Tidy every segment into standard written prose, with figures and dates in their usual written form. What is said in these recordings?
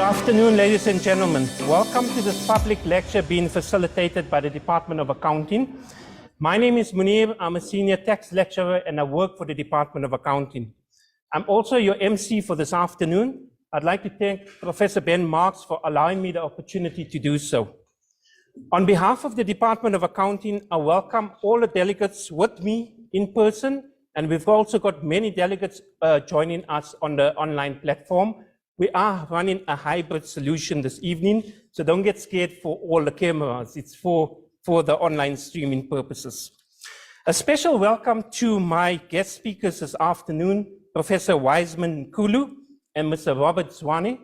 afternoon, ladies and gentlemen. Welcome to this public lecture being facilitated by the Department of Accounting. My name is Munir. I'm a senior tax lecturer and I work for the Department of Accounting. I'm also your MC for this afternoon. I'd like to thank Professor Ben Marks for allowing me the opportunity to do so. On behalf of the Department of Accounting, I welcome all the delegates with me in person, and we've also got many delegates joining us on the online platform. We are running a hybrid solution this evening, so don't get scared for all the cameras. It's for the online streaming purposes. A special welcome to my guest speakers this afternoon, Professor Wiseman Nkulu and Mr. Robert Zwane.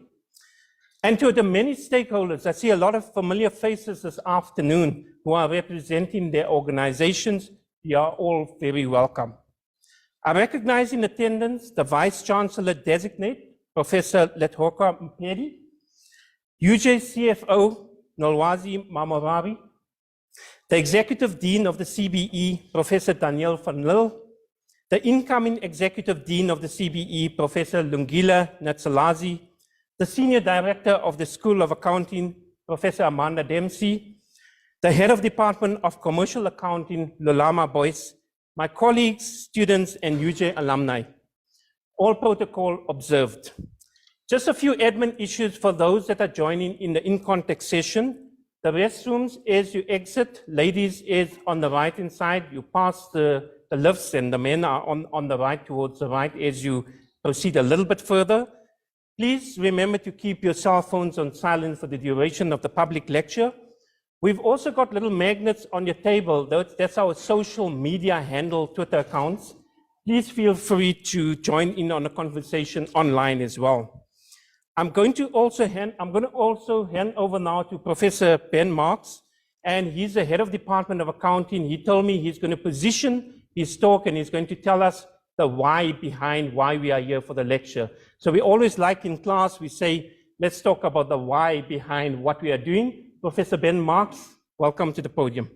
And to the many stakeholders, I see a lot of familiar faces this afternoon who are representing their organizations. You are all very welcome. I recognize in attendance the Vice Chancellor Designate, Professor Lethoka Mpedi, UJ CFO Nolwazi Mamorari, the Executive Dean of the CBE, Professor Daniel van Lille, the incoming Executive Dean of the CBE, Professor Lungile Natsalazi, the Senior Director of the School of Accounting, Professor Amanda Dempsey, the Head of Department of Commercial Accounting, Lolama Boyce, my colleagues, students, and UJ alumni. All protocol observed. Just a few admin issues for those that are joining in the in-context session. The restrooms, as you exit, ladies is on the right-hand side. You pass the lifts and the men are on the right, towards the right as you proceed a little bit further. Please remember to keep your cell phones on silent for the duration of the public lecture. We've also got little magnets on your table. That's our social media handle, Twitter accounts. Please feel free to join in on a conversation online as well. I'm going to also hand over now to Professor Ben Marks, and he's the Head of Department of Accounting. He told me he's going to position his talk and he's going to tell us the why behind why we are here for the lecture. So we always like in class, we say, let's talk about the why behind what we are doing. Professor Ben Marks, welcome to the podium.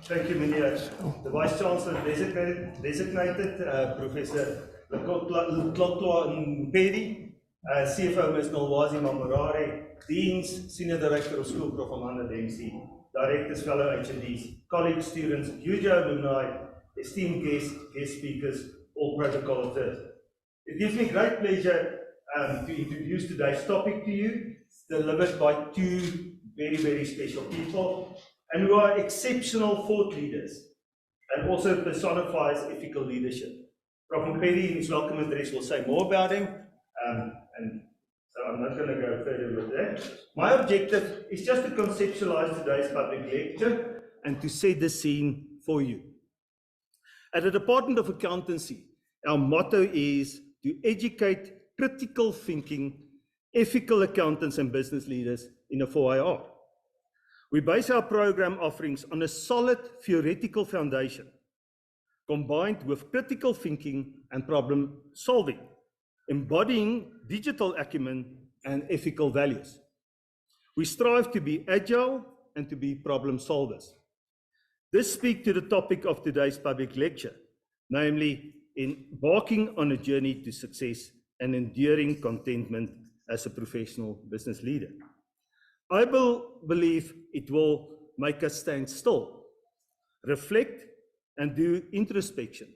Thank you, Munir. The Vice Chancellor designated Professor Letlotlo Mpedi, CFO Ms. Nolwazi Mamorari, Deans, Senior Director of School, Prof. Amanda Dempsey, Directors, fellow HNDs, colleagues, students, UJ alumni, esteemed guest speakers, all protocol observed. It gives me great pleasure to introduce today's topic to you. It's delivered by two very, very special people, and who are exceptional thought leaders and also personifies ethical leadership. Prof. Mpedi in his welcome address will say more about him, and so I'm not going to go further with that. My objective is just to conceptualize today's public lecture and to set the scene for you. At the Department of Accountancy, our motto is to educate critical thinking, ethical accountants and business leaders in a 4IR. We base our program offerings on a solid theoretical foundation, combined with critical thinking and problem solving, embodying digital acumen and ethical values. We strive to be agile and to be problem solvers. This speaks to the topic of today's public lecture, namely embarking on a journey to success and enduring contentment as a professional business leader. I believe it will make us stand still, reflect, and do introspection.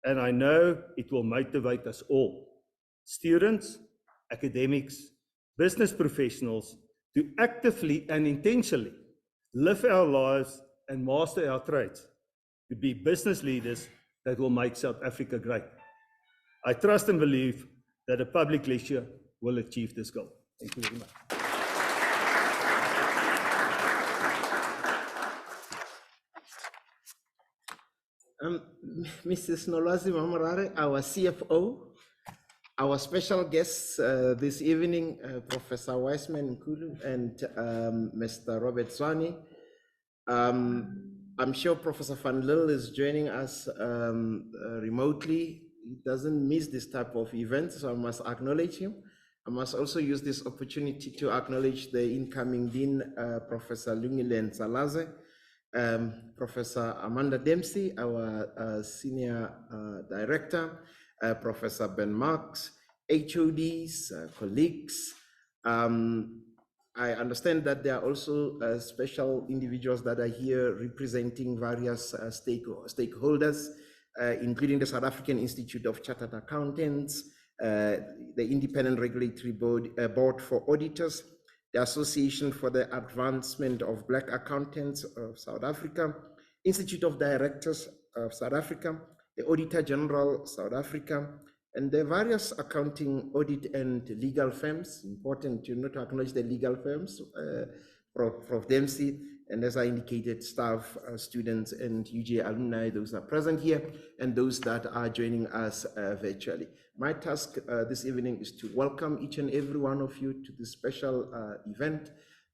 And I know it will motivate us all, students, academics, business professionals, to actively and intentionally live our lives and master our trades, to be business leaders that will make South Africa great. I trust and believe that a public lecture will achieve this goal. Thank you very much. Mrs. Nolwazi Mamorari, our CFO, our special guests this evening, Professor Wiseman Nkulu and Mr. Robert Zwane. I'm sure Professor Van Lille is joining us remotely. He doesn't miss this type of event, so I must acknowledge him. I must also use this opportunity to acknowledge the incoming Dean, Professor Lungile Natsalazi, Professor Amanda Dempsey, our Senior Director, Professor Ben Marks, HODs, colleagues. I understand that there are also special individuals that are here representing various stakeholders, including the South African Institute of Chartered Accountants, the Independent Regulatory Board for Auditors, the Association for the Advancement of Black Accountants of South Africa, Institute of Directors of South Africa, the Auditor General South Africa, and the various accounting, audit, and legal firms. Important to acknowledge the legal firms, Prof. Dempsey, and as I indicated, staff, students, and UJ alumni, those are present here, and those that are joining us virtually. My task this evening is to welcome each and every one of you to this special event,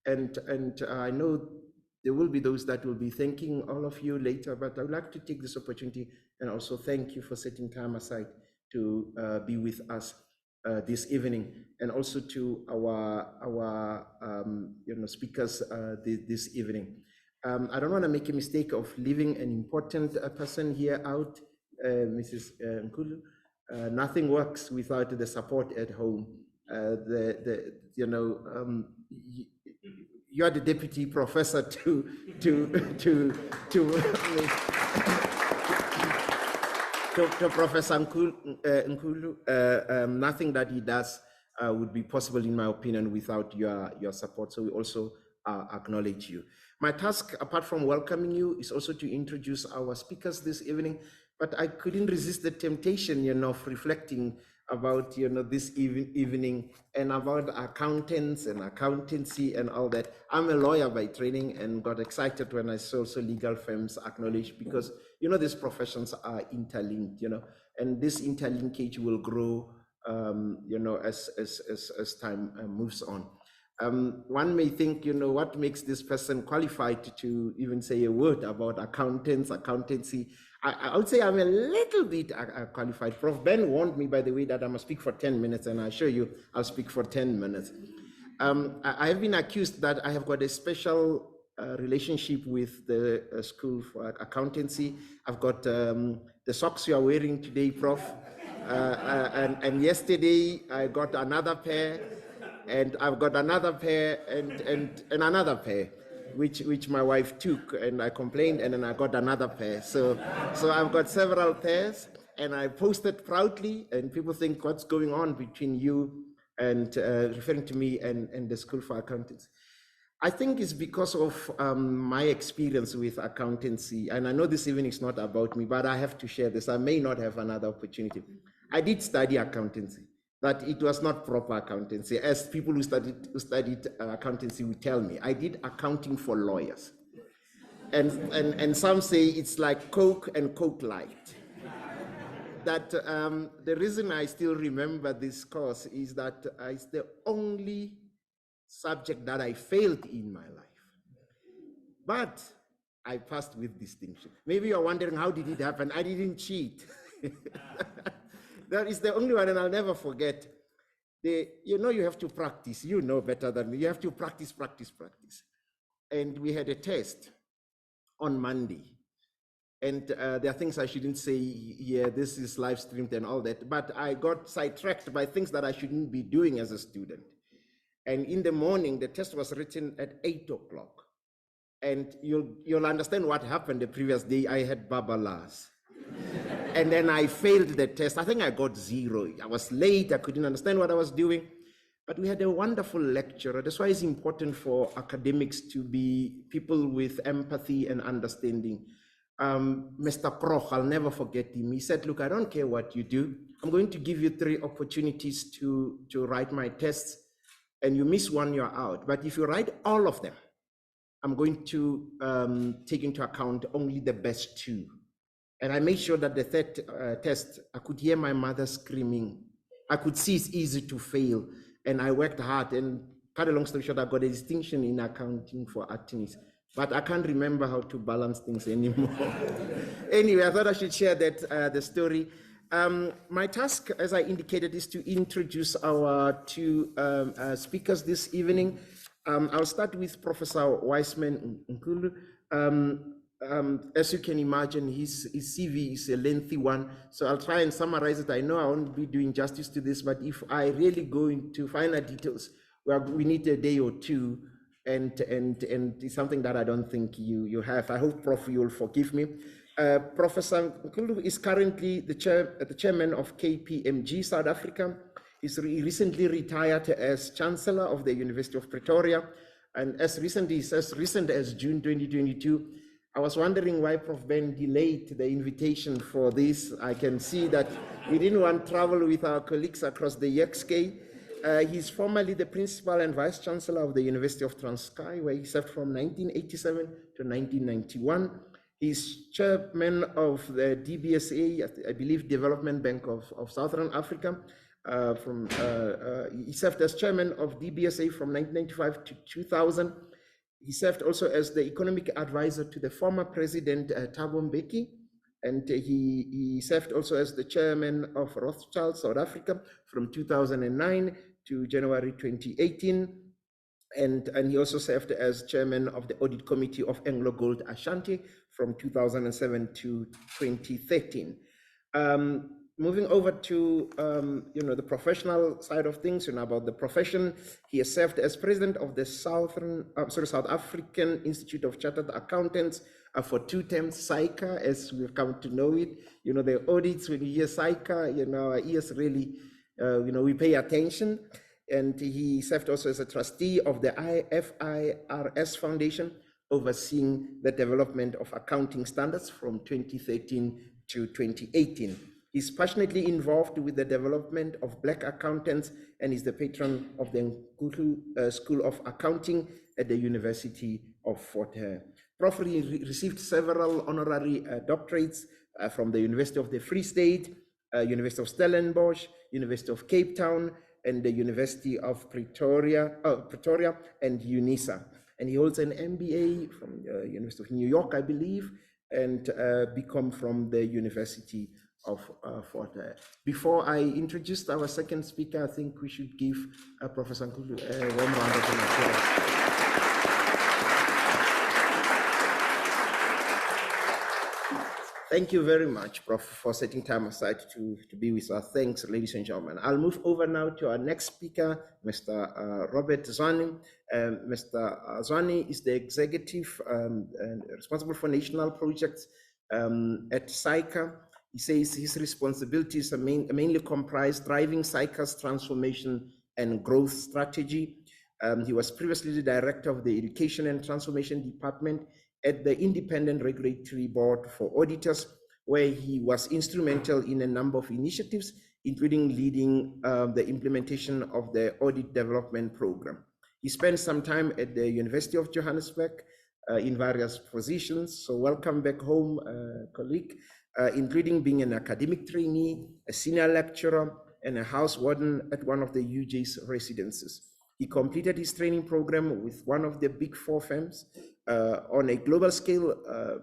and I know there will be those that will be thanking all of you later, but I would like to take this opportunity and also thank you for setting time aside to be with us this evening, and also to our speakers this evening. I don't want to make a mistake of leaving an important person here out, Mrs. Nkulu. Nothing works without the support at home. You are the deputy professor to Professor Nkulu. Nothing that he does would be possible, in my opinion, without your support. So we also acknowledge you. My task, apart from welcoming you, is also to introduce our speakers this evening. But I couldn't resist the temptation, of reflecting about, this evening and about accountants and accountancy and all that. I'm a lawyer by training and got excited when I saw also legal firms acknowledged, because, these professions are interlinked, and this interlinkage will grow, as time moves on. One may think, what makes this person qualified to even say a word about accountants, accountancy. I would say I'm a little bit qualified. Prof. Ben warned me, by the way, that I must speak for 10 minutes, and I assure you I'll speak for 10 minutes. I have been accused that I have got a special relationship with the School for Accountancy. I've got the socks you are wearing today, Prof. And yesterday I got another pair, and I've got another pair and another pair, which my wife took, and I complained, and then I got another pair. So I've got several pairs, and I posted proudly, and people think, what's going on between you and referring to me and the School for Accountants? I think it's because of my experience with accountancy, and I know this evening is not about me, but I have to share this. I may not have another opportunity. I did study accountancy, but it was not proper accountancy, as people who studied accountancy would tell me. I did accounting for lawyers, and some say it's like Coke and Coke Light. That the reason I still remember this course is that it's the only subject that I failed in my life, but I passed with distinction. Maybe you're wondering, how did it happen? I didn't cheat. That is the only one, and I'll never forget. You have to practice. You know better than me. You have to practice. And we had a test on Monday. And there are things I shouldn't say here. This is live streamed and all that. But I got sidetracked by things that I shouldn't be doing as a student. And in the morning, the test was written at 8 o'clock. And you'll understand what happened the previous day. I had babalas. And then I failed the test. I think I got 0. I was late. I couldn't understand what I was doing. But we had a wonderful lecturer. That's why it's important for academics to be people with empathy and understanding. Mr. Proch, I'll never forget him. He said, look, I don't care what you do. I'm going to give you 3 opportunities to write my tests. And you miss one, you're out. But if you write all of them, I'm going to take into account only the best 2. And I made sure that the third test, I could hear my mother screaming. I could see it's easy to fail. And I worked hard, and cut a long story short, I got a distinction in accounting for attorneys. But I can't remember how to balance things anymore. Anyway, I thought I should share that the story. My task, as I indicated, is to introduce our 2 speakers this evening. I'll start with Professor Wiseman Nkulu. As you can imagine, his CV is a lengthy one, so I'll try and summarize it. I know I won't be doing justice to this, but if I really go into finer details, well, we need a day or two, and it's something that I don't think you have. I hope, Prof, you'll forgive me. Professor Nkulu is currently the chairman of KPMG South Africa. He's recently retired as Chancellor of the University of Pretoria, and as recent as June 2022. I was wondering why Prof. Ben delayed the invitation for this. I can see that we didn't want travel with our colleagues across the Yexkay. He's formerly the Principal and Vice Chancellor of the University of Transkei, where he served from 1987 to 1991. He's chairman of the DBSA, I believe Development Bank of Southern Africa. He served as chairman of DBSA from 1995 to 2000. He served also as the economic advisor to the former president, Thabo Mbeki, and he served also as the chairman of Rothschild South Africa from 2009 to January 2018. And he also served as chairman of the audit committee of Anglo Gold Ashanti from 2007 to 2013. Moving over to the professional side of things, about the profession, he has served as president of the South African Institute of Chartered Accountants for 2 terms, SAICA, as we've come to know it. The audits, when you hear SAICA, our ears really, we pay attention. And he served also as a trustee of the IFIRS Foundation, overseeing the development of accounting standards from 2013 to 2018. He's passionately involved with the development of Black accountants and is the patron of the Nkulu School of Accounting at the University of Fort Hare. Prof received several honorary doctorates from the University of the Free State, University of Stellenbosch, University of Cape Town, and the University of Pretoria and UNISA. And he holds an MBA from the University of New York, I believe, and BCom from the University of Fort Hare. Before I introduce our second speaker, I think we should give Professor Nkulu a warm round of applause. Thank you very much, Prof, for setting time aside to be with us. Thanks, ladies and gentlemen. I'll move over now to our next speaker, Mr. Robert Zwane. Mr. Zwane is the executive responsible for national projects at SAICA. He says his responsibilities are mainly comprise driving SAICA's transformation and growth strategy. He was previously the director of the Education and Transformation Department at the Independent Regulatory Board for Auditors, where he was instrumental in a number of initiatives, including leading the implementation of the Audit Development Program. He spent some time at the University of Johannesburg in various positions. So welcome back home, colleague, including being an academic trainee, a senior lecturer, and a house warden at one of the UJ's residences. He completed his training program with one of the big 4 firms. On a global scale,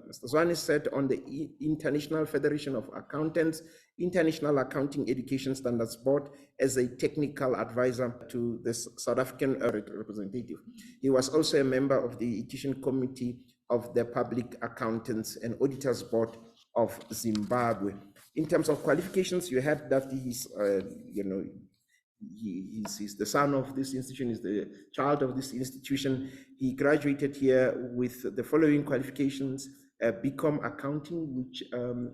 Mr. Zwane sat on the International Federation of Accountants, International Accounting Education Standards Board as a technical advisor to the South African representative. He was also a member of the Education Committee of the Public Accountants and Auditors Board of Zimbabwe. In terms of qualifications, you heard that he's, he's the son of this institution, is the child of this institution. He graduated here with the following qualifications: BCom Accounting, which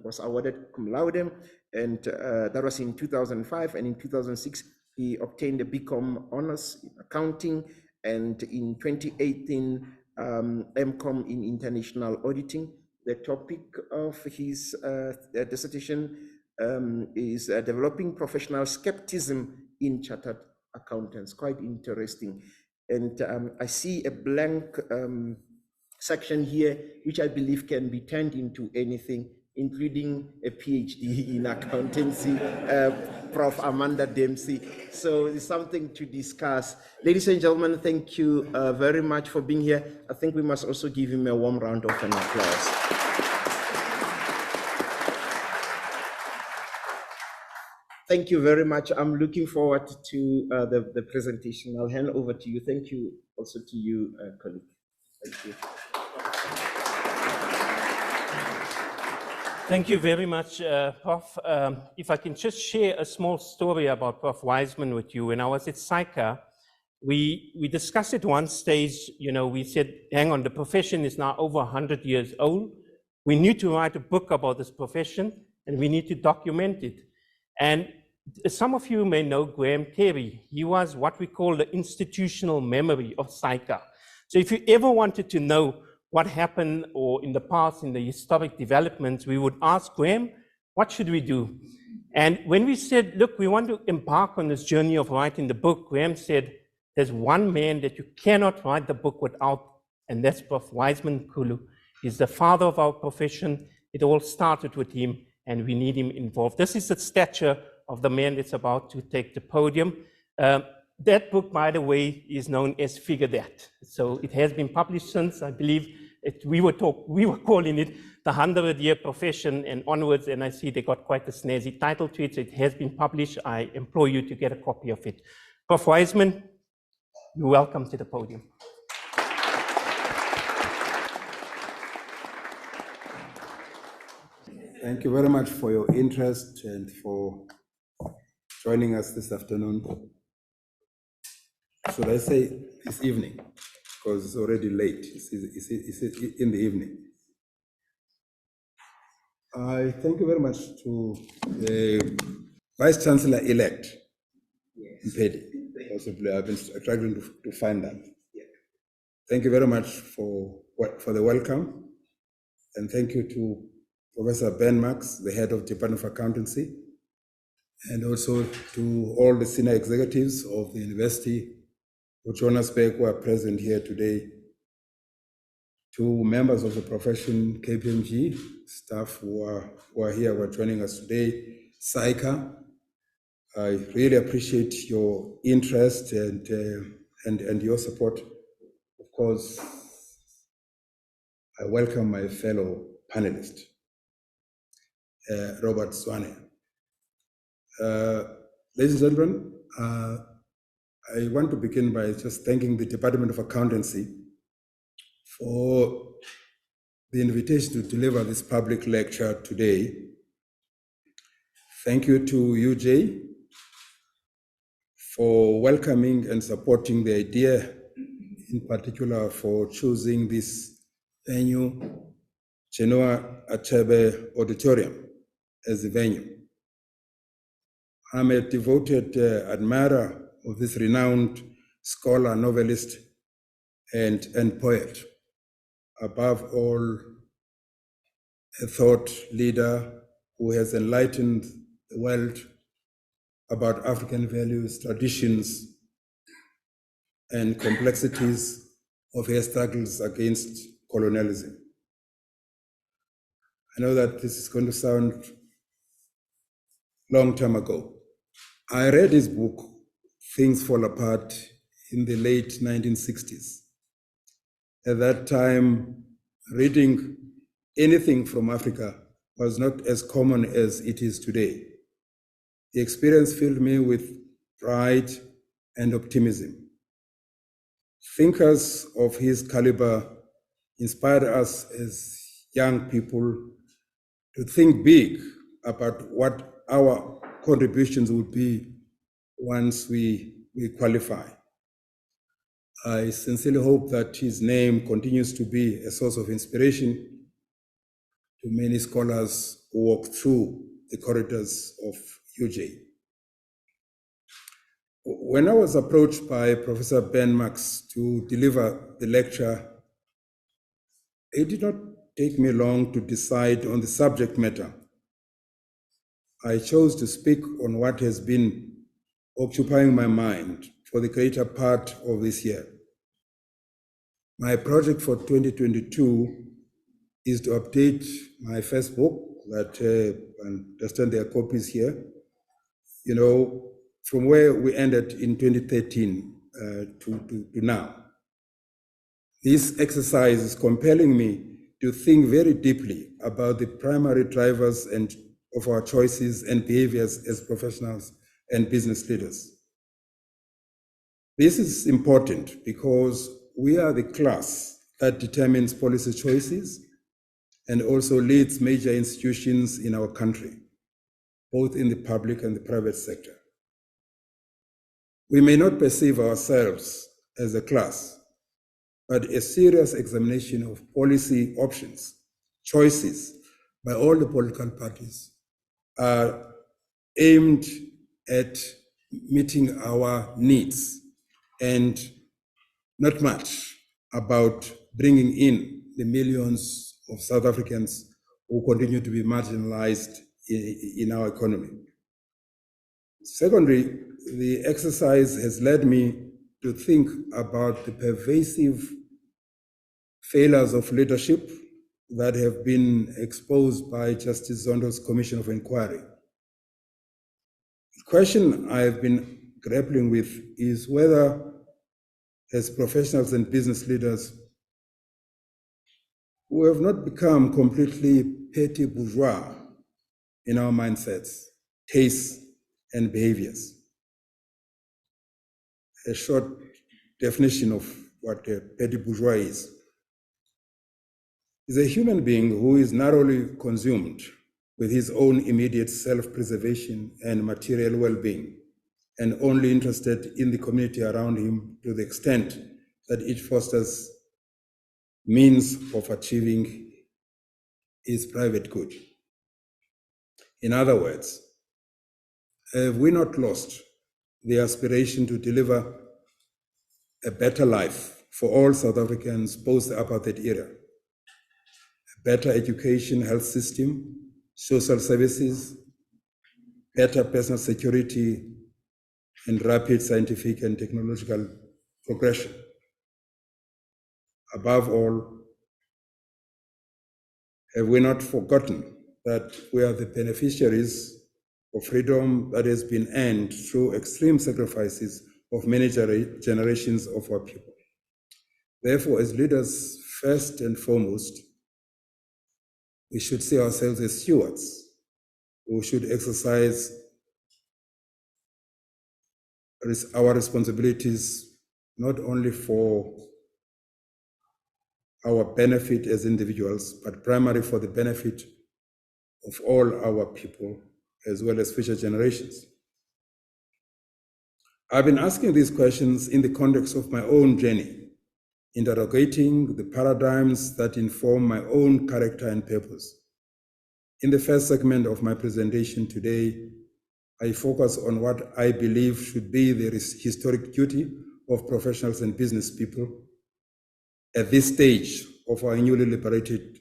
was awarded cum laude, and that was in 2005. And in 2006, he obtained a BCom Honors in Accounting, and in 2018, MCom in International Auditing. The topic of his dissertation is developing professional skepticism in chartered accountants. Quite interesting. And I see a blank section here, which I believe can be turned into anything, including a PhD in accountancy, Prof. Amanda Dempsey. So it's something to discuss. Ladies and gentlemen, thank you very much for being here. I think we must also give him a warm round of an applause. Thank you very much. I'm looking forward to the presentation. I'll hand over to you. Thank you also to you, colleague. Thank you. Thank you very much, Prof. If I can just share a small story about Prof. Wiseman with you. When I was at SAICA, we discussed at one stage, we said, hang on, the profession is now over 100 years old. We need to write a book about this profession, and we need to document it. And some of you may know Graham Terry. He was what we call the institutional memory of SAICA. So if you ever wanted to know what happened or in the past, in the historic developments, we would ask Graham, what should we do? And when we said, look, we want to embark on this journey of writing the book, Graham said, there's one man that you cannot write the book without, and that's Prof. Wiseman Kulu. He's the father of our profession. It all started with him, and we need him involved. This is the stature of the man that's about to take the podium. That book, by the way, is known as Figure That. So it has been published since, I believe, we were calling it the 100-year profession and onwards, and I see they got quite a snazzy title to it. So it has been published. I implore you to get a copy of it. Prof. Wiseman, you're welcome to the podium. Thank you very much for your interest and for joining us this afternoon. Should I say this evening? Because it's already late. It's in the evening. I thank you very much to the Vice Chancellor-elect, Mpedi. Possibly, I've been struggling to find that. Thank you very much for the welcome. And thank you to Professor Ben Max, the head of Department of Accountancy, and also to all the senior executives of the University of Johannesburg who are present here today, to members of the profession, KPMG, staff who are here, who are joining us today, SAICA. I really appreciate your interest and your support. Of course, I welcome my fellow panelist, Robert Swane. Ladies and gentlemen, I want to begin by just thanking the Department of Accountancy for the invitation to deliver this public lecture today. Thank you to UJ for welcoming and supporting the idea, in particular for choosing this venue, Chinua Achebe Auditorium, as the venue. I'm a devoted admirer of this renowned scholar, novelist, and poet. Above all, a thought leader who has enlightened the world about African values, traditions, and complexities of her struggles against colonialism. I know that this is going to sound long time ago. I read his book, Things Fall Apart, in the late 1960s. At that time, reading anything from Africa was not as common as it is today. The experience filled me with pride and optimism. Thinkers of his caliber inspired us as young people to think big about what our contributions would be once we qualify. I sincerely hope that his name continues to be a source of inspiration to many scholars who walk through the corridors of UJ. When I was approached by Professor Ben Max to deliver the lecture, it did not take me long to decide on the subject matter. I chose to speak on what has been occupying my mind for the greater part of this year. My project for 2022 is to update my first book that I understand there are copies here, from where we ended in 2013 to now. This exercise is compelling me to think very deeply about the primary drivers and of our choices and behaviors as professionals and business leaders. This is important because we are the class that determines policy choices and also leads major institutions in our country, both in the public and the private sector. We may not perceive ourselves as a class, but a serious examination of policy options, choices by all the political parties are aimed at meeting our needs and not much about bringing in the millions of South Africans who continue to be marginalized in our economy. Secondly, the exercise has led me to think about the pervasive failures of leadership that have been exposed by Justice Zondo's Commission of Inquiry. The question I have been grappling with is whether, as professionals and business leaders, we have not become completely petty bourgeois in our mindsets, tastes, and behaviors. A short definition of what a petty bourgeois is a human being who is narrowly consumed with his own immediate self-preservation and material well-being, and only interested in the community around him to the extent that it fosters means of achieving his private good. In other words, have we not lost the aspiration to deliver a better life for all South Africans post-apartheid era? A better education, health system, social services, better personal security, and rapid scientific and technological progression. Above all, have we not forgotten that we are the beneficiaries of freedom that has been earned through extreme sacrifices of many generations of our people? Therefore, as leaders, first and foremost, we should see ourselves as stewards who should exercise our responsibilities not only for our benefit as individuals, but primarily for the benefit of all our people as well as future generations. I've been asking these questions in the context of my own journey, interrogating the paradigms that inform my own character and purpose. In the first segment of my presentation today, I focus on what I believe should be the historic duty of professionals and business people at this stage of our newly liberated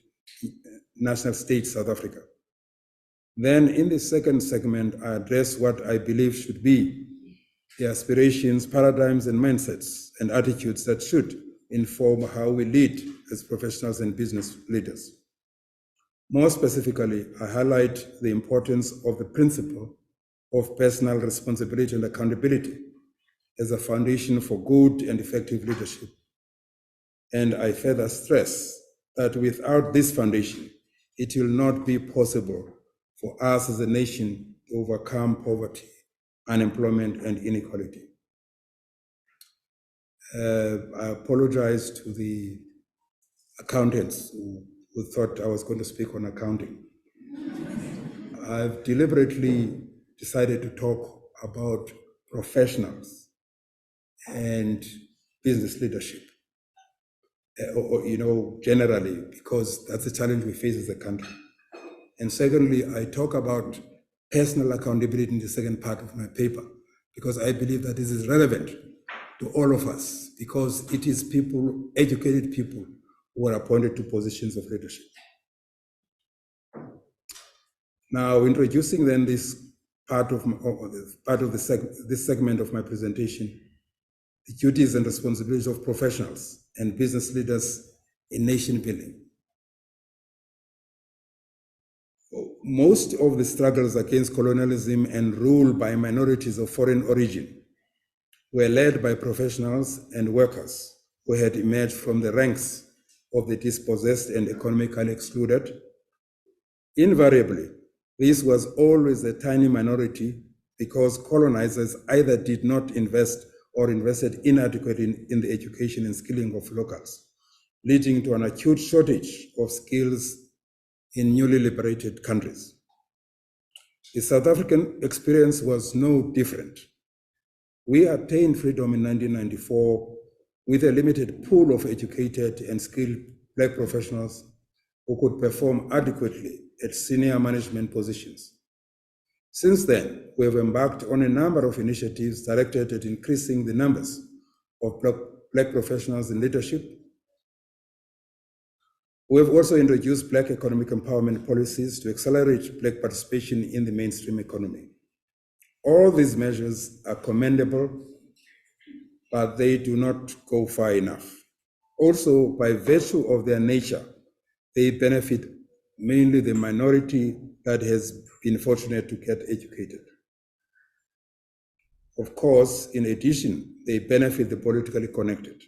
national state, South Africa. Then in the second segment, I address what I believe should be the aspirations, paradigms, and mindsets and attitudes that should inform how we lead as professionals and business leaders. More specifically, I highlight the importance of the principle of personal responsibility and accountability as a foundation for good and effective leadership. And I further stress that without this foundation, it will not be possible for us as a nation to overcome poverty, unemployment, and inequality. I apologize to the accountants who thought I was going to speak on accounting. I've deliberately decided to talk about professionals and business leadership, generally, because that's a challenge we face as a country. And secondly, I talk about personal accountability in the second part of my paper, because I believe that this is relevant to all of us, because it is people, educated people, who are appointed to positions of leadership. Now, introducing then this this segment of my presentation, the duties and responsibilities of professionals and business leaders in nation building. Most of the struggles against colonialism and rule by minorities of foreign origin were led by professionals and workers who had emerged from the ranks of the dispossessed and economically excluded. Invariably, This was always a tiny minority because colonizers either did not invest or invested inadequately in the education and skilling of locals, leading to an acute shortage of skills in newly liberated countries. The South African experience was no different. We attained freedom in 1994 with a limited pool of educated and skilled Black professionals who could perform adequately at senior management positions. Since then, we have embarked on a number of initiatives directed at increasing the numbers of Black professionals in leadership. We have also introduced Black economic empowerment policies to accelerate Black participation in the mainstream economy. All these measures are commendable, but they do not go far enough. Also, by virtue of their nature, they benefit mainly the minority that has been fortunate to get educated. Of course, in addition, they benefit the politically connected.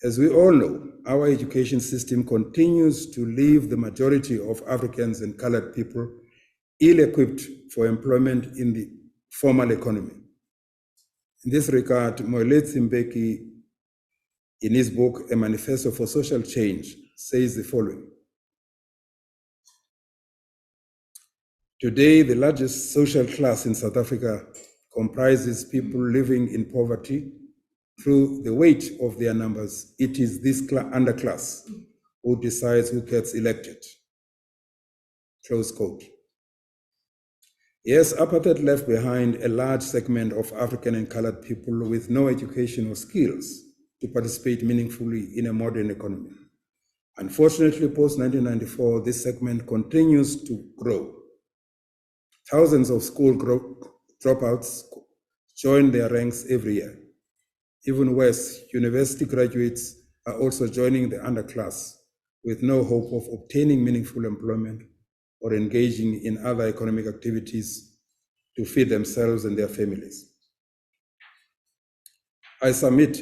As we all know, our education system continues to leave the majority of Africans and colored people ill-equipped for employment in the formal economy. In this regard, Moeletsi Mbeki, in his book, A Manifesto for Social Change, says the following. Today, the largest social class in South Africa comprises people living in poverty. Through the weight of their numbers, it is this underclass who decides who gets elected. Close quote. Yes, apartheid left behind a large segment of African and colored people with no education or skills to participate meaningfully in a modern economy. Unfortunately, post-1994, this segment continues to grow. Thousands of school dropouts join their ranks every year. Even worse, university graduates are also joining the underclass with no hope of obtaining meaningful employment or engaging in other economic activities to feed themselves and their families. I submit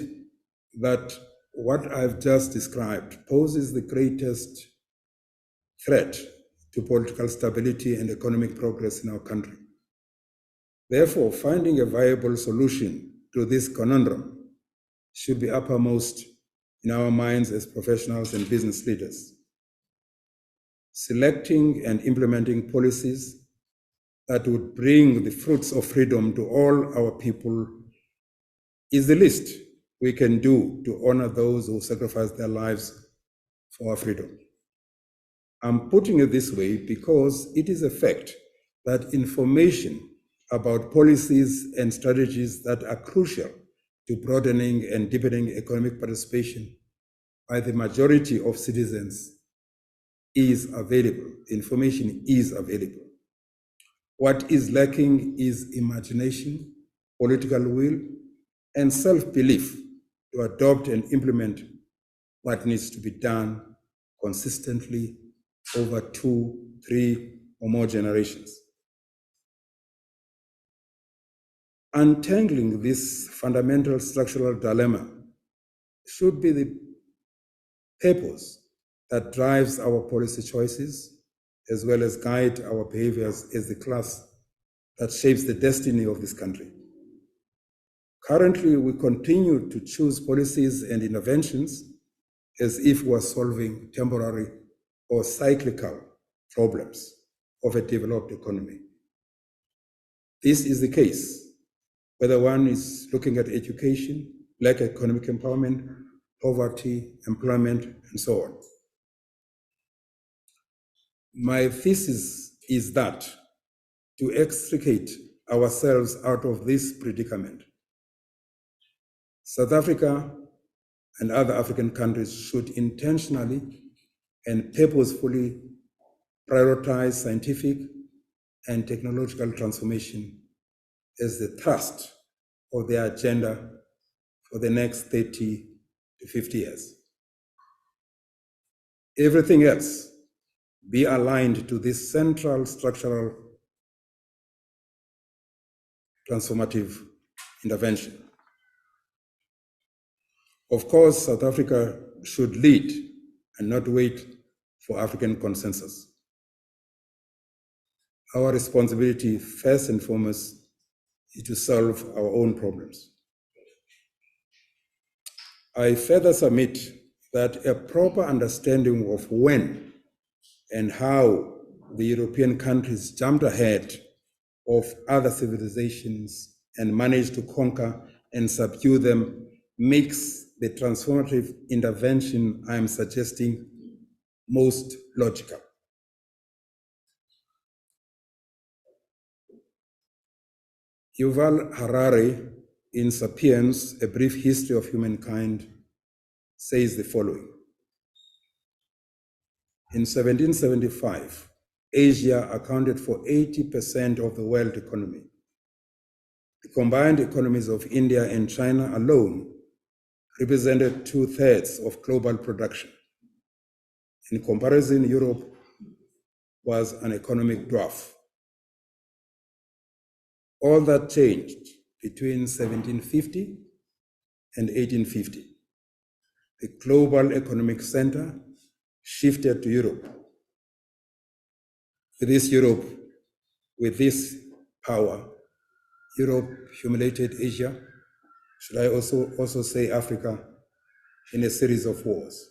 that what I've just described poses the greatest threat to political stability and economic progress in our country. Therefore, finding a viable solution to this conundrum should be uppermost in our minds as professionals and business leaders. Selecting and implementing policies that would bring the fruits of freedom to all our people is the least we can do to honor those who sacrifice their lives for our freedom. I'm putting it this way because it is a fact that information about policies and strategies that are crucial to broadening and deepening economic participation by the majority of citizens is available. Information is available. What is lacking is imagination, political will, and self-belief to adopt and implement what needs to be done consistently over 2, 3, or more generations. Untangling this fundamental structural dilemma should be the purpose that drives our policy choices, as well as guide our behaviors as the class that shapes the destiny of this country. Currently, we continue to choose policies and interventions as if we're solving temporary or cyclical problems of a developed economy. This is the case whether one is looking at education, Black economic empowerment, poverty, employment, and so on. My thesis is that to extricate ourselves out of this predicament, South Africa and other African countries should intentionally and purposefully prioritize scientific and technological transformation as the thrust of their agenda for the next 30 to 50 years. Everything else be aligned to this central structural transformative intervention. Of course, South Africa should lead and not wait for African consensus. our responsibility, first and foremost, is to solve our own problems. I further submit that a proper understanding of when and how the European countries jumped ahead of other civilizations and managed to conquer and subdue them makes the transformative intervention I am suggesting most logical. Yuval Harari, in *Sapiens: A Brief History of Humankind*, says the following. In 1775, Asia accounted for 80% of the world economy. The combined economies of India and China alone represented 2/3 of global production. In comparison, Europe was an economic dwarf. All that changed between 1750 and 1850. The global economic center shifted to Europe. With this power, Europe humiliated Asia, should I also say Africa, in a series of wars.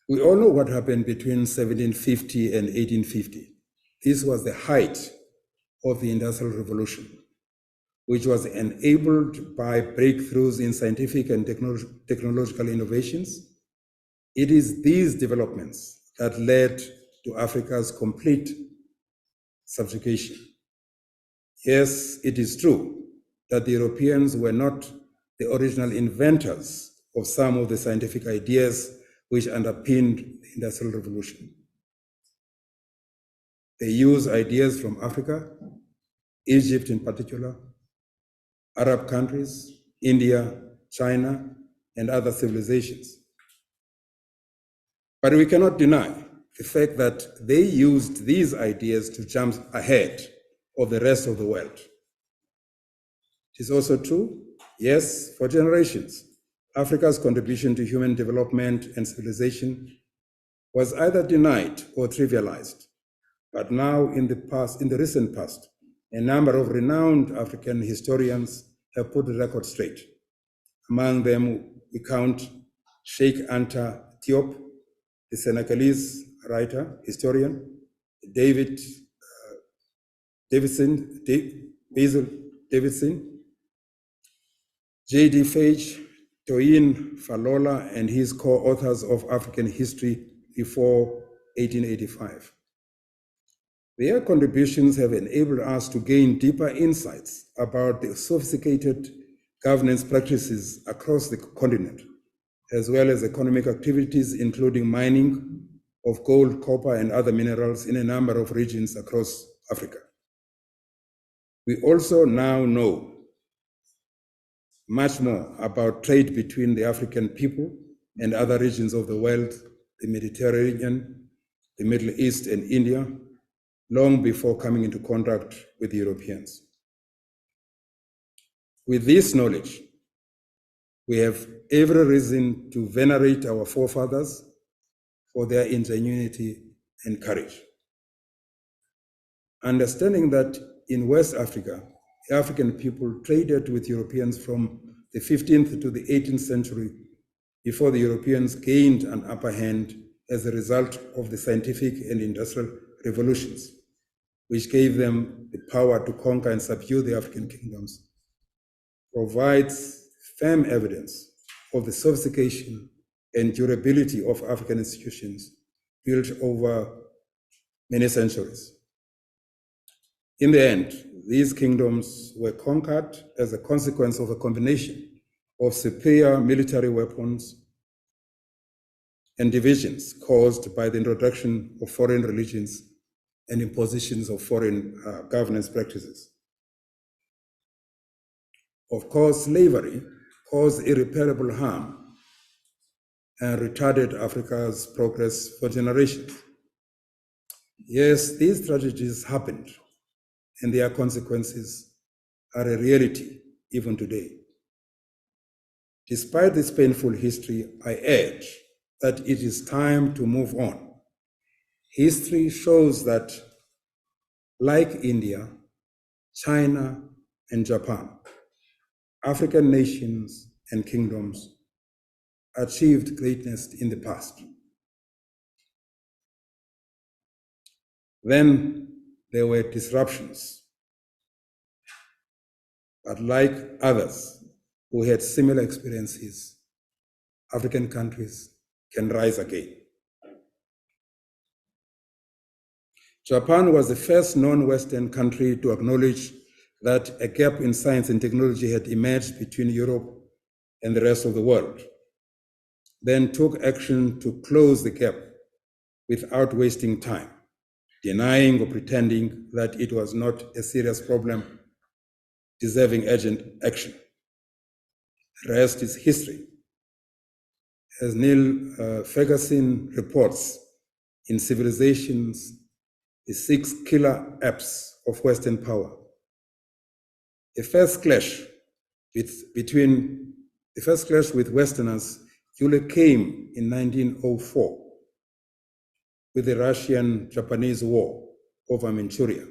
We all know what happened between 1750 and 1850. This was the height of the Industrial Revolution, which was enabled by breakthroughs in scientific and technological innovations. It is these developments that led to Africa's complete subjugation. Yes, it is true that the Europeans were not the original inventors of some of the scientific ideas which underpinned the Industrial Revolution. They used ideas from Africa, Egypt in particular, Arab countries, India, China, and other civilizations. But we cannot deny the fact that they used these ideas to jump ahead of the rest of the world. It is also true, yes, for generations, Africa's contribution to human development and civilization was either denied or trivialized. But now, in the recent past, a number of renowned African historians have put the record straight. Among them, we count Sheikh Anta Diop, the Senegalese writer, historian, Basil Davidson, J.D. Fage, Toyin Falola, and his co-authors of African History before 1885. Their contributions have enabled us to gain deeper insights about the sophisticated governance practices across the continent, as well as economic activities, including mining of gold, copper, and other minerals in a number of regions across Africa. We also now know much more about trade between the African people and other regions of the world, the Mediterranean, the Middle East, and India, long before coming into contact with the Europeans. With this knowledge, we have every reason to venerate our forefathers for their ingenuity and courage. Understanding that in West Africa, the African people traded with Europeans from the 15th to the 18th century before the Europeans gained an upper hand as a result of the scientific and industrial revolutions, which gave them the power to conquer and subdue the African kingdoms, provides firm evidence of the sophistication and durability of African institutions built over many centuries. In the end, these kingdoms were conquered as a consequence of a combination of superior military weapons and divisions caused by the introduction of foreign religions and impositions of foreign governance practices. Of course, slavery caused irreparable harm and retarded Africa's progress for generations. Yes, these tragedies happened, and their consequences are a reality even today. Despite this painful history, I urge that it is time to move on history shows that, like India, China, and Japan, African nations and kingdoms achieved greatness in the past. Then there were disruptions, but like others who had similar experiences, African countries can rise again. Japan was the first non-Western country to acknowledge that a gap in science and technology had emerged between Europe and the rest of the world, then took action to close the gap without wasting time, denying or pretending that it was not a serious problem deserving urgent action. The rest is history. As Neil Ferguson reports in Civilizations, the 6 killer apps of Western power, the first clash with Westerners usually came in 1904 with the Russian-Japanese War over Manchuria.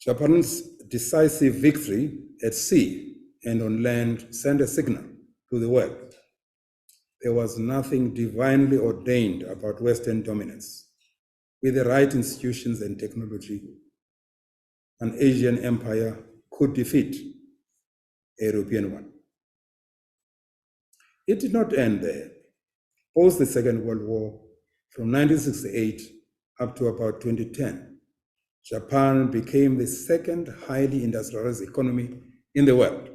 Japan's decisive victory at sea and on land sent a signal to the world. There was nothing divinely ordained about Western dominance. With the right institutions and technology, an Asian empire could defeat a European one. It did not end there. Post the Second World War, from 1968 up to about 2010, Japan became the second highly industrialized economy in the world,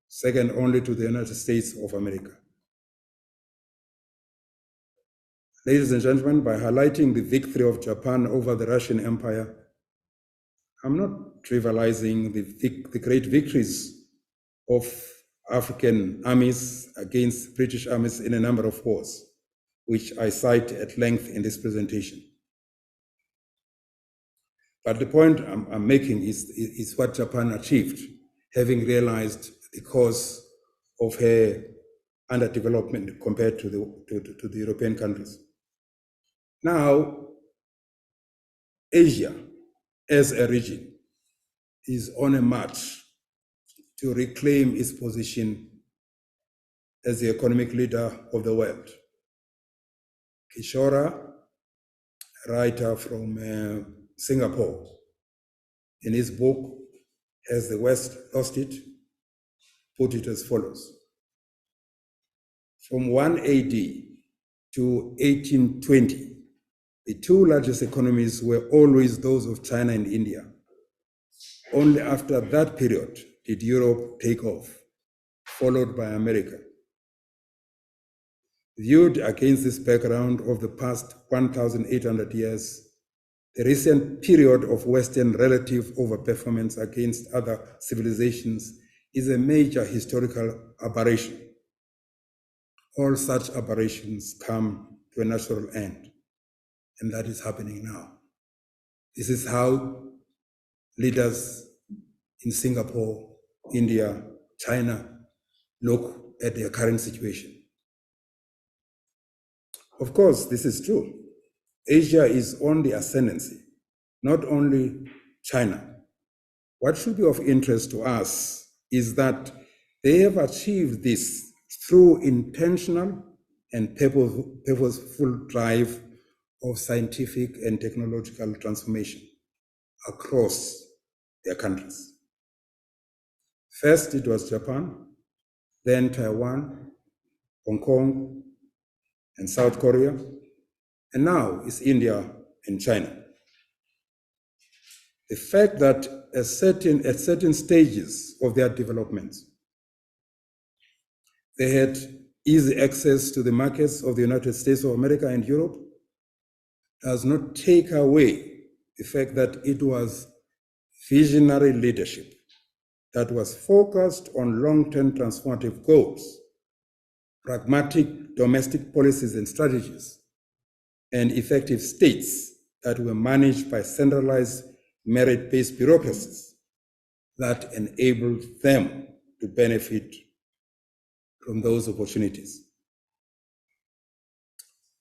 second only to the United States of America. Ladies and gentlemen, by highlighting the victory of Japan over the Russian Empire, I'm not trivializing the great victories of African armies against British armies in a number of wars, which I cite at length in this presentation. But the point I'm making is what Japan achieved, having realized the cause of her underdevelopment compared to the European countries. Now, Asia as a region is on a march to reclaim its position as the economic leader of the world. Kishora, a writer from Singapore, in his book, Has the West Lost It?, put it as follows. From 1 AD to 1820, the two largest economies were always those of China and India. Only after that period did Europe take off, followed by America. Viewed against this background of the past 1,800 years, the recent period of Western relative overperformance against other civilizations is a major historical aberration. All such aberrations come to a natural end, and that is happening now. This is how leaders in Singapore, India, China look at their current situation. Of course, this is true. Asia is on the ascendancy, not only China. What should be of interest to us is that they have achieved this through intentional and purposeful drive of scientific and technological transformation across their countries. First, it was Japan, then Taiwan, Hong Kong, and South Korea, and now it's India and China. The fact that at certain stages of their development, they had easy access to the markets of the United States of America and Europe does not take away the fact that it was visionary leadership that was focused on long-term transformative goals, pragmatic domestic policies and strategies, and effective states that were managed by centralized merit-based bureaucracies that enabled them to benefit from those opportunities.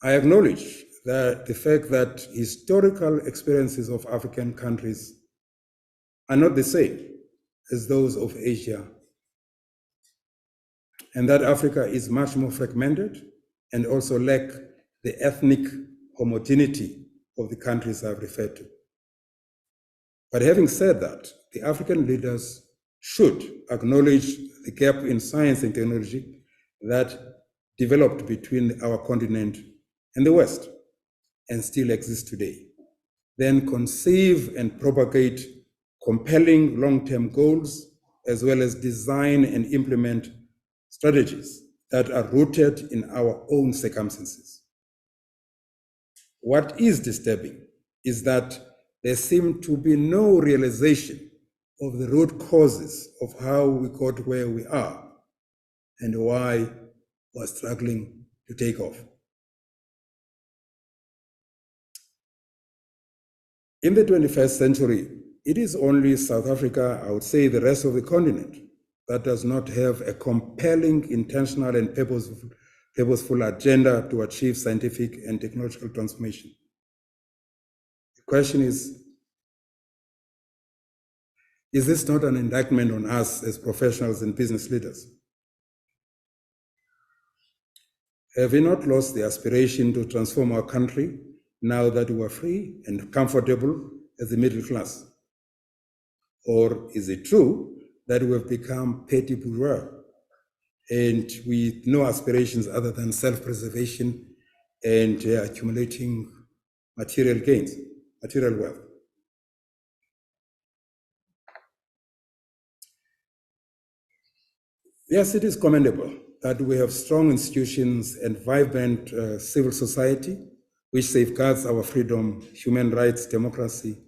I acknowledge the fact that historical experiences of African countries are not the same as those of Asia, and that Africa is much more fragmented and also lack the ethnic homogeneity of the countries I've referred to. But having said that, the African leaders should acknowledge the gap in science and technology that developed between our continent and the West and still exists today. Then conceive and propagate compelling long-term goals, as well as design and implement strategies that are rooted in our own circumstances. What is disturbing is that there seems to be no realization of the root causes of how we got where we are and why we're struggling to take off. In the 21st century, it is only South Africa, I would say the rest of the continent, that does not have a compelling, intentional, and purposeful agenda to achieve scientific and technological transformation. The question is this not an indictment on us as professionals and business leaders? Have we not lost the aspiration to transform our country now that we are free and comfortable as the middle class? Or is it true that we have become petty bourgeois and with no aspirations other than self-preservation and accumulating material gains, material wealth? Yes, it is commendable that we have strong institutions and vibrant civil society which safeguards our freedom, human rights, democracy,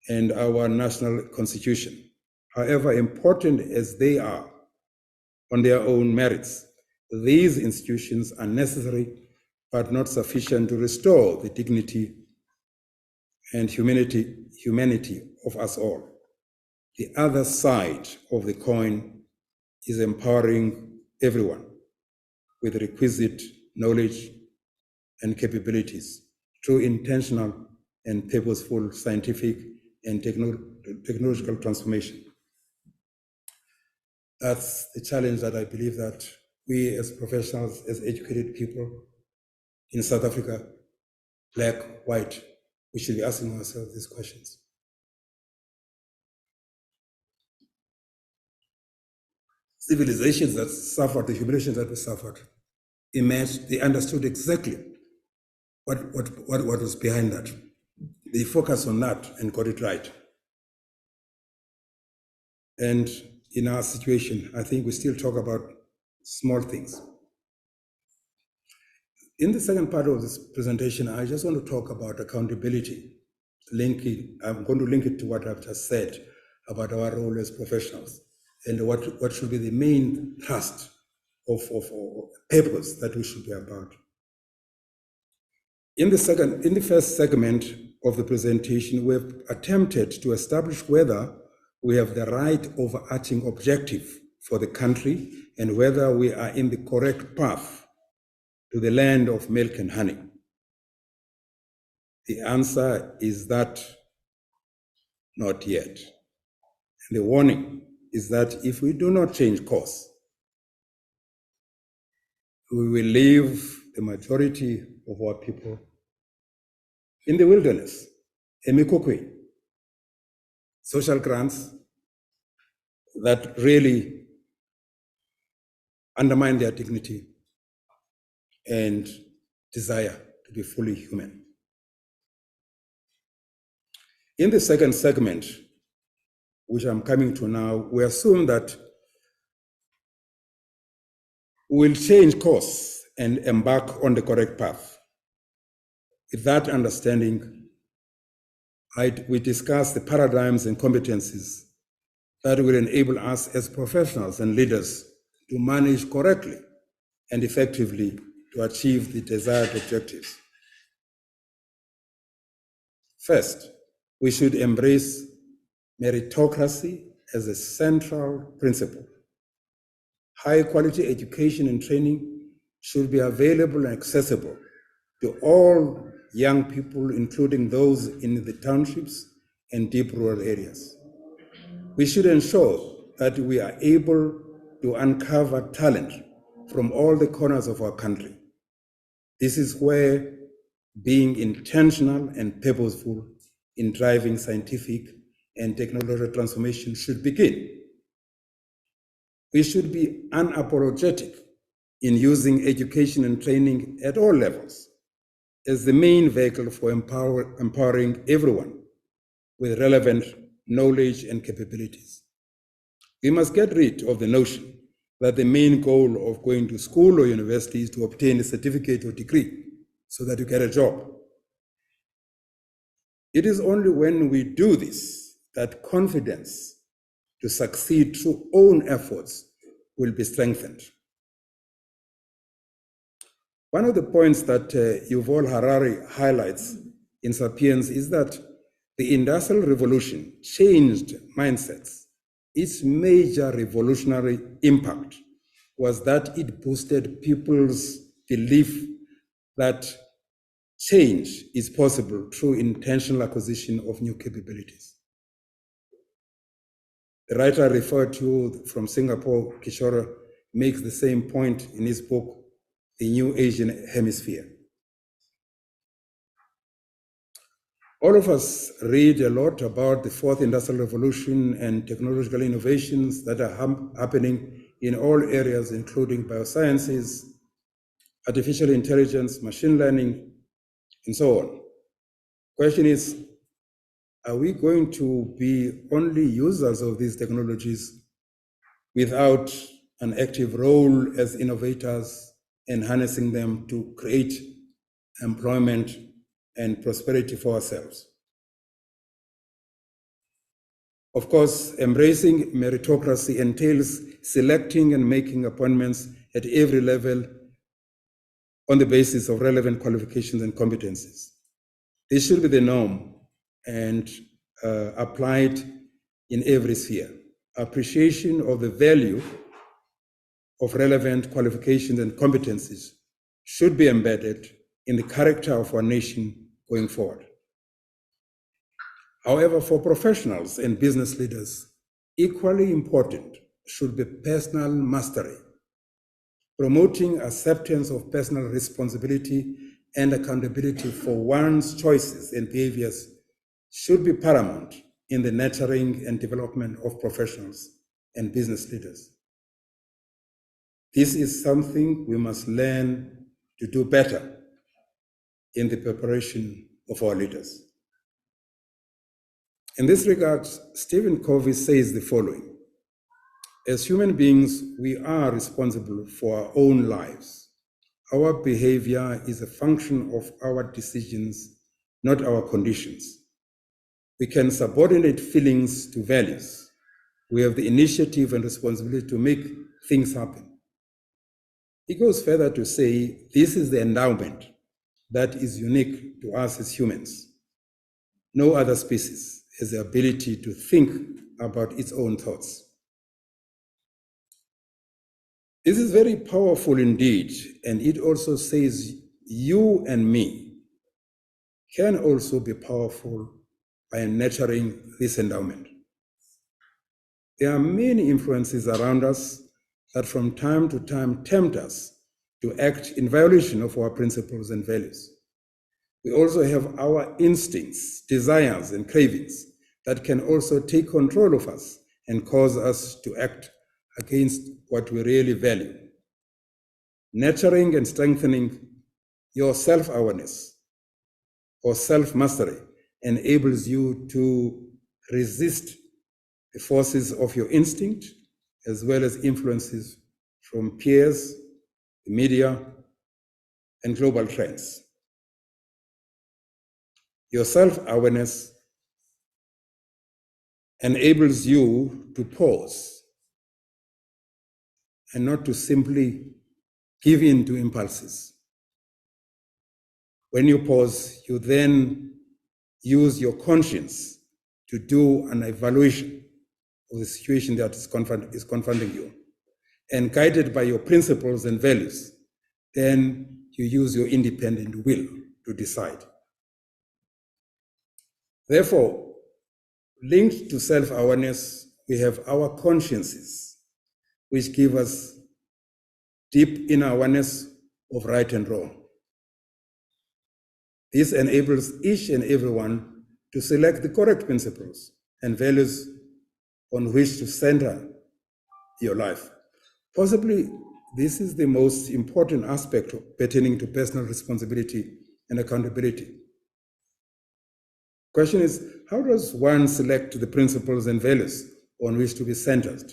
and our national constitution. However important as they are on their own merits, these institutions are necessary but not sufficient to restore the dignity and humanity of us all. The other side of the coin is empowering everyone with requisite knowledge and capabilities through intentional and purposeful scientific and technological transformation. That's the challenge that I believe that we as professionals, as educated people in South Africa, black, white, we should be asking ourselves these questions. Civilizations that suffered, the humiliations that we suffered, emerged, they understood exactly what was behind that. They focused on that and got it right. And in our situation, I think we still talk about small things. In the second part of this presentation, I just want to talk about accountability. I'm going to link it to what I've just said about our role as professionals and what should be the main thrust of purpose that we should be about. In the first segment of the presentation, we've attempted to establish whether we have the right overarching objective for the country and whether we are in the correct path to the land of milk and honey. The answer is that not yet. And the warning is that if we do not change course, we will leave the majority of our people in the wilderness, emikokwe, social grants that really undermine their dignity and desire to be fully human. In the second segment, which I'm coming to now, we assume that we'll change course and embark on the correct path. With that understanding, we discuss the paradigms and competencies that will enable us as professionals and leaders to manage correctly and effectively to achieve the desired objectives. First, we should embrace meritocracy as a central principle. High quality education and training should be available and accessible to all young people, including those in the townships and deep rural areas. We should ensure that we are able to uncover talent from all the corners of our country. This is where being intentional and purposeful in driving scientific and technological transformation should begin. We should be unapologetic in using education and training at all levels as the main vehicle for empowering everyone with relevant knowledge and capabilities. We must get rid of the notion that the main goal of going to school or university is to obtain a certificate or degree so that you get a job. It is only when we do this that confidence to succeed through own efforts will be strengthened. One of the points that Yuval Harari highlights in Sapiens is that the Industrial Revolution changed mindsets. Its major revolutionary impact was that it boosted people's belief that change is possible through intentional acquisition of new capabilities. The writer referred to from Singapore, Kishore, makes the same point in his book, The New Asian Hemisphere. All of us read a lot about the fourth industrial revolution and technological innovations that are happening in all areas, including biosciences, artificial intelligence, machine learning, and so on. Question is, are we going to be only users of these technologies without an active role as innovators and harnessing them to create employment and prosperity for ourselves? Of course, embracing meritocracy entails selecting and making appointments at every level on the basis of relevant qualifications and competencies. This should be the norm and applied in every sphere. Appreciation of the value of relevant qualifications and competencies should be embedded in the character of our nation going forward. However, for professionals and business leaders, equally important should be personal mastery. Promoting acceptance of personal responsibility and accountability for one's choices and behaviors should be paramount in the nurturing and development of professionals and business leaders. This is something we must learn to do better in the preparation of our leaders. In this regard, Stephen Covey says the following: as human beings, we are responsible for our own lives. Our behavior is a function of our decisions, not our conditions. We can subordinate feelings to values. We have the initiative and responsibility to make things happen. He goes further to say, this is the endowment that is unique to us as humans. No other species has the ability to think about its own thoughts. This is very powerful indeed, and it also says you and me can also be powerful by nurturing this endowment. There are many influences around us that from time to time tempt us to act in violation of our principles and values. We also have our instincts, desires, and cravings that can also take control of us and cause us to act against what we really value. Nurturing and strengthening your self-awareness or self-mastery enables you to resist the forces of your instinct as well as influences from peers, the media, and global trends. Your self-awareness enables you to pause and not to simply give in to impulses. When you pause, you then use your conscience to do an evaluation of the situation that is confronting you. And guided by your principles and values, then you use your independent will to decide. Therefore, linked to self-awareness, we have our consciences, which give us deep inner awareness of right and wrong. This enables each and everyone to select the correct principles and values on which to center your life. Possibly, this is the most important aspect pertaining to personal responsibility and accountability. Question is, how does one select the principles and values on which to be centered?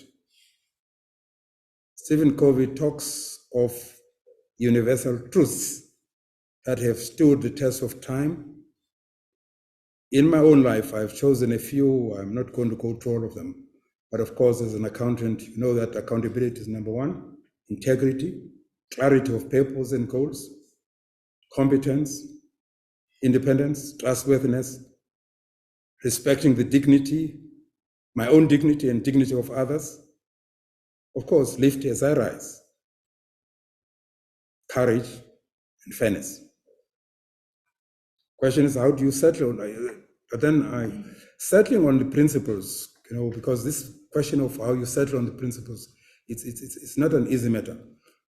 Stephen Covey talks of universal truths that have stood the test of time. In my own life, I've chosen a few. I'm not going to go through all of them. But of course, as an accountant, you know that accountability is number one, integrity, clarity of purpose and goals, competence, independence, trustworthiness, respecting the dignity, my own dignity and dignity of others. Of course, lift as I rise, courage and fairness. Question is, how do you settle on, but then settling on the principles, because this question of how you settle on the principles, it's not an easy matter.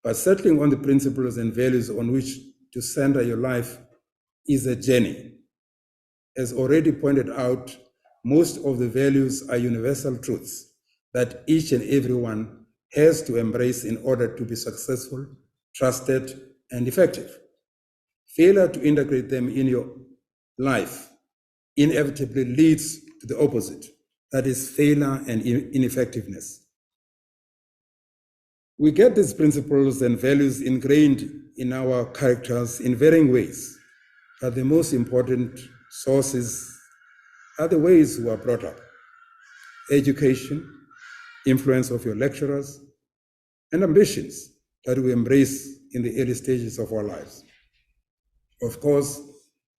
But settling on the principles and values on which to center your life is a journey. As already pointed out, most of the values are universal truths that each and everyone has to embrace in order to be successful, trusted, and effective. Failure to integrate them in your life inevitably leads to the opposite, that is failure and ineffectiveness. We get these principles and values ingrained in our characters in varying ways, but the most important sources are the ways we are brought up. Education, influence of your lecturers, and ambitions that we embrace in the early stages of our lives. Of course,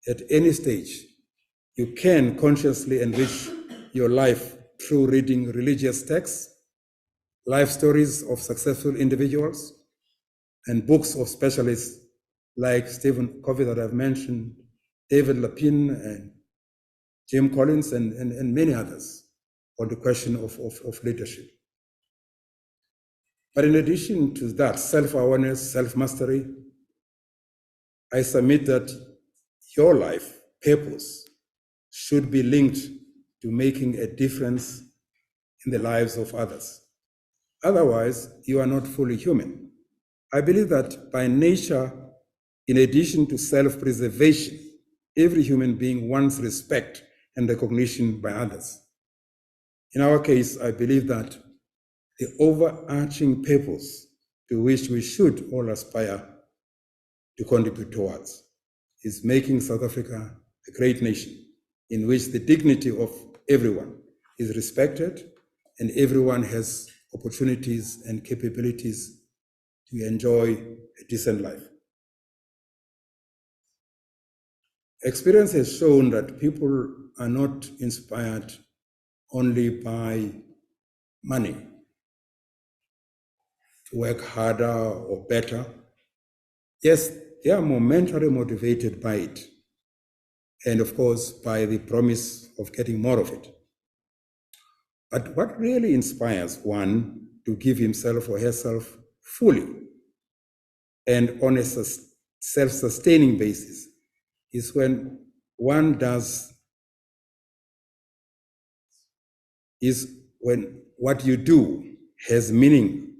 at any stage, you can consciously enrich your life through reading religious texts, life stories of successful individuals, and books of specialists like Stephen Covey that I've mentioned, David Lapin, and Jim Collins, and many others on the question of leadership. But in addition to that, self-awareness, self-mastery, I submit that your life purpose should be linked to making a difference in the lives of others. Otherwise, you are not fully human. I believe that by nature, in addition to self-preservation, every human being wants respect and recognition by others. In our case, I believe that the overarching purpose to which we should all aspire to contribute towards is making South Africa a great nation in which the dignity of everyone is respected and everyone has opportunities and capabilities to enjoy a decent life. Experience has shown that people are not inspired only by money to work harder or better. Yes, they are momentarily motivated by it, and of course, by the promise of getting more of it. But what really inspires one to give himself or herself fully and on a self-sustaining basis is when one when what you do has meaning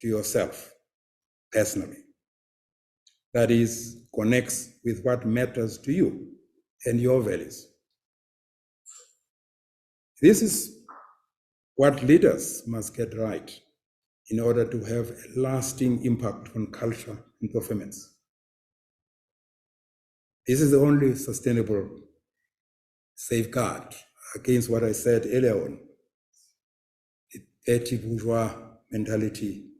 to yourself personally. That is, connects with what matters to you and your values. This is what leaders must get right in order to have a lasting impact on culture and performance. This is the only sustainable safeguard against what I said earlier on, the petty bourgeois mentality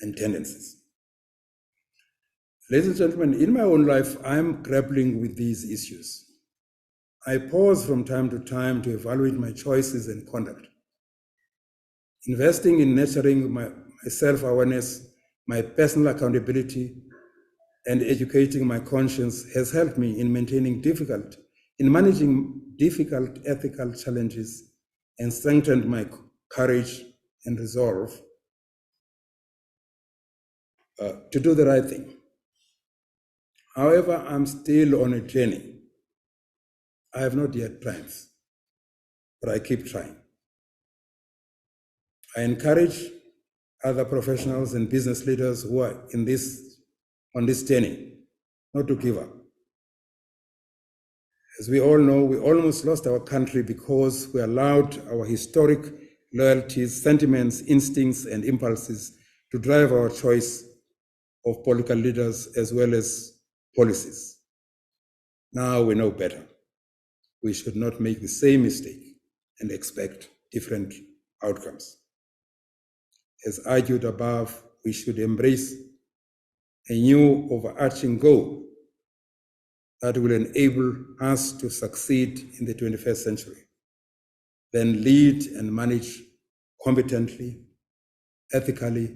and tendencies. Ladies and gentlemen, in my own life, I'm grappling with these issues. I pause from time to time to evaluate my choices and conduct. Investing in nurturing my self-awareness, my personal accountability, and educating my conscience has helped me in managing difficult ethical challenges and strengthened my courage and resolve to do the right thing. However, I'm still on a journey. I have not yet triumphed, but I keep trying. I encourage other professionals and business leaders who are on this journey not to give up. As we all know, we almost lost our country because we allowed our historic loyalties, sentiments, instincts, and impulses to drive our choice of political leaders as well as policies. Now we know better. We should not make the same mistake and expect different outcomes. As argued above, we should embrace a new overarching goal that will enable us to succeed in the 21st century, then lead and manage competently, ethically,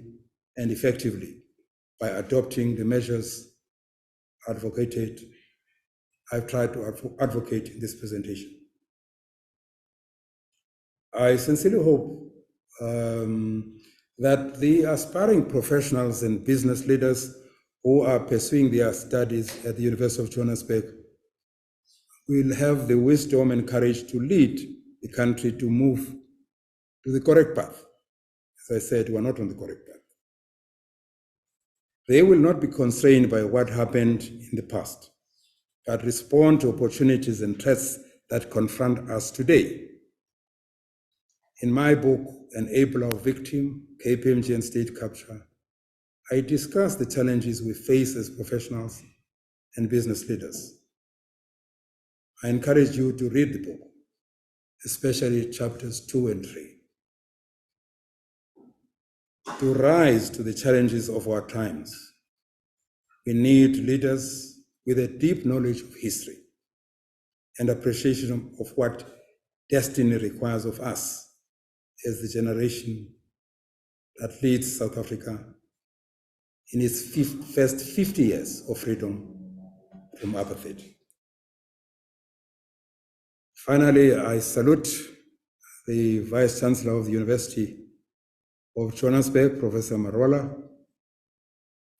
and effectively by adopting the measures I've tried to advocate in this presentation. I sincerely hope that the aspiring professionals and business leaders who are pursuing their studies at the University of Johannesburg will have the wisdom and courage to lead the country to move to the correct path. As I said, we're not on the correct path. They will not be constrained by what happened in the past, but respond to opportunities and threats that confront us today. In my book, Enable Our Victim, KPMG and State Capture, I discuss the challenges we face as professionals and business leaders. I encourage you to read the book, especially chapters 2 and 3. To rise to the challenges of our times, we need leaders with a deep knowledge of history and appreciation of what destiny requires of us as the generation that leads South Africa in its first 50 years of freedom from apartheid. Finally, I salute the Vice Chancellor of the University of Johannesburg, Professor Marwala,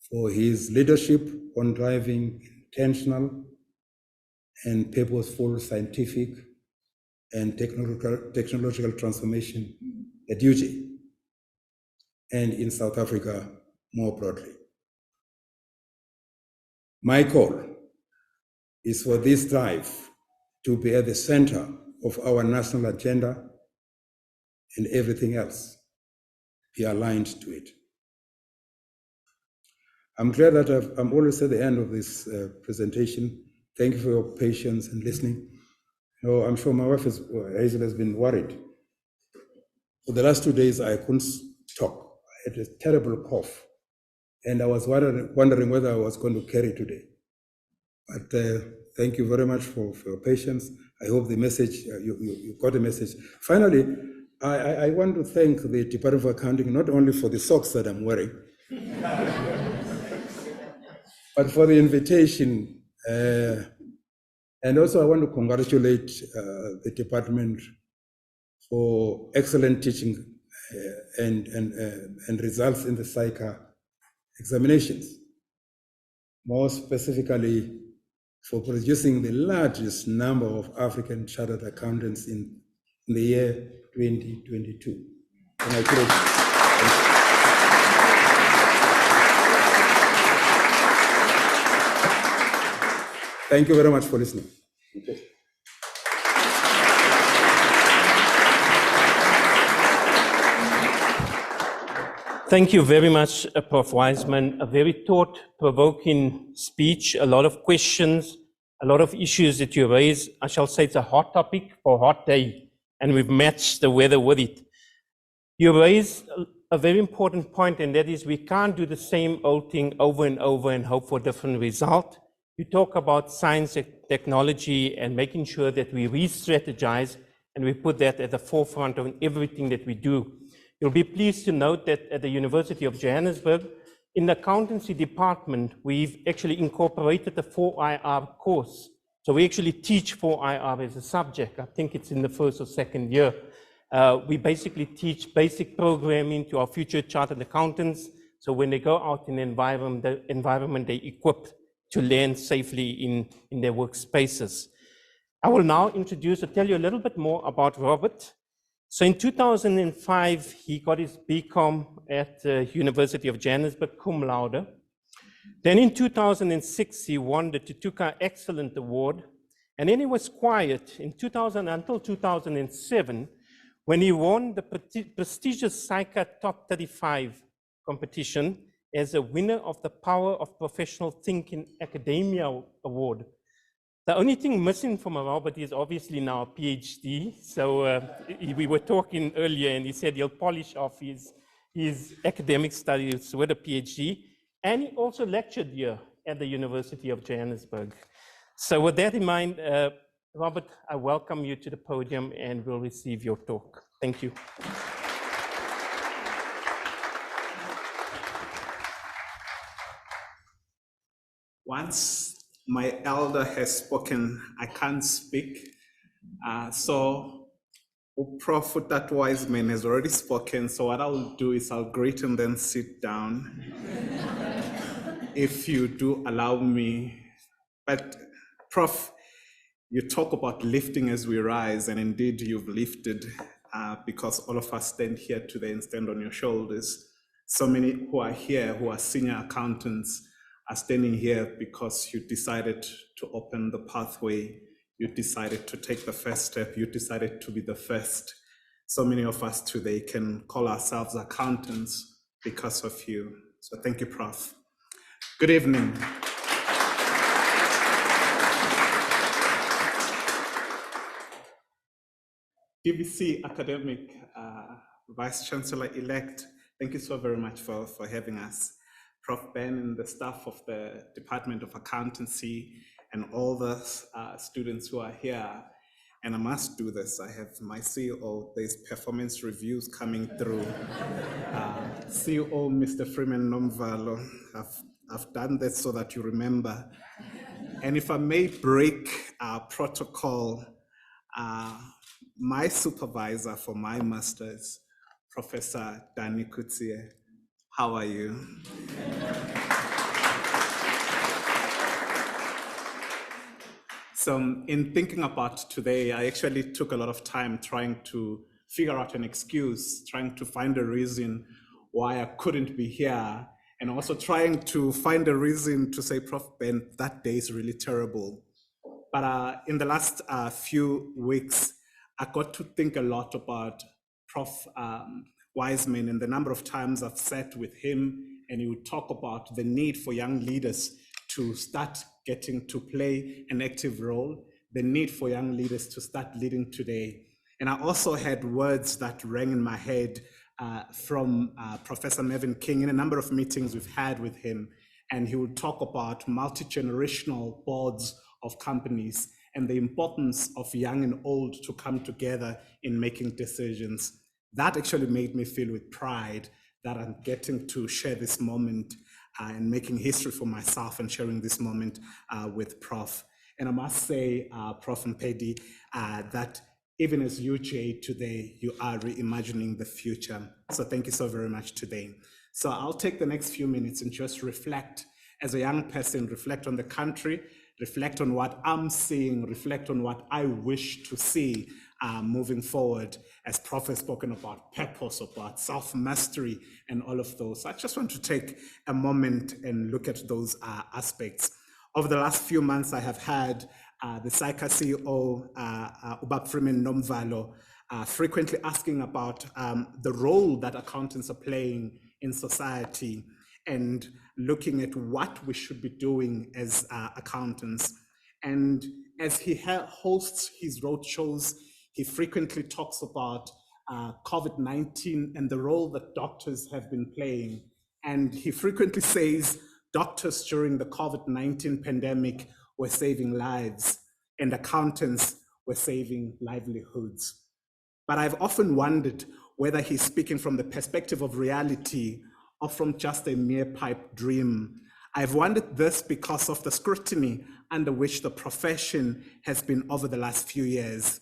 for his leadership on driving intentional and purposeful scientific and technological transformation at UJ and in South Africa more broadly. My call is for this drive to be at the center of our national agenda and everything else be aligned to it. I'm glad that I'm always at the end of this presentation. Thank you for your patience and listening. I'm sure my wife Hazel has been worried. For the last 2 days, I couldn't talk. I had a terrible cough, and I was wondering whether I was going to carry today. But thank you very much for your patience. I hope the message, you got the message. Finally, I want to thank the Department of Accounting, not only for the socks that I'm wearing, but for the invitation. And also I want to congratulate the department for excellent teaching and results in the SAICA examinations. More specifically, for producing the largest number of African chartered accountants in the year 2022. Thank you very much for listening. Okay. Thank you very much, Prof. Wiseman. A very thought-provoking speech, a lot of questions, a lot of issues that you raised. I shall say it's a hot topic for a hot day, and we've matched the weather with it. You raised a very important point, and that is we can't do the same old thing over and over and hope for a different result. You talk about science and technology and making sure that we re-strategize and we put that at the forefront of everything that we do. You'll be pleased to note that at the University of Johannesburg, in the accountancy department, we've actually incorporated the 4IR course. So we actually teach 4IR as a subject. I think it's in the first or second year. We basically teach basic programming to our future chartered accountants. So when they go out in the environment, they're equipped to learn safely in their workspaces. I will now tell you a little bit more about Robert. So in 2005, he got his BCom at the University of Johannesburg, cum laude. Then in 2006, he won the Tutuka Excellent Award. And then he was quiet until 2007, when he won the prestigious SAICA Top 35 competition as a winner of the Power of Professional Thinking Academia Award. The only thing missing from Robert is obviously now a PhD. So we were talking earlier and he said he'll polish off his academic studies with a PhD. And he also lectured here at the University of Johannesburg. So with that in mind, Robert, I welcome you to the podium and we'll receive your talk. Thank you. Once my elder has spoken, I can't speak. So Prof. That wise man has already spoken. So what I'll do is I'll greet and then sit down. If you do allow me. But Prof, you talk about lifting as we rise, and indeed you've lifted because all of us stand here today and stand on your shoulders. So many who are here, who are senior accountants, are standing here because you decided to open the pathway. You decided to take the first step. You decided to be the first. So many of us today can call ourselves accountants because of you. So thank you, Prof. Good evening. DVC academic Vice Chancellor-elect, thank you so very much for having us. Prof. Ben and the staff of the Department of Accountancy and all the students who are here. And I must do this. I have my CEO, there's performance reviews coming through. CEO, Mr. Freeman Nomvalo, I've done this so that you remember. And if I may break protocol, my supervisor for my master's, Professor Danny Kutsie, how are you? So in thinking about today, I actually took a lot of time trying to figure out an excuse, trying to find a reason why I couldn't be here, and also trying to find a reason to say, Prof. Ben, that day is really terrible. But in the last few weeks, I got to think a lot about Prof. Wiseman and the number of times I've sat with him and he would talk about the need for young leaders to start getting to play an active role, the need for young leaders to start leading today. And I also had words that rang in my head from Professor Mervyn King in a number of meetings we've had with him. And he would talk about multi-generational boards of companies and the importance of young and old to come together in making decisions. That actually made me feel with pride that I'm getting to share this moment and making history for myself and sharing this moment with Prof. And I must say, Prof. Mpedi, that even as UJ today, you are reimagining the future. So thank you so very much today. So I'll take the next few minutes and just reflect as a young person, reflect on the country, reflect on what I'm seeing, reflect on what I wish to see moving forward, as Prof has spoken about purpose, about self-mastery, and all of those. I just want to take a moment and look at those aspects. Over the last few months, I have had the SAICA CEO, Ubab Freeman Nomvalo, frequently asking about the role that accountants are playing in society and looking at what we should be doing as accountants. And as he hosts his roadshows, he frequently talks about COVID-19 and the role that doctors have been playing. And he frequently says doctors during the COVID-19 pandemic were saving lives and accountants were saving livelihoods. But I've often wondered whether he's speaking from the perspective of reality or from just a mere pipe dream? I've wondered this because of the scrutiny under which the profession has been over the last few years.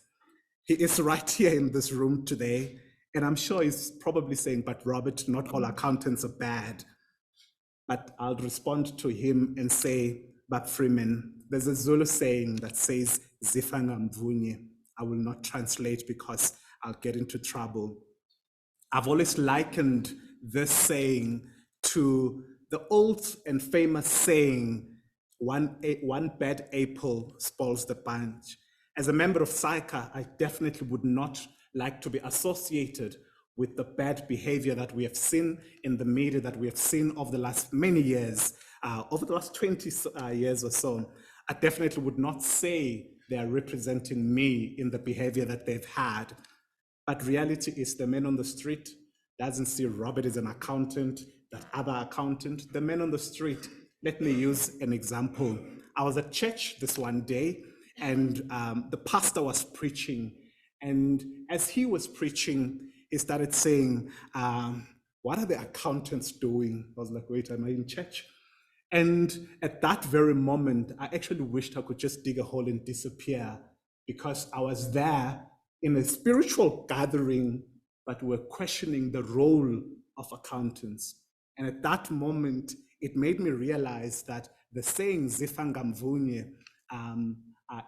He is right here in this room today, and I'm sure he's probably saying, but Robert, not all accountants are bad. But I'll respond to him and say, but Freeman, there's a Zulu saying that says, Zifanga mvunye. I will not translate because I'll get into trouble. I've always likened this saying to the old and famous saying, one bad apple spoils the bunch. As a member of SAICA, I definitely would not like to be associated with the bad behavior that we have seen in the media, that we have seen over the last many years, over the last 20 years or so. I definitely would not say they are representing me in the behavior that they've had. But reality is the man on the street doesn't see Robert as an accountant, that other accountant. The man on the street, let me use an example. I was at church this one day, and the pastor was preaching. And as he was preaching, he started saying, what are the accountants doing? I was like, wait, am I in church? And at that very moment, I actually wished I could just dig a hole and disappear, because I was there in a spiritual gathering, but we're questioning the role of accountants. And at that moment, it made me realize that the saying Zifanga mvunye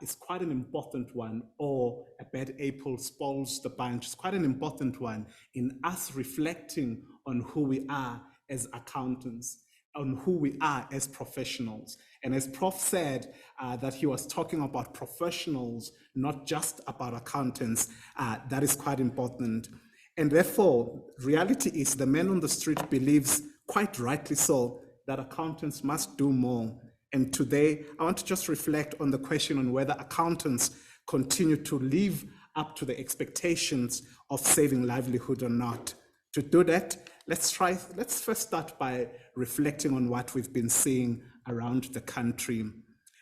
is quite an important one, or a bad apple spoils the bunch. It's quite an important one in us reflecting on who we are as accountants, on who we are as professionals. And as Prof said, that he was talking about professionals, not just about accountants, that is quite important. And therefore, reality is the man on the street believes, quite rightly so, that accountants must do more. And today, I want to just reflect on the question on whether accountants continue to live up to the expectations of saving livelihood or not. To do that, let's first start by reflecting on what we've been seeing around the country.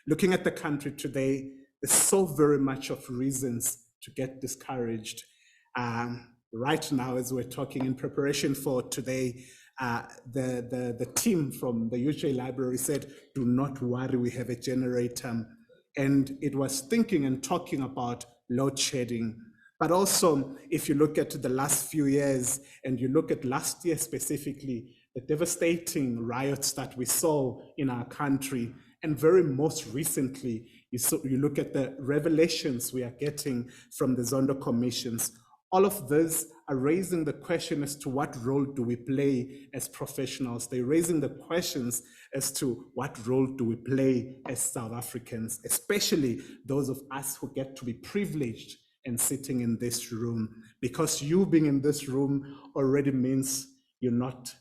Looking at the country today, there's so very much of reasons to get discouraged. Right now, as we're talking in preparation for today, the team from the UJ library said, do not worry, we have a generator. And it was thinking and talking about load shedding. But also, if you look at the last few years, and you look at last year specifically, the devastating riots that we saw in our country, and very most recently, you look at the revelations we are getting from the Zondo commissions. All of these are raising the question as to what role do we play as professionals. They're raising the questions as to what role do we play as South Africans, especially those of us who get to be privileged and sitting in this room. Because you being in this room already means you're not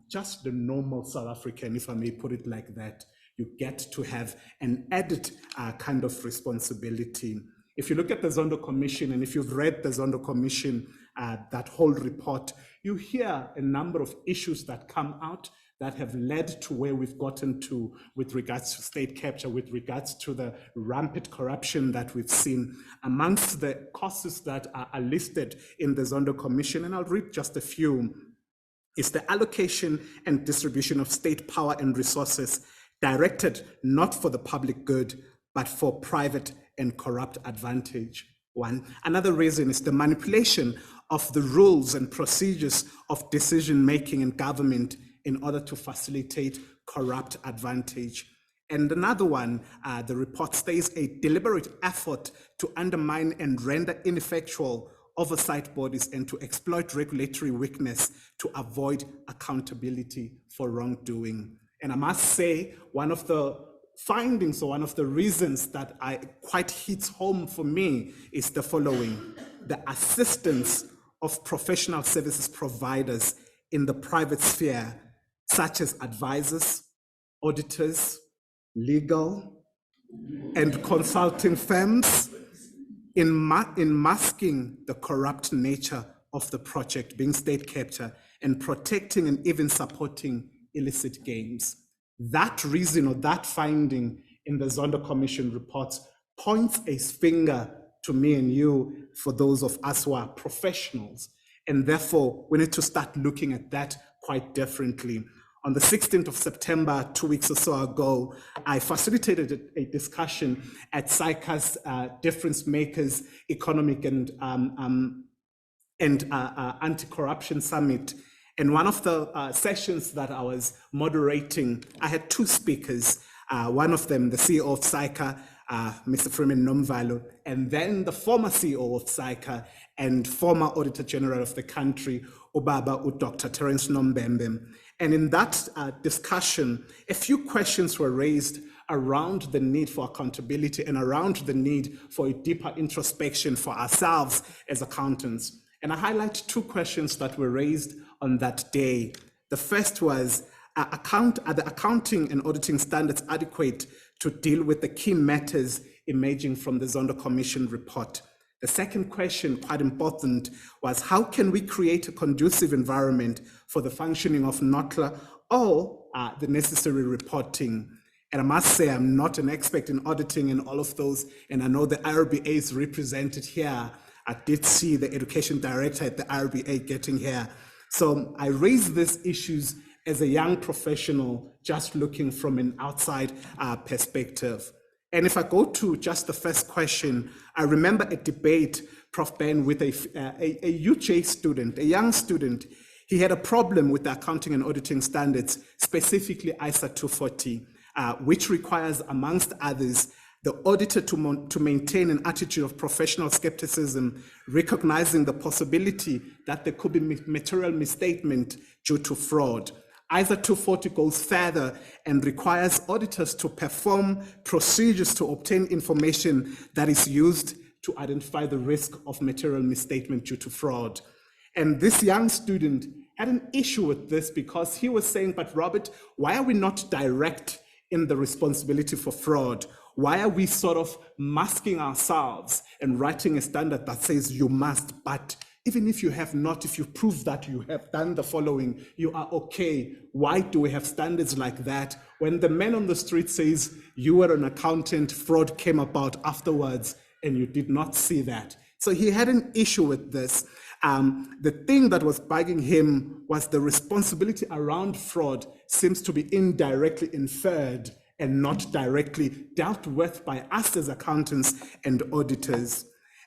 just the normal South African, if I may put it like that. You get to have an added kind of responsibility. If you look at the Zondo Commission, and if you've read the Zondo Commission, that whole report, you hear a number of issues that come out that have led to where we've gotten to with regards to state capture, with regards to the rampant corruption that we've seen. Amongst the causes that are listed in the Zondo Commission, and I'll read just a few, is the allocation and distribution of state power and resources directed not for the public good, but for private and corrupt advantage. One. Another reason is the manipulation of the rules and procedures of decision-making in government in order to facilitate corrupt advantage. And another one, the report states a deliberate effort to undermine and render ineffectual oversight bodies and to exploit regulatory weakness to avoid accountability for wrongdoing. And I must say, one of the findings, or one of the reasons that quite hits home for me, is the following: the assistance of professional services providers in the private sphere, such as advisors, auditors, legal, and consulting firms, in masking the corrupt nature of the project, being state capture, and protecting and even supporting illicit gains. That reason, or that finding in the Zondo Commission reports, points a finger to me and you, for those of us who are professionals. And therefore, we need to start looking at that quite differently. On the 16th of September, 2 weeks or so ago, I facilitated a discussion at SAICA's Difference Makers Economic and Anti-Corruption Summit. And one of the sessions that I was moderating, I had two speakers. One of them, the CEO of SAICA, Mr. Freeman Nomvalo, and then the former CEO of SAICA and former Auditor General of the country, Ubaba Dr. Terence Nombembe. And in that discussion, a few questions were raised around the need for accountability and around the need for a deeper introspection for ourselves as accountants. And I highlight two questions that were raised on that day. The first was, are the accounting and auditing standards adequate to deal with the key matters emerging from the Zondo Commission report? The second question, quite important, was how can we create a conducive environment for the functioning of NOTLA or the necessary reporting? And I must say, I'm not an expert in auditing and all of those, and I know the IRBA is represented here. I did see the education director at the IRBA getting here. So I raise these issues as a young professional, just looking from an outside perspective. And if I go to just the first question, I remember a debate, Prof. Ben, with a UJ student, a young student. He had a problem with the accounting and auditing standards, specifically ISA 240, which requires, amongst others, the auditor to maintain an attitude of professional skepticism, recognizing the possibility that there could be material misstatement due to fraud. ISA 240 goes further and requires auditors to perform procedures to obtain information that is used to identify the risk of material misstatement due to fraud. And this young student had an issue with this because he was saying, but Robert, why are we not direct in the responsibility for fraud? Why are we sort of masking ourselves and writing a standard that says you must, but even if you have not, if you prove that you have done the following, you are okay. Why do we have standards like that? When the man on the street says you were an accountant, fraud came about afterwards, and you did not see that. So he had an issue with this. The thing that was bugging him was the responsibility around fraud seems to be indirectly inferred and not directly dealt with by us as accountants and auditors.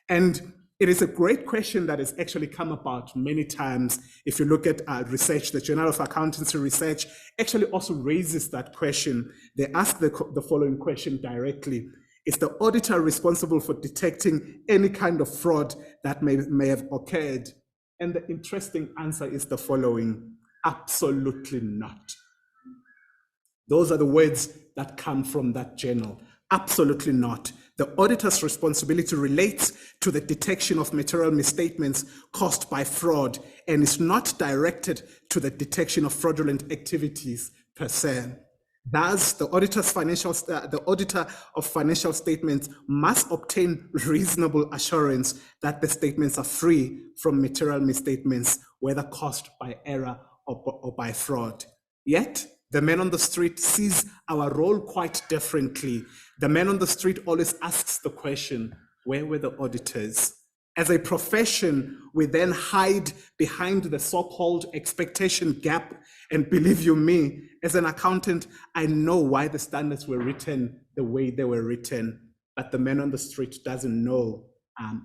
And it is a great question that has actually come about many times. If you look at research, the Journal of Accountancy Research actually also raises that question. They ask the following question directly. Is the auditor responsible for detecting any kind of fraud that may have occurred? And the interesting answer is the following: absolutely not. Those are the words that come from that journal. Absolutely not. The auditor's responsibility relates to the detection of material misstatements caused by fraud and is not directed to the detection of fraudulent activities per se. Thus, the auditor of financial statements must obtain reasonable assurance that the statements are free from material misstatements, whether caused by error or by fraud. Yet, the man on the street sees our role quite differently. The man on the street always asks the question, where were the auditors? As a profession, we then hide behind the so-called expectation gap. And believe you me, as an accountant, I know why the standards were written the way they were written. But the man on the street doesn't know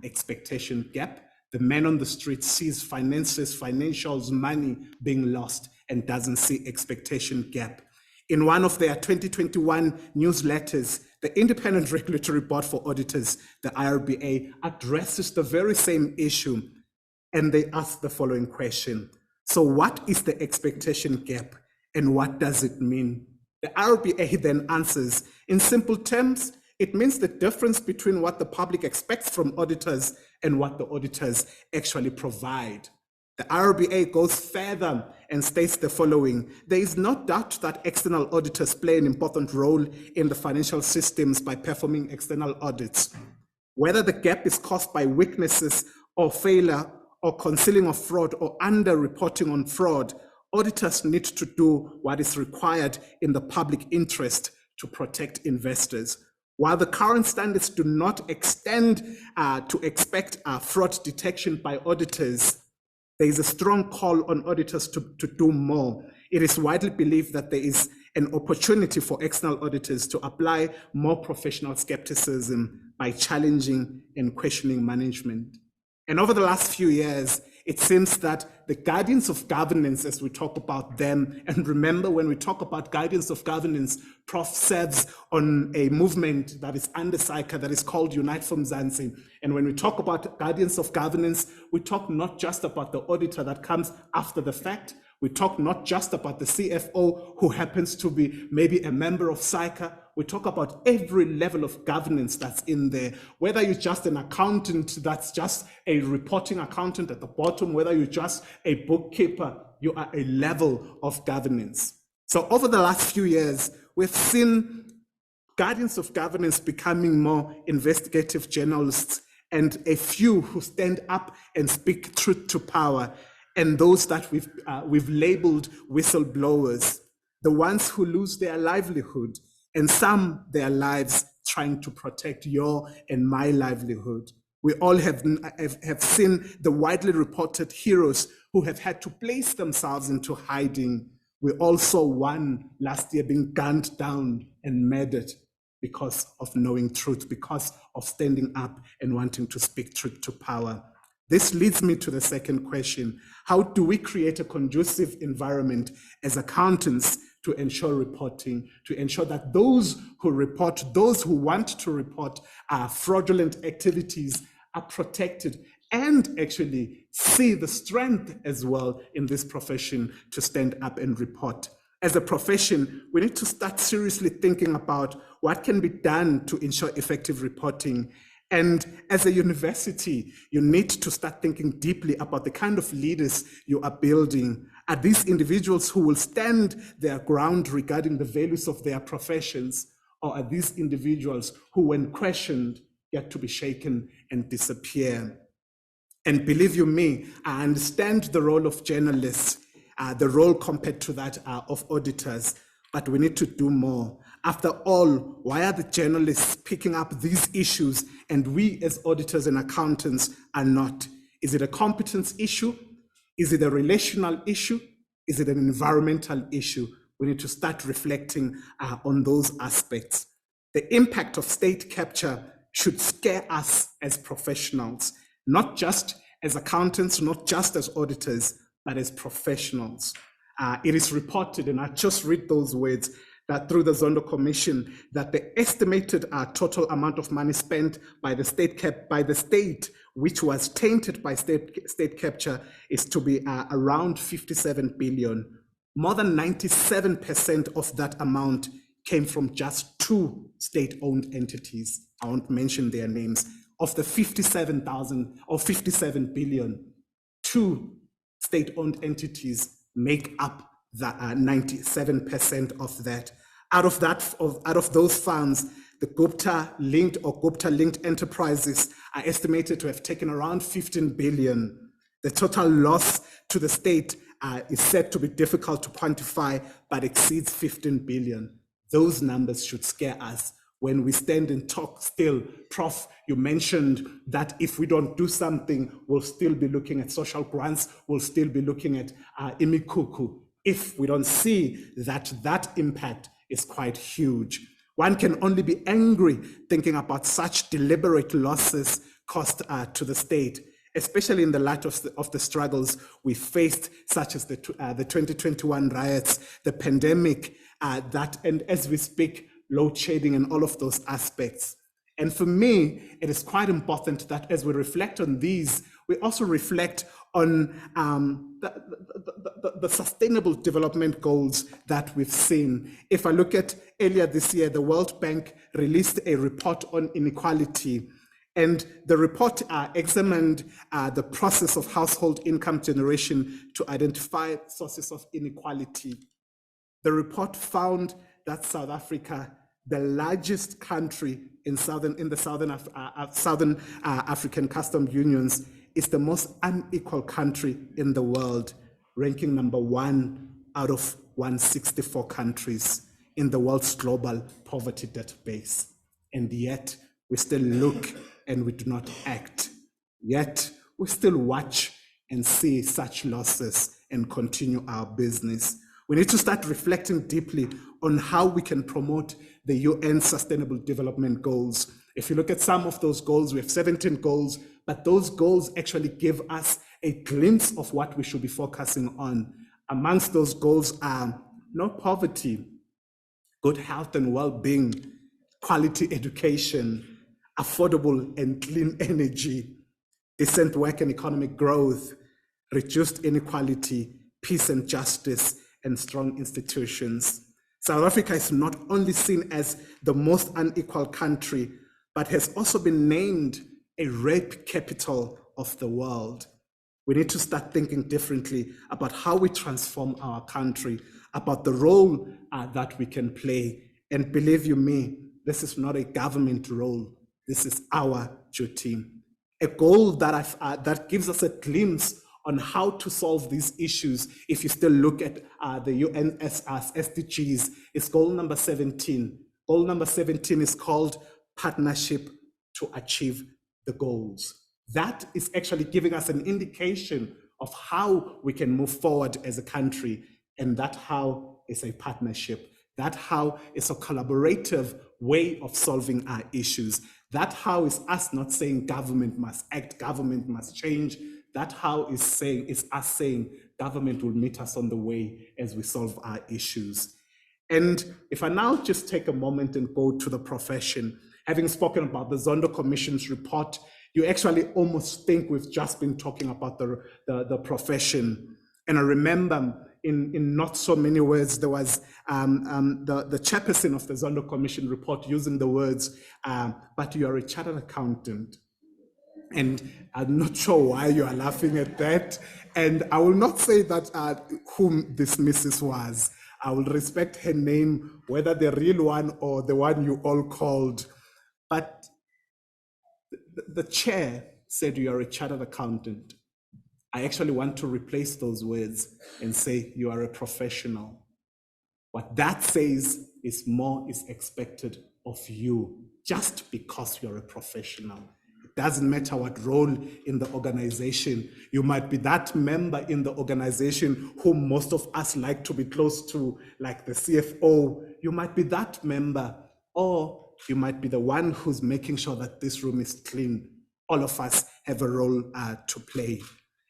expectation gap. The man on the street sees finances, financials, money being lost and doesn't see expectation gap. In one of their 2021 newsletters, the Independent Regulatory Board for Auditors, the IRBA, addresses the very same issue, and they ask the following question. So what is the expectation gap and what does it mean? The IRBA then answers, in simple terms, it means the difference between what the public expects from auditors and what the auditors actually provide. The IRBA goes further and states the following: there is no doubt that external auditors play an important role in the financial systems by performing external audits. Whether the gap is caused by weaknesses or failure or concealing of fraud or under-reporting on fraud, auditors need to do what is required in the public interest to protect investors. While the current standards do not extend to expect fraud detection by auditors, There is a strong call on auditors to do more. It is widely believed that there is an opportunity for external auditors to apply more professional skepticism by challenging and questioning management. And over the last few years, it seems that the guardians of governance, as we talk about them, and remember when we talk about guardians of governance, Prof serves on a movement that is under SAICA that is called Unite for Mzansi. And when we talk about guardians of governance, we talk not just about the auditor that comes after the fact. We talk not just about the CFO who happens to be maybe a member of SAICA. We talk about every level of governance that's in there, whether you're just an accountant that's just a reporting accountant at the bottom, whether you're just a bookkeeper, you are a level of governance. So over the last few years, we've seen guardians of governance becoming more investigative journalists and a few who stand up and speak truth to power, and those that we've labeled whistleblowers, the ones who lose their livelihood and some their lives trying to protect your and my livelihood. We all have seen the widely reported heroes who have had to place themselves into hiding. We all saw one last year being gunned down and murdered because of knowing truth, because of standing up and wanting to speak truth to power. This leads me to the second question. How do we create a conducive environment as accountants to ensure reporting, to ensure that those who report, those who want to report fraudulent activities are protected and actually see the strength as well in this profession to stand up and report? As a profession, we need to start seriously thinking about what can be done to ensure effective reporting. And as a university, you need to start thinking deeply about the kind of leaders you are building. Are these individuals who will stand their ground regarding the values of their professions? Or are these individuals who, when questioned, get to be shaken and disappear? And believe you me, I understand the role of journalists, the role compared to that of auditors, but we need to do more. After all, why are the journalists picking up these issues and we as auditors and accountants are not? Is it a competence issue? Is it a relational issue? Is it an environmental issue? We need to start reflecting on those aspects. The impact of state capture should scare us as professionals, not just as accountants, not just as auditors, but as professionals. It is reported, and I just read those words, that through the Zondo Commission, that the estimated total amount of money spent by the state, which was tainted by state capture, is to be around 57 billion. More than 97% of that amount came from just two state-owned entities. I won't mention their names. Of the 57,000 or 57 billion, two state-owned entities make up the 97% of that. Out of those funds, the Gupta-linked or Gupta-linked enterprises are estimated to have taken around 15 billion. The total loss to the state is said to be difficult to quantify, but exceeds 15 billion. Those numbers should scare us when we stand and talk still. Prof, you mentioned that if we don't do something, we'll still be looking at social grants, we'll still be looking at imikuku. If we don't see that impact is quite huge. One can only be angry thinking about such deliberate losses caused to the state, especially in the light of the struggles we faced, such as the 2021 riots, the pandemic, and as we speak, load shedding and all of those aspects. And for me, it is quite important that as we reflect on these, we also reflect on the sustainable development goals that we've seen. If I look at earlier this year, the World Bank released a report on inequality, and the report examined the process of household income generation to identify sources of inequality. The report found that South Africa, the largest country in the Southern African custom unions, is the most unequal country in the world, ranking number 1 out of 164 countries in the world's global poverty database. And yet we still look and we do not act. Yet we still watch and see such losses and continue our business. We need to start reflecting deeply on how we can promote the UN Sustainable Development Goals. If you look at some of those goals, we have 17 goals, but those goals actually give us a glimpse of what we should be focusing on. Amongst those goals are no poverty, good health and well-being, quality education, affordable and clean energy, decent work and economic growth, reduced inequality, peace and justice, and strong institutions. South Africa is not only seen as the most unequal country, but has also been named a rape capital of the world. We need to start thinking differently about how we transform our country, about the role that we can play. And believe you me, this is not a government role. This is our duty. A goal that gives us a glimpse on how to solve these issues. If you still look at the UN SDGs, it's goal number 17. Goal number 17 is called Partnership to Achieve the Goals. That is actually giving us an indication of how we can move forward as a country, and that how is a partnership. That how is a collaborative way of solving our issues. That how is us not saying government must act, government must change. That how is us saying government will meet us on the way as we solve our issues. And if I now just take a moment and go to the profession, having spoken about the Zondo Commission's report, you actually almost think we've just been talking about the profession. And I remember in not so many words, there was the chairperson of the Zondo Commission report using the words, but you are a chartered accountant. And I'm not sure why you are laughing at that. And I will not say that whom this Mrs. was. I will respect her name, whether the real one or the one you all called. But the chair said you are a chartered accountant. I actually want to replace those words and say you are a professional. What that says is more is expected of you just because you're a professional. It doesn't matter what role in the organization. You might be that member in the organization whom most of us like to be close to, like the CFO. You might be that member, or you might be the one who's making sure that this room is clean. All of us have a role to play.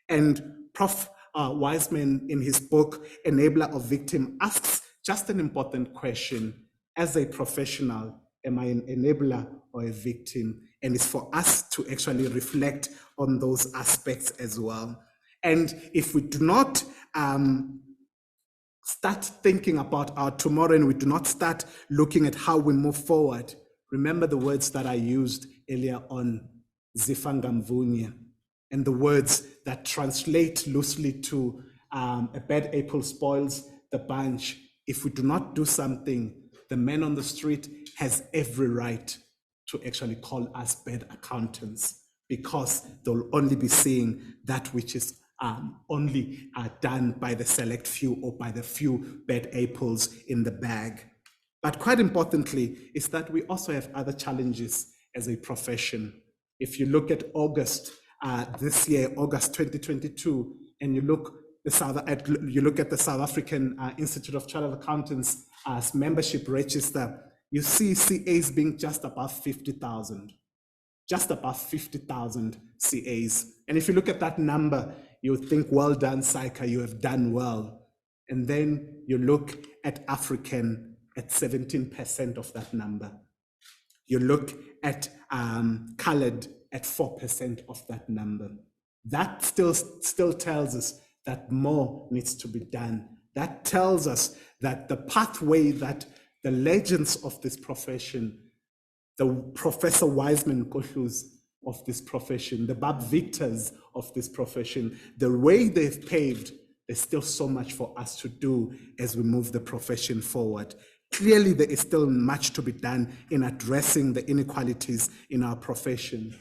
And Prof. Wiseman, in his book, Enabler of Victim, asks just an important question. As a professional, am I an enabler or a victim? And it's for us to actually reflect on those aspects as well. And if we do not start thinking about our tomorrow and we do not start looking at how we move forward, remember the words that I used earlier on, Zifangamvunya, and the words that translate loosely to a bad apple spoils the bunch. If we do not do something, the man on the street has every right to actually call us bad accountants, because they'll only be seeing that which is only done by the select few or by the few bad apples in the bag. But quite importantly is that we also have other challenges as a profession. If you look at August this year, August 2022, and you look at the South African Institute of Chartered Accountants membership register, you see CAs being just above 50,000, just above 50,000 CAs. And if you look at that number, you think, well done, SAICA, you have done well. And then you look at African at 17% of that number. You look at colored at 4% of that number. That still tells us that more needs to be done. That tells us that the pathway that the legends of this profession, the Professor Wiseman Kohlus of this profession, the Bob Victors of this profession, the way they've paved, there's still so much for us to do as we move the profession forward. Clearly, there is still much to be done in addressing the inequalities in our profession.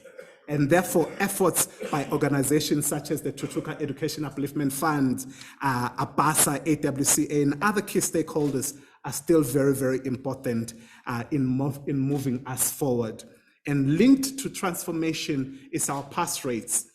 And therefore, efforts by organizations such as the Tutuka Education Upliftment Fund, ABASA, AWCA, and other key stakeholders are still very, very important in moving us forward. And linked to transformation is our pass rates.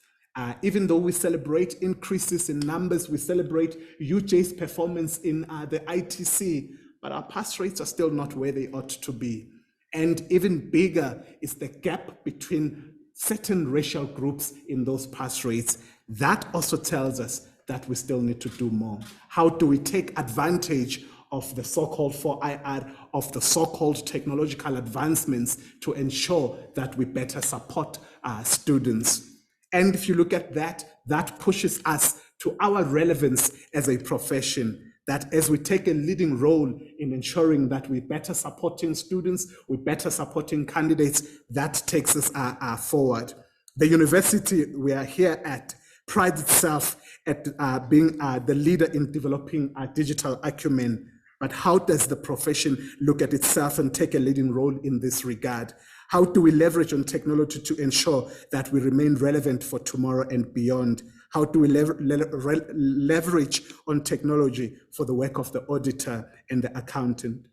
Even though we celebrate increases in numbers, we celebrate UJ's performance in the ITC, but our pass rates are still not where they ought to be. And even bigger is the gap between certain racial groups in those pass rates. That also tells us that we still need to do more. How do we take advantage of the so-called 4IR, of the so-called technological advancements to ensure that we better support students? And if you look at that, that pushes us to our relevance as a profession, that as we take a leading role in ensuring that we're better supporting students, we're better supporting candidates, that takes us forward. The university we are here at prides itself at being the leader in developing digital acumen. But how does the profession look at itself and take a leading role in this regard? How do we leverage on technology to ensure that we remain relevant for tomorrow and beyond? How do we leverage on technology for the work of the auditor and the accountant?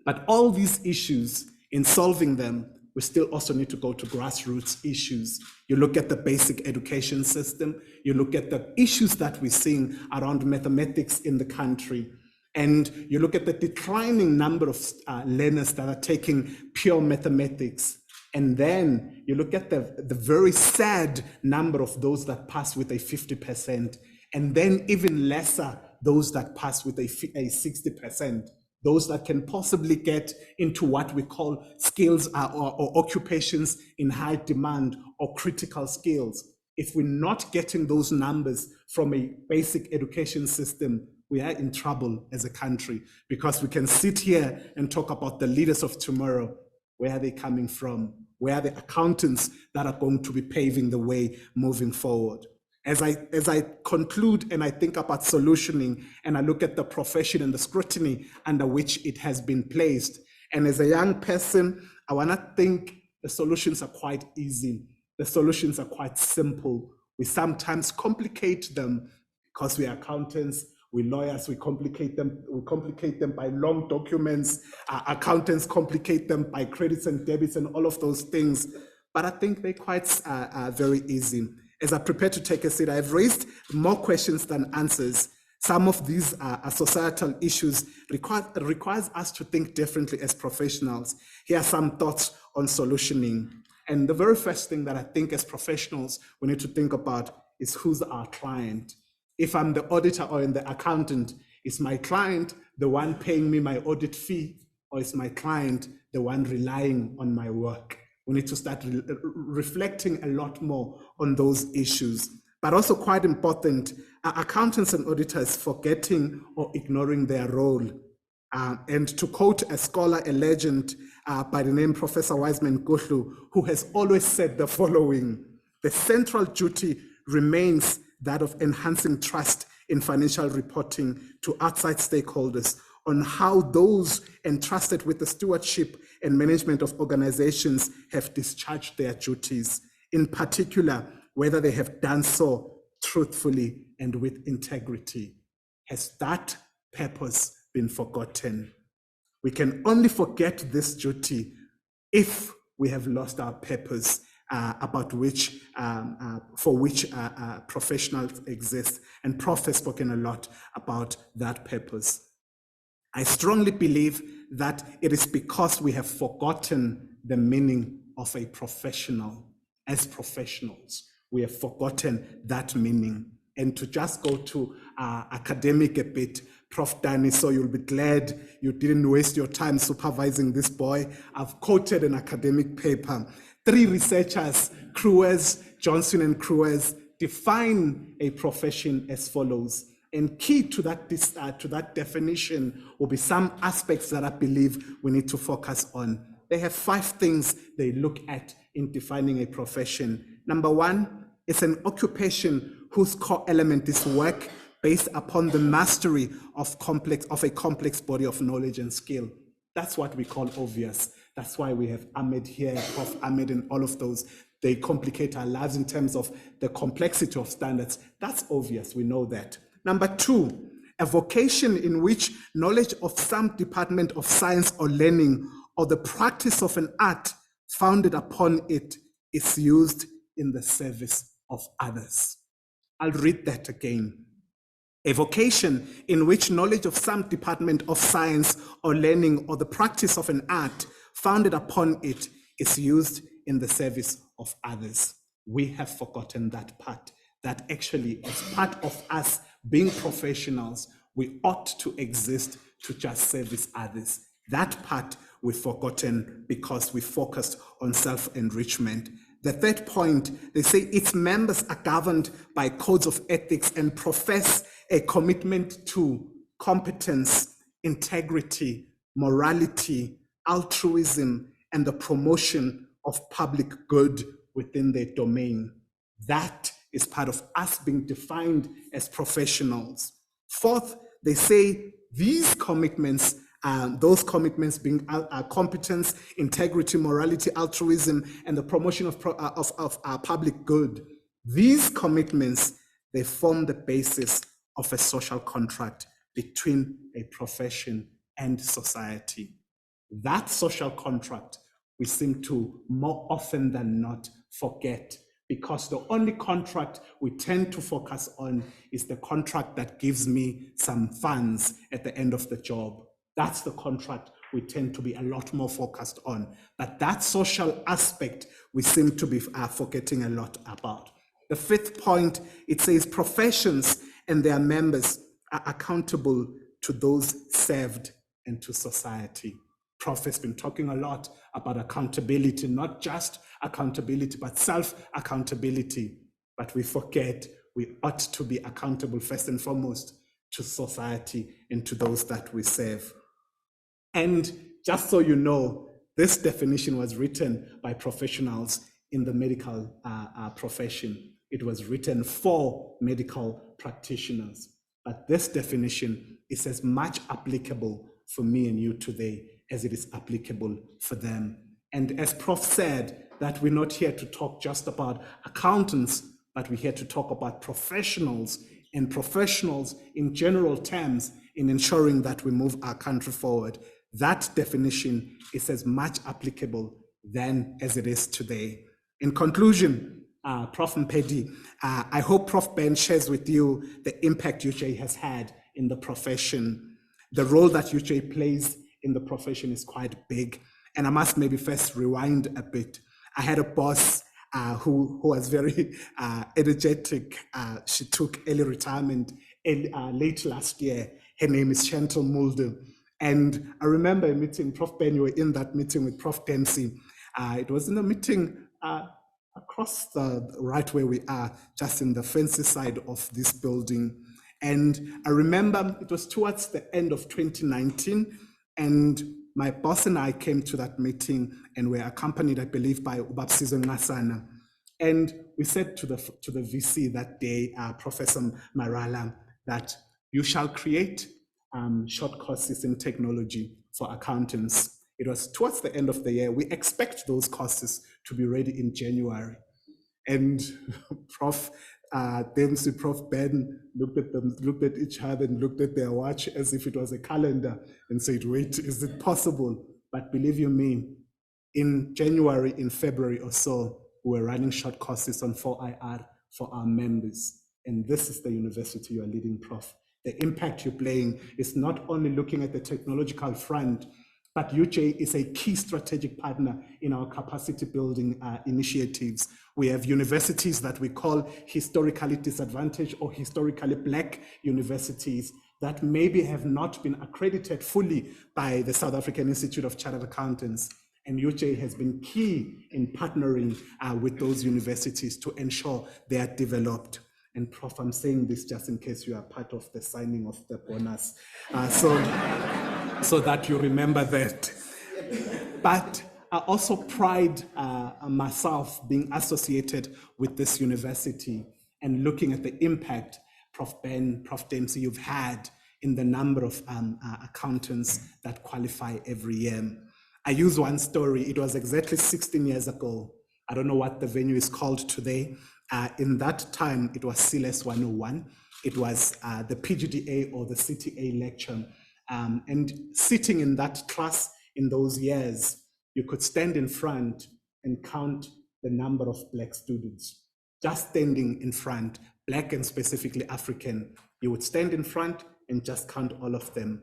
But all these issues, in solving them, we still also need to go to grassroots issues. You look at the basic education system, you look at the issues that we're seeing around mathematics in the country, and you look at the declining number of learners that are taking pure mathematics. And then you look at the very sad number of those that pass with a 50%, and then even lesser those that pass with a 60%, those that can possibly get into what we call skills or occupations in high demand or critical skills. If we're not getting those numbers from a basic education system, we are in trouble as a country, because we can sit here and talk about the leaders of tomorrow. Where are they coming from? Where are the accountants that are going to be paving the way moving forward? As I conclude and I think about solutioning and I look at the profession and the scrutiny under which it has been placed, and as a young person, I want to think the solutions are quite easy. The solutions are quite simple. We sometimes complicate them because we are accountants. We lawyers, we complicate them by long documents. Accountants complicate them by credits and debits and all of those things. But I think they're quite very easy. As I prepare to take a seat, I've raised more questions than answers. Some of these societal issues requires us to think differently as professionals. Here are some thoughts on solutioning. And the very first thing that I think as professionals we need to think about is who's our client. If I'm the auditor or the accountant, is my client the one paying me my audit fee, or is my client the one relying on my work? We need to start reflecting a lot more on those issues. But also quite important, accountants and auditors forgetting or ignoring their role. And to quote a scholar, a legend by the name Professor Wiseman Guhlu, who has always said the following: the central duty remains that of enhancing trust in financial reporting to outside stakeholders on how those entrusted with the stewardship and management of organizations have discharged their duties, in particular, whether they have done so truthfully and with integrity. Has that purpose been forgotten? We can only forget this duty if we have lost our purpose, about which, for which professionals exist. And Prof has spoken a lot about that purpose. I strongly believe that it is because we have forgotten the meaning of a professional. As professionals, we have forgotten that meaning. And to just go to academic a bit, Prof. Danny, so you'll be glad you didn't waste your time supervising this boy. I've quoted an academic paper. 3 researchers, Cruers, Johnson and Cruers, define a profession as follows. And key to that definition will be some aspects that I believe we need to focus on. They have 5 things they look at in defining a profession. Number 1, it's an occupation whose core element is work based upon the mastery of a complex body of knowledge and skill. That's what we call obvious. That's why we have Ahmed here, Prof. Ahmed, and all of those. They complicate our lives in terms of the complexity of standards. That's obvious, we know that. Number 2, a vocation in which knowledge of some department of science or learning or the practice of an art founded upon it is used in the service of others. I'll read that again. A vocation in which knowledge of some department of science or learning or the practice of an art founded upon it is used in the service of others. We have forgotten that part, that actually as part of us being professionals, we ought to exist to just service others. That part we've forgotten because we focused on self-enrichment. The third point, they say its members are governed by codes of ethics and profess a commitment to competence, integrity, morality, altruism, and the promotion of public good within their domain. That is part of us being defined as professionals. Fourth, they say these commitments, those commitments being competence, integrity, morality, altruism, and the promotion of public good. These commitments, they form the basis of a social contract between a profession and society. That social contract we seem to more often than not forget, because the only contract we tend to focus on is the contract that gives me some funds at the end of the job. That's the contract we tend to be a lot more focused on. But that social aspect we seem to be forgetting a lot about. The fifth point, it says professions and their members are accountable to those served and to society. Prof has been talking a lot about accountability, not just accountability, but self-accountability. But we forget we ought to be accountable first and foremost to society and to those that we serve. And just so you know, this definition was written by professionals in the medical profession. It was written for medical practitioners. But this definition is as much applicable for me and you today as it is applicable for them. And as Prof said, that we're not here to talk just about accountants, but we're here to talk about professionals, and professionals in general terms in ensuring that we move our country forward. That definition is as much applicable then as it is today. In conclusion, Prof Mpedi, I hope Prof Ben shares with you the impact UJ has had in the profession. The role that UJ plays in the profession is quite big. And I must maybe first rewind a bit. I had a boss who was very energetic. She took early retirement late last year. Her name is Chantal Mulder. And I remember a meeting, Prof Ben, you were in that meeting with Prof Dempsey. It was in a meeting across the right where we are, just in the fancy side of this building. And I remember it was towards the end of 2019, and my boss and I came to that meeting and were accompanied, I believe, by Ubabsizo Ngasana. And we said to the VC that day, Professor Marala, that you shall create short courses in technology for accountants. It was towards the end of the year. We expect those courses to be ready in January. And Prof Dempsey, Prof Ben looked at each other and looked at their watch as if it was a calendar and said, wait, is it possible? But believe you me, in January, in February or so, we were running short courses on 4IR for our members. And this is the university you are leading, Prof. The impact you're playing is not only looking at the technological front, but UJ is a key strategic partner in our capacity building initiatives. We have universities that we call historically disadvantaged or historically Black universities that maybe have not been accredited fully by the South African Institute of Chartered Accountants. And UJ has been key in partnering with those universities to ensure they are developed. And Prof, I'm saying this just in case you are part of the signing of the bonus. So that you remember that. But I also pride myself being associated with this university and looking at the impact, Prof Ben, Prof Dempsey, you've had in the number of accountants that qualify every year. I use one story. It was exactly 16 years ago. I don't know what the venue is called today. In that time, it was CLS 101. It was the PGDA or the CTA lecture. And sitting in that class in those years, you could stand in front and count the number of Black students. just standing in front, Black and specifically African. You would stand in front and just count all of them.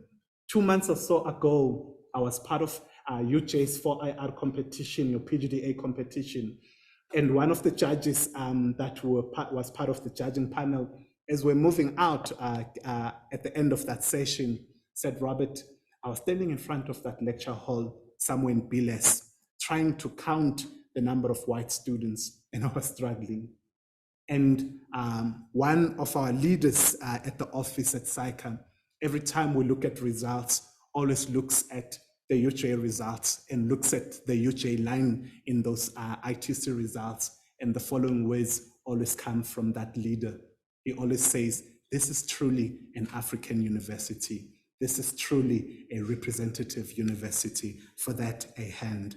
2 months or so ago, I was part of UJ's 4IR competition, your PGDA competition. And one of the judges that was part of the judging panel, as we're moving out at the end of that session, said, Robert, I was standing in front of that lecture hall somewhere in Biles, trying to count the number of white students, and I was struggling. And one of our leaders at the office at SAICA, every time we look at results, always looks at the UJ results and looks at the UJ line in those ITC results. And the following words always come from that leader. He always says, this is truly an African university. This is truly a representative university. For that, a hand.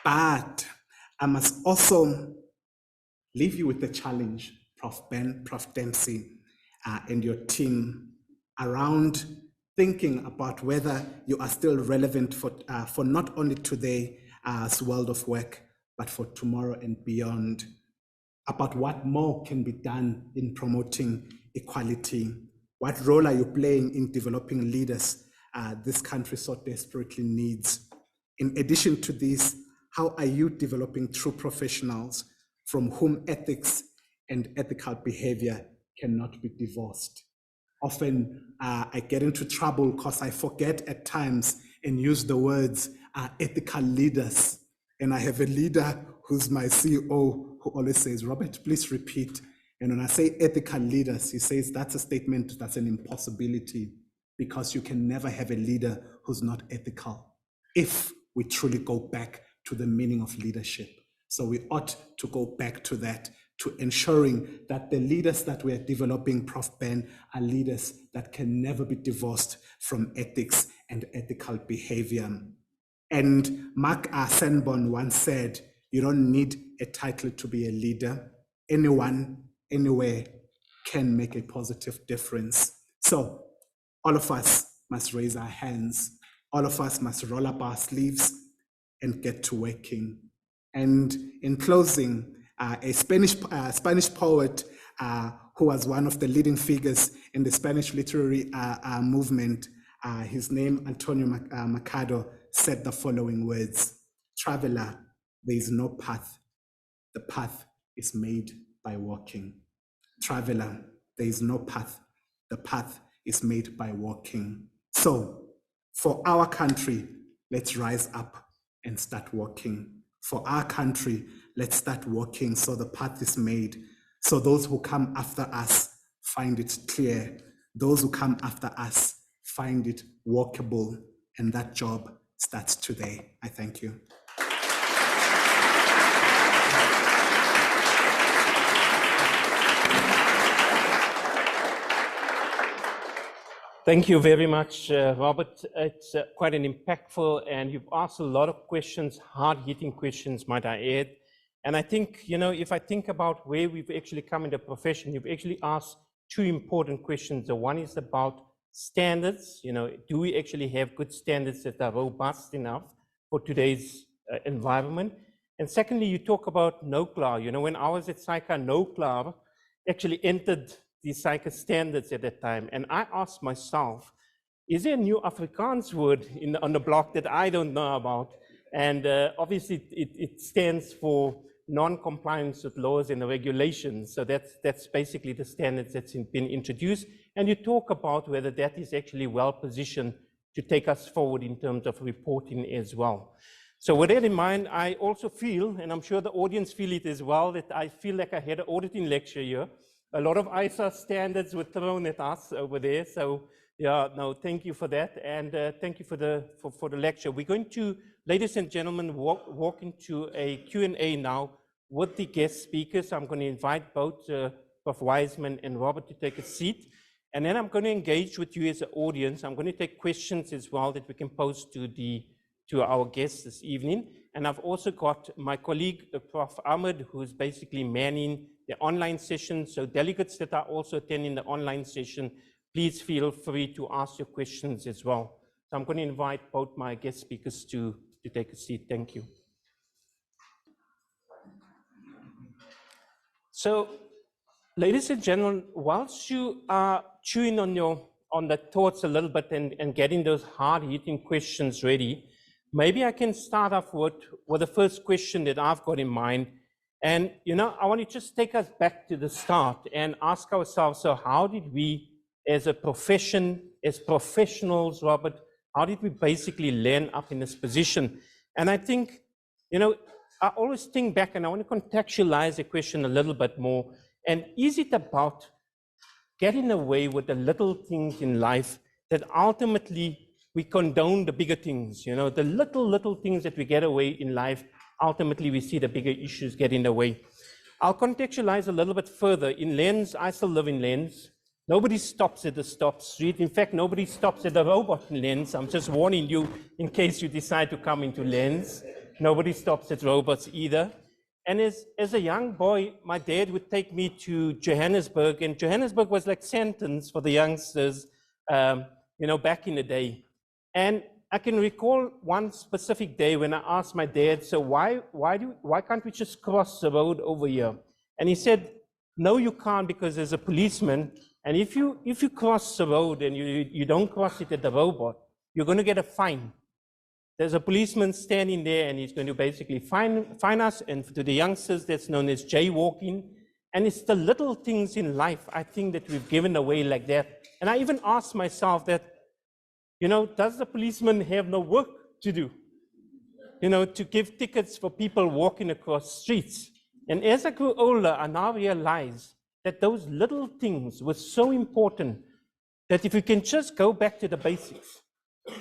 But I must also leave you with the challenge, Prof. Ben, Prof. Dempsey, and your team around thinking about whether you are still relevant for not only today's world of work, but for tomorrow and beyond, about what more can be done in promoting equality. What role are you playing in developing leaders this country so desperately needs? In addition to this, how are you developing true professionals from whom ethics and ethical behavior cannot be divorced? Often I get into trouble because I forget at times and use the words ethical leaders. And I have a leader who's my CEO who always says, Robert, please repeat. And when I say ethical leaders, he says that's a statement that's an impossibility, because you can never have a leader who's not ethical if we truly go back to the meaning of leadership. So we ought to go back to that, to ensuring that the leaders that we are developing, Prof. Ben, are leaders that can never be divorced from ethics and ethical behavior. And Mark Sanborn once said, you don't need a title to be a leader. Anyone, anywhere can make a positive difference. So all of us must raise our hands. All of us must roll up our sleeves and get to working. And in closing, a Spanish poet who was one of the leading figures in the Spanish literary movement, his name Antonio Machado, said the following words: traveler, there is no path. The path is made by walking. Traveler, there is no path. The path is made by walking. So for our country, let's rise up and start walking. For our country, let's start walking so the path is made. So those who come after us find it clear. Those who come after us find it walkable. And that job starts today. I thank you. Thank you very much, Robert. It's quite an impactful, and you've asked a lot of questions, hard-hitting questions, might I add. And I think, you know, if I think about where we've actually come in the profession, you've actually asked two important questions. The one is about standards. You know, do we actually have good standards that are robust enough for today's environment? And secondly, you talk about NOCLAR. You know, when I was at SAICA, NOCLAR actually entered the SAICA standards at that time. And I asked myself, is there a new Afrikaans word on the block that I don't know about? And obviously it stands for non-compliance with laws and regulations. So that's basically the standards that's been introduced. And you talk about whether that is actually well positioned to take us forward in terms of reporting as well. So with that in mind, I also feel, and I'm sure the audience feel it as well, that I feel like I had an auditing lecture here. A lot of ISA standards were thrown at us over there. So yeah, no, thank you for that. And thank you for the lecture. We're going to, ladies and gentlemen, walk into a Q&A now with the guest speakers. I'm going to invite both Prof. Wiseman and Robert to take a seat. And then I'm going to engage with you as an audience. I'm going to take questions as well that we can pose to our guests this evening. And I've also got my colleague, Prof. Ahmed, who's basically manning the online session. So delegates that are also attending the online session, please feel free to ask your questions as well. So I'm going to invite both my guest speakers to take a seat. Thank you. So, ladies and gentlemen, whilst you are chewing on the thoughts a little bit and getting those hard-hitting questions ready, maybe I can start off with the first question that I've got in mind. And, you know, I want to just take us back to the start and ask ourselves, so how did we, as a profession, as professionals, Robert, how did we basically land up in this position? And I think, you know, I always think back and I want to contextualize the question a little bit more. And is it about getting away with the little things in life that ultimately we condone the bigger things? You know, the little things that we get away in life, ultimately we see the bigger issues get in the way. I'll contextualize a little bit further. In Lens, I still live in Lens. Nobody stops at the stop street. In fact, nobody stops at the robot in Lens. I'm just warning you in case you decide to come into Lens. Nobody stops at robots either. And as a young boy, my dad would take me to Johannesburg, and Johannesburg was like Sandton for the youngsters, you know, back in the day. And I can recall one specific day when I asked my dad, so why can't we just cross the road over here? And he said, no, you can't, because there's a policeman. And if you cross the road and you don't cross it at the robot, you're going to get a fine. There's a policeman standing there and he's going to basically fine us. And to the youngsters, that's known as jaywalking. And it's the little things in life, I think, that we've given away like that. And I even asked myself that, you know, does the policeman have no work to do? You know, to give tickets for people walking across streets. And as I grew older, I now realize that those little things were so important that if we can just go back to the basics,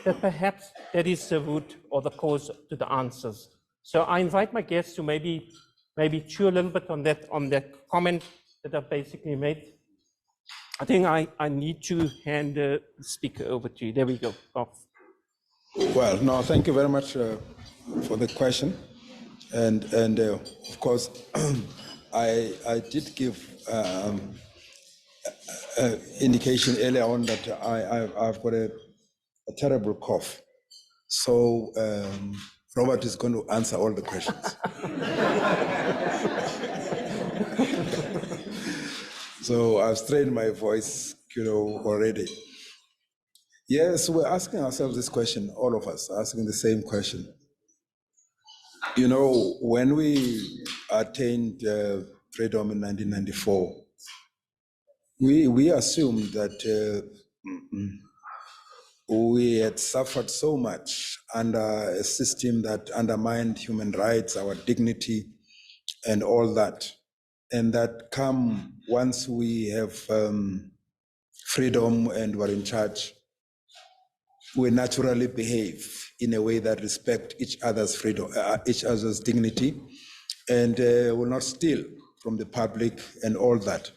that perhaps that is the root or the cause to the answers. So I invite my guests to maybe chew a little bit on that comment that I've basically made. I think I need to hand the speaker over to you. There we go. Off. Well, no, thank you very much for the question. And of course, I did give indication earlier on that I've got a terrible cough. So Robert is going to answer all the questions. So I've strained my voice, you know, already. Yes, we're asking ourselves this question, all of us asking the same question. You know, when we attained freedom in 1994, we assumed that we had suffered so much under a system that undermined human rights, our dignity, and all that. And that come once we have freedom and we're in charge, we naturally behave in a way that respect each other's freedom, each other's dignity, and will not steal from the public and all that.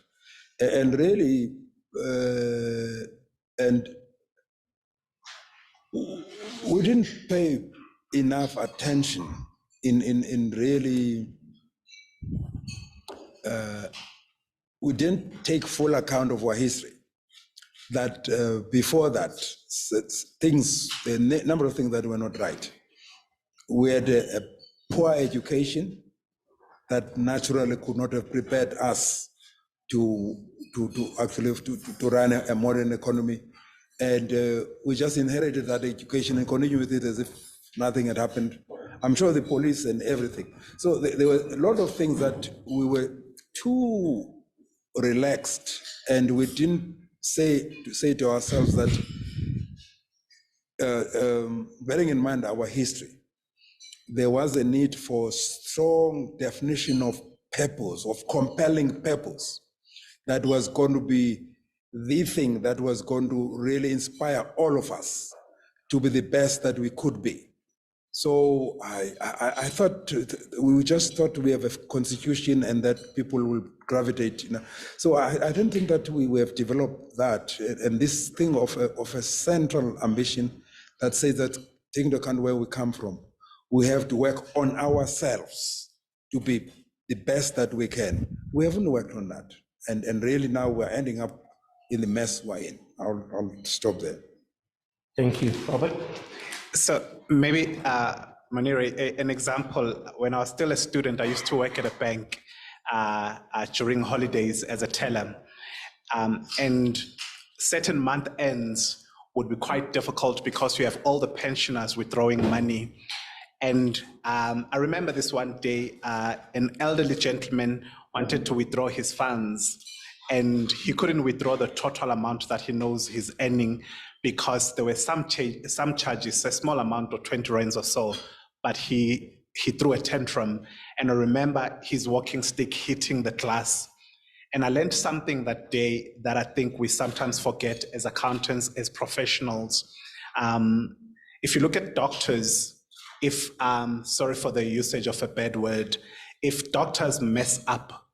And really, and we didn't pay enough attention in really, we didn't take full account of our history. That before that, things, the number of things that were not right. We had a poor education that naturally could not have prepared us to actually run a modern economy. And we just inherited that education and continued with it as if nothing had happened. I'm sure the police and everything. So there were a lot of things that we were too relaxed, and we didn't say to ourselves that, bearing in mind our history, there was a need for strong definition of purpose, of compelling purpose, that was going to be the thing that was going to really inspire all of us to be the best that we could be. So I thought, we just thought we have a constitution and that people will gravitate. You know? So I don't think that we have developed that. And this thing of a central ambition that says that taking into account where we come from, we have to work on ourselves to be the best that we can. We haven't worked on that. And really now we're ending up in the mess we're in. I'll stop there. Thank you. Robert? So maybe, Maniri, an example, when I was still a student, I used to work at a bank during holidays as a teller. And certain month ends would be quite difficult because you have all the pensioners withdrawing money. And I remember this one day, an elderly gentleman wanted to withdraw his funds, and he couldn't withdraw the total amount that he knows he's earning because there were some charges, a small amount of 20 rands or so, but he threw a tantrum. And I remember his walking stick hitting the glass. And I learned something that day that I think we sometimes forget as accountants, as professionals. If you look at doctors, if, sorry for the usage of a bad word, if doctors mess up,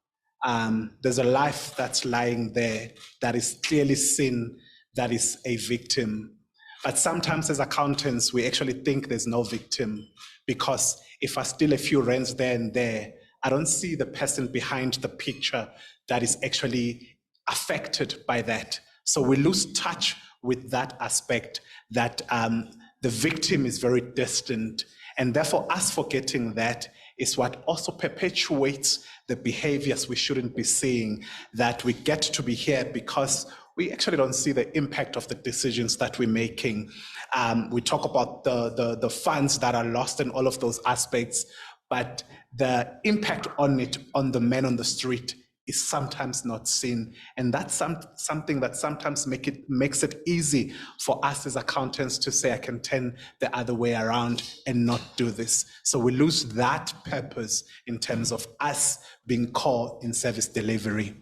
there's a life that's lying there that is clearly seen, that is a victim. But sometimes as accountants, we actually think there's no victim, because if I steal a few rands there and there, I don't see the person behind the picture that is actually affected by that. So we lose touch with that aspect, that the victim is very distant. And therefore, us forgetting that is what also perpetuates the behaviors we shouldn't be seeing, that we get to be here because we actually don't see the impact of the decisions that we're making. We talk about the funds that are lost and all of those aspects, but the impact on it, on the man on the street, is sometimes not seen. And that's something that sometimes makes it easy for us as accountants to say, I can turn the other way around and not do this. So we lose that purpose in terms of us being core in service delivery.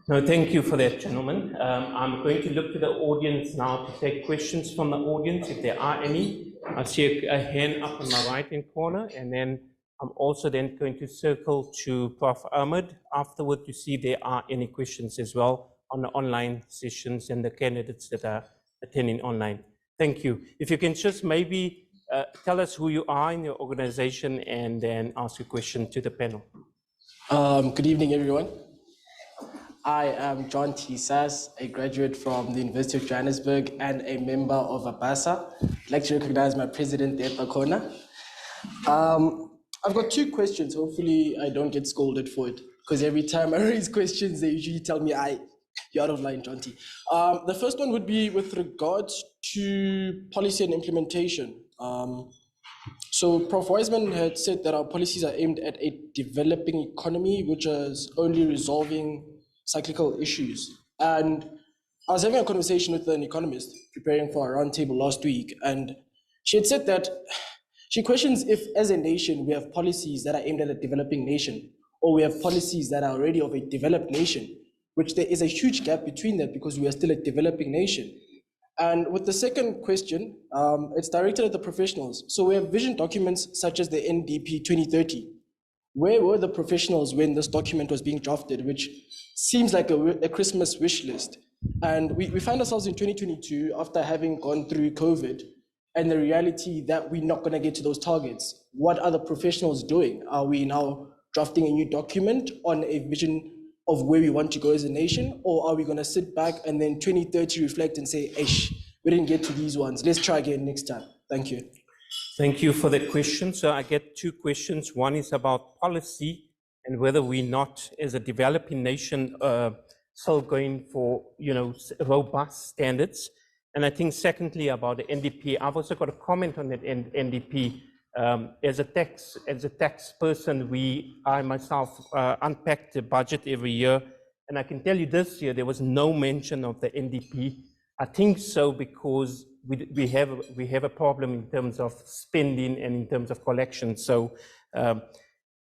No, thank you for that, gentlemen. I'm going to look to the audience now to take questions from the audience, if there are any. I see a hand up in my right-hand corner, and then I'm also then going to circle to Prof. Ahmed afterward to see if there are any questions as well on the online sessions and the candidates that are attending online. Thank you. If you can just maybe tell us who you are in your organization and then ask a question to the panel. Good evening, everyone. I am John T. Sass, a graduate from the University of Johannesburg and a member of ABASA. I'd like to recognize my president there, Pakona. I've got two questions. Hopefully I don't get scolded for it, because every time I raise questions, they usually tell me, you're out of line, John T. The first one would be with regards to policy and implementation. So Prof. Wiseman had said that our policies are aimed at a developing economy, which is only resolving cyclical issues. And I was having a conversation with an economist preparing for a roundtable last week, and she had said that she questions if, as a nation, we have policies that are aimed at a developing nation, or we have policies that are already of a developed nation, which there is a huge gap between that because we are still a developing nation. And with the second question, it's directed at the professionals. So we have vision documents such as the NDP 2030. Where were the professionals when this document was being drafted, which seems like a Christmas wish list? And we find ourselves in 2022 after having gone through COVID, and the reality that we're not going to get to those targets. What are the professionals doing? Are we now drafting a new document on a vision of where we want to go as a nation? Or are we going to sit back and then 2030 reflect and say, we didn't get to these ones. Let's try again next time. Thank you. Thank you for the question. So I get two questions. One is about policy and whether we're not, as a developing nation, still going for robust standards. And I think secondly about the NDP, I've also got a comment on that NDP. As a tax person, I myself unpack the budget every year, and I can tell you this year there was no mention of the NDP. I think so because we have a problem in terms of spending and in terms of collection. So, and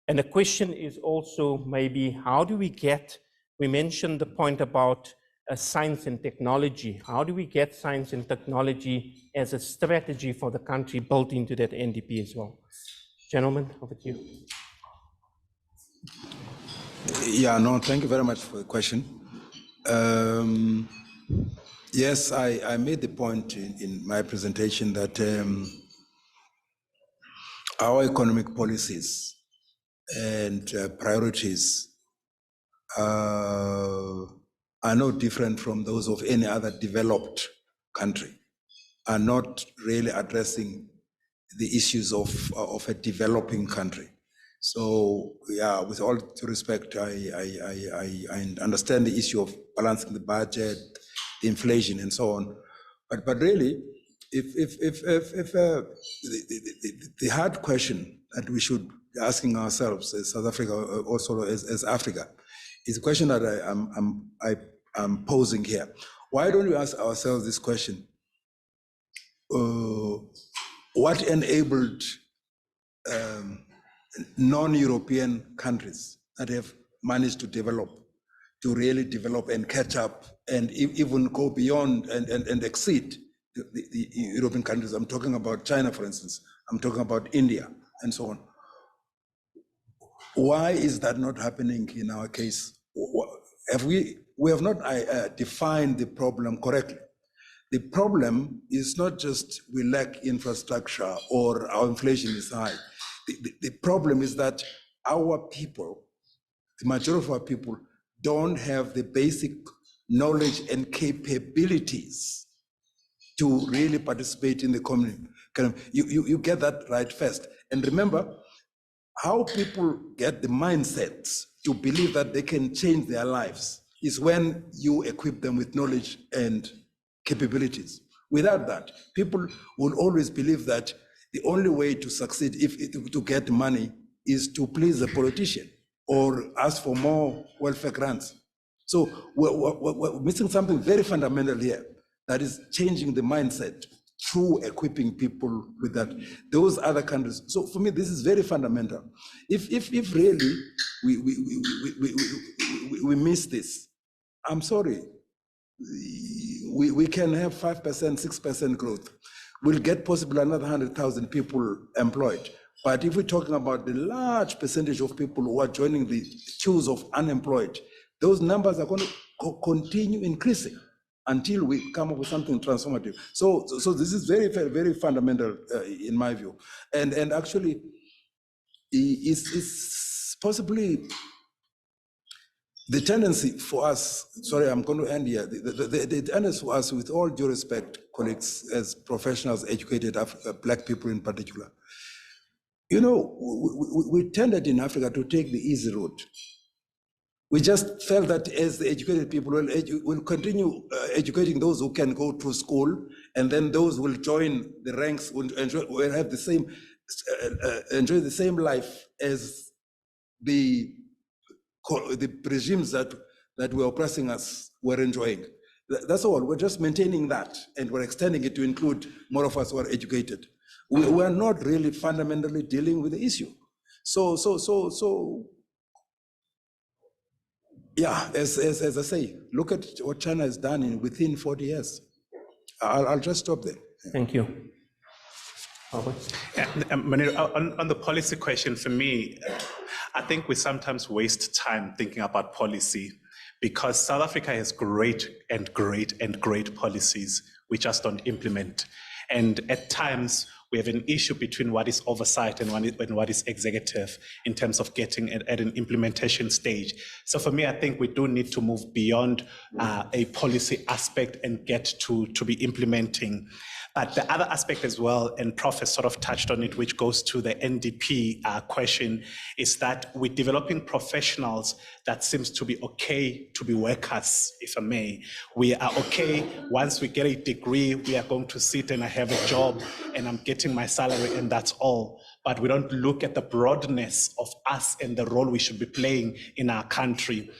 the question is also maybe how do we get? We mentioned the point about science and technology. How do we get science and technology as a strategy for the country built into that NDP as well? Gentlemen, over to you. Yeah, no, thank you very much for the question. Yes, I made the point in my presentation that our economic policies and priorities are no different from those of any other developed country. are not really addressing the issues of a developing country. So yeah, with all due respect, I understand the issue of balancing the budget, the inflation, and so on. But really, if the hard question that we should be asking ourselves as South Africa, also as Africa, is a question that I'm posing here. Why don't we ask ourselves this question? What enabled non-European countries that have managed to really develop and catch up and even go beyond and exceed the European countries? I'm talking about China, for instance. I'm talking about India and so on. Why is that not happening in our case? We have not defined the problem correctly. The problem is not just we lack infrastructure or our inflation is high. The problem is that our people, the majority of our people, don't have the basic knowledge and capabilities to really participate in the community. You get that right first. And remember, how people get the mindsets to believe that they can change their lives is when you equip them with knowledge and capabilities. Without that, people will always believe that the only way to succeed to get money is to please a politician or ask for more welfare grants. So we're missing something very fundamental here, that is changing the mindset through equipping people with that. Those other countries. So for me, this is very fundamental. If really we miss this, I'm sorry. We can have 5%, 6% growth. We'll get possibly another 100,000 people employed. But if we're talking about the large percentage of people who are joining the queues of unemployed, those numbers are going to continue increasing until we come up with something transformative. So this is very, very, very fundamental in my view. And actually, it's possibly the tendency for us, sorry, I'm going to end here. The tendency for us, with all due respect, colleagues, as professionals, educated Black people in particular, you know, we tended in Africa to take the easy route. We just felt that as the educated people will continue educating those who can go to school, and then those will join the ranks, will have the same, enjoy the same life as the regimes that were oppressing us were enjoying. That's all. We're just maintaining that, and we're extending it to include more of us who are educated. We are not really fundamentally dealing with the issue. So yeah, as I say, look at what China has done within 40 years. I'll just stop there. Thank you. On the policy question, for me, I think we sometimes waste time thinking about policy because South Africa has great policies we just don't implement. And at times, we have an issue between what is oversight and what is executive in terms of getting at an implementation stage. So for me, I think we do need to move beyond a policy aspect and get to be implementing. But the other aspect as well, and Prof has sort of touched on it, which goes to the NDP question, is that we're developing professionals that seems to be okay to be workers, if I may. We are okay, once we get a degree, we are going to sit and I have a job and I'm getting my salary and that's all. But we don't look at the broadness of us and the role we should be playing in our country.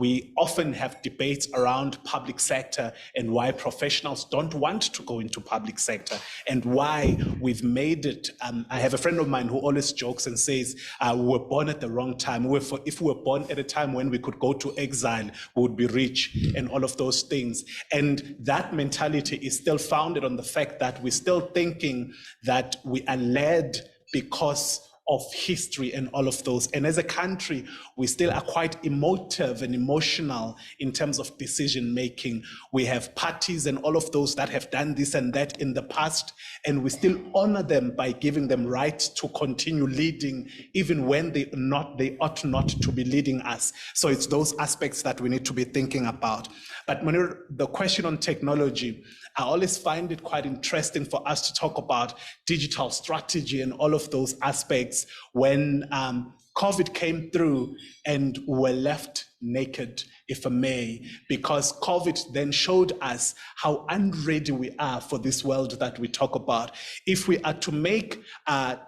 We often have debates around public sector and why professionals don't want to go into public sector and why we've made it. I have a friend of mine who always jokes and says, we were born at the wrong time. If we were born at a time when we could go to exile, we would be rich and all of those things. And that mentality is still founded on the fact that we're still thinking that we are led because of history and all of those. And as a country, we still are quite emotive and emotional in terms of decision making. We have parties and all of those that have done this and that in the past, and we still honor them by giving them rights to continue leading, even when they ought not to be leading us. So it's those aspects that we need to be thinking about. But Munir, the question on technology, I always find it quite interesting for us to talk about digital strategy and all of those aspects when COVID came through and were left naked, if I may, because COVID then showed us how unready we are for this world that we talk about. If we are to make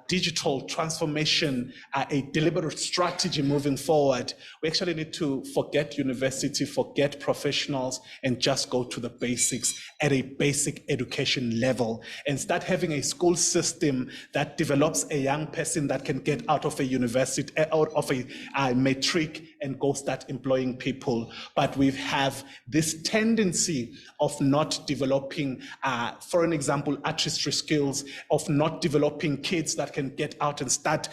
digital transformation a deliberate strategy moving forward, we actually need to forget university, forget professionals, and just go to the basics at a basic education level and start having a school system that develops a young person that can get out of a university, out of a matric and go start employing people. But we have this tendency of not developing, for an example, artistry skills, of not developing kids that can get out and start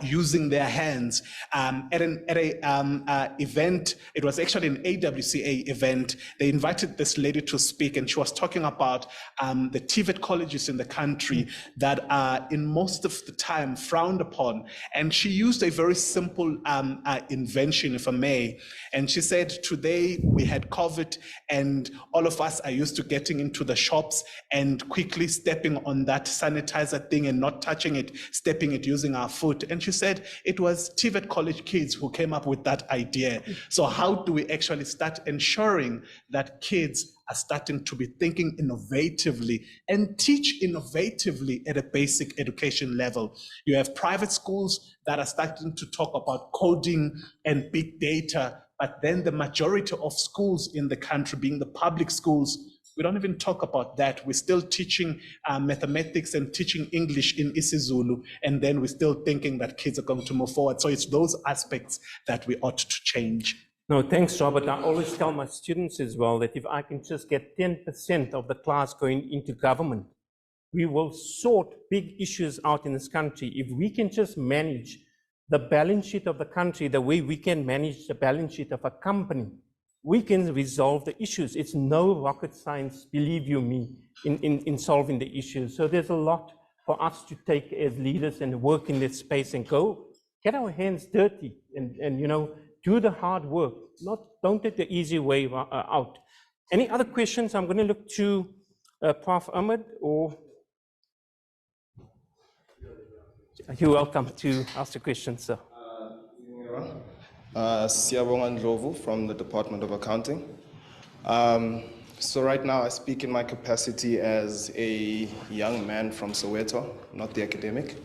using their hands. At an event, it was actually an AWCA event, they invited this lady to speak, and she was talking about the TVET colleges in the country that are in most of the time frowned upon. And she used a very simple invention, if I may. And she said, today we had COVID and all of us are used to getting into the shops and quickly stepping on that sanitizer thing and not touching it, stepping it using our foot. And she said it was TVET college kids who came up with that idea. So how do we actually start ensuring that kids are starting to be thinking innovatively and teach innovatively at a basic education level? You have private schools that are starting to talk about coding and big data, but then the majority of schools in the country, being the public schools, we don't even talk about that. We're still teaching mathematics and teaching English in isiZulu, and then we're still thinking that kids are going to move forward. So it's those aspects that we ought to change. No, thanks, Robert. I always tell my students as well that if I can just get 10% of the class going into government, we will sort big issues out in this country. If we can just manage the balance sheet of the country the way we can manage the balance sheet of a company, we can resolve the issues. It's no rocket science, believe you me, in solving the issues. So there's a lot for us to take as leaders and work in this space and go get our hands dirty and you know, do the hard work. Don't take the easy way out. Any other questions? I'm going to look to Prof. Ahmed, or you're welcome to ask the question, sir. Siyabonga Ndlovu from the Department of Accounting. So right now I speak in my capacity as a young man from Soweto, not the academic.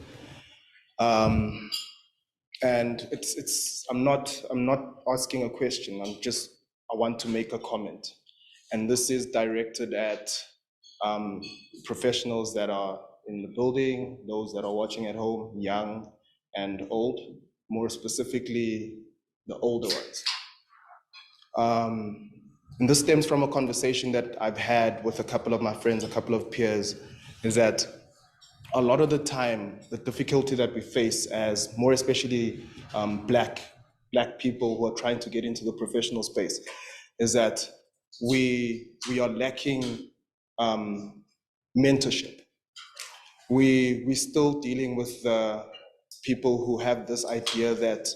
And I'm not asking a question. I want to make a comment. And this is directed at professionals that are in the building, those that are watching at home, young and old, more specifically the older ones. And this stems from a conversation that I've had with a couple of my friends, a couple of peers, is that a lot of the time, the difficulty that we face as more especially black people who are trying to get into the professional space is that we are lacking mentorship. We're still dealing with the people who have this idea that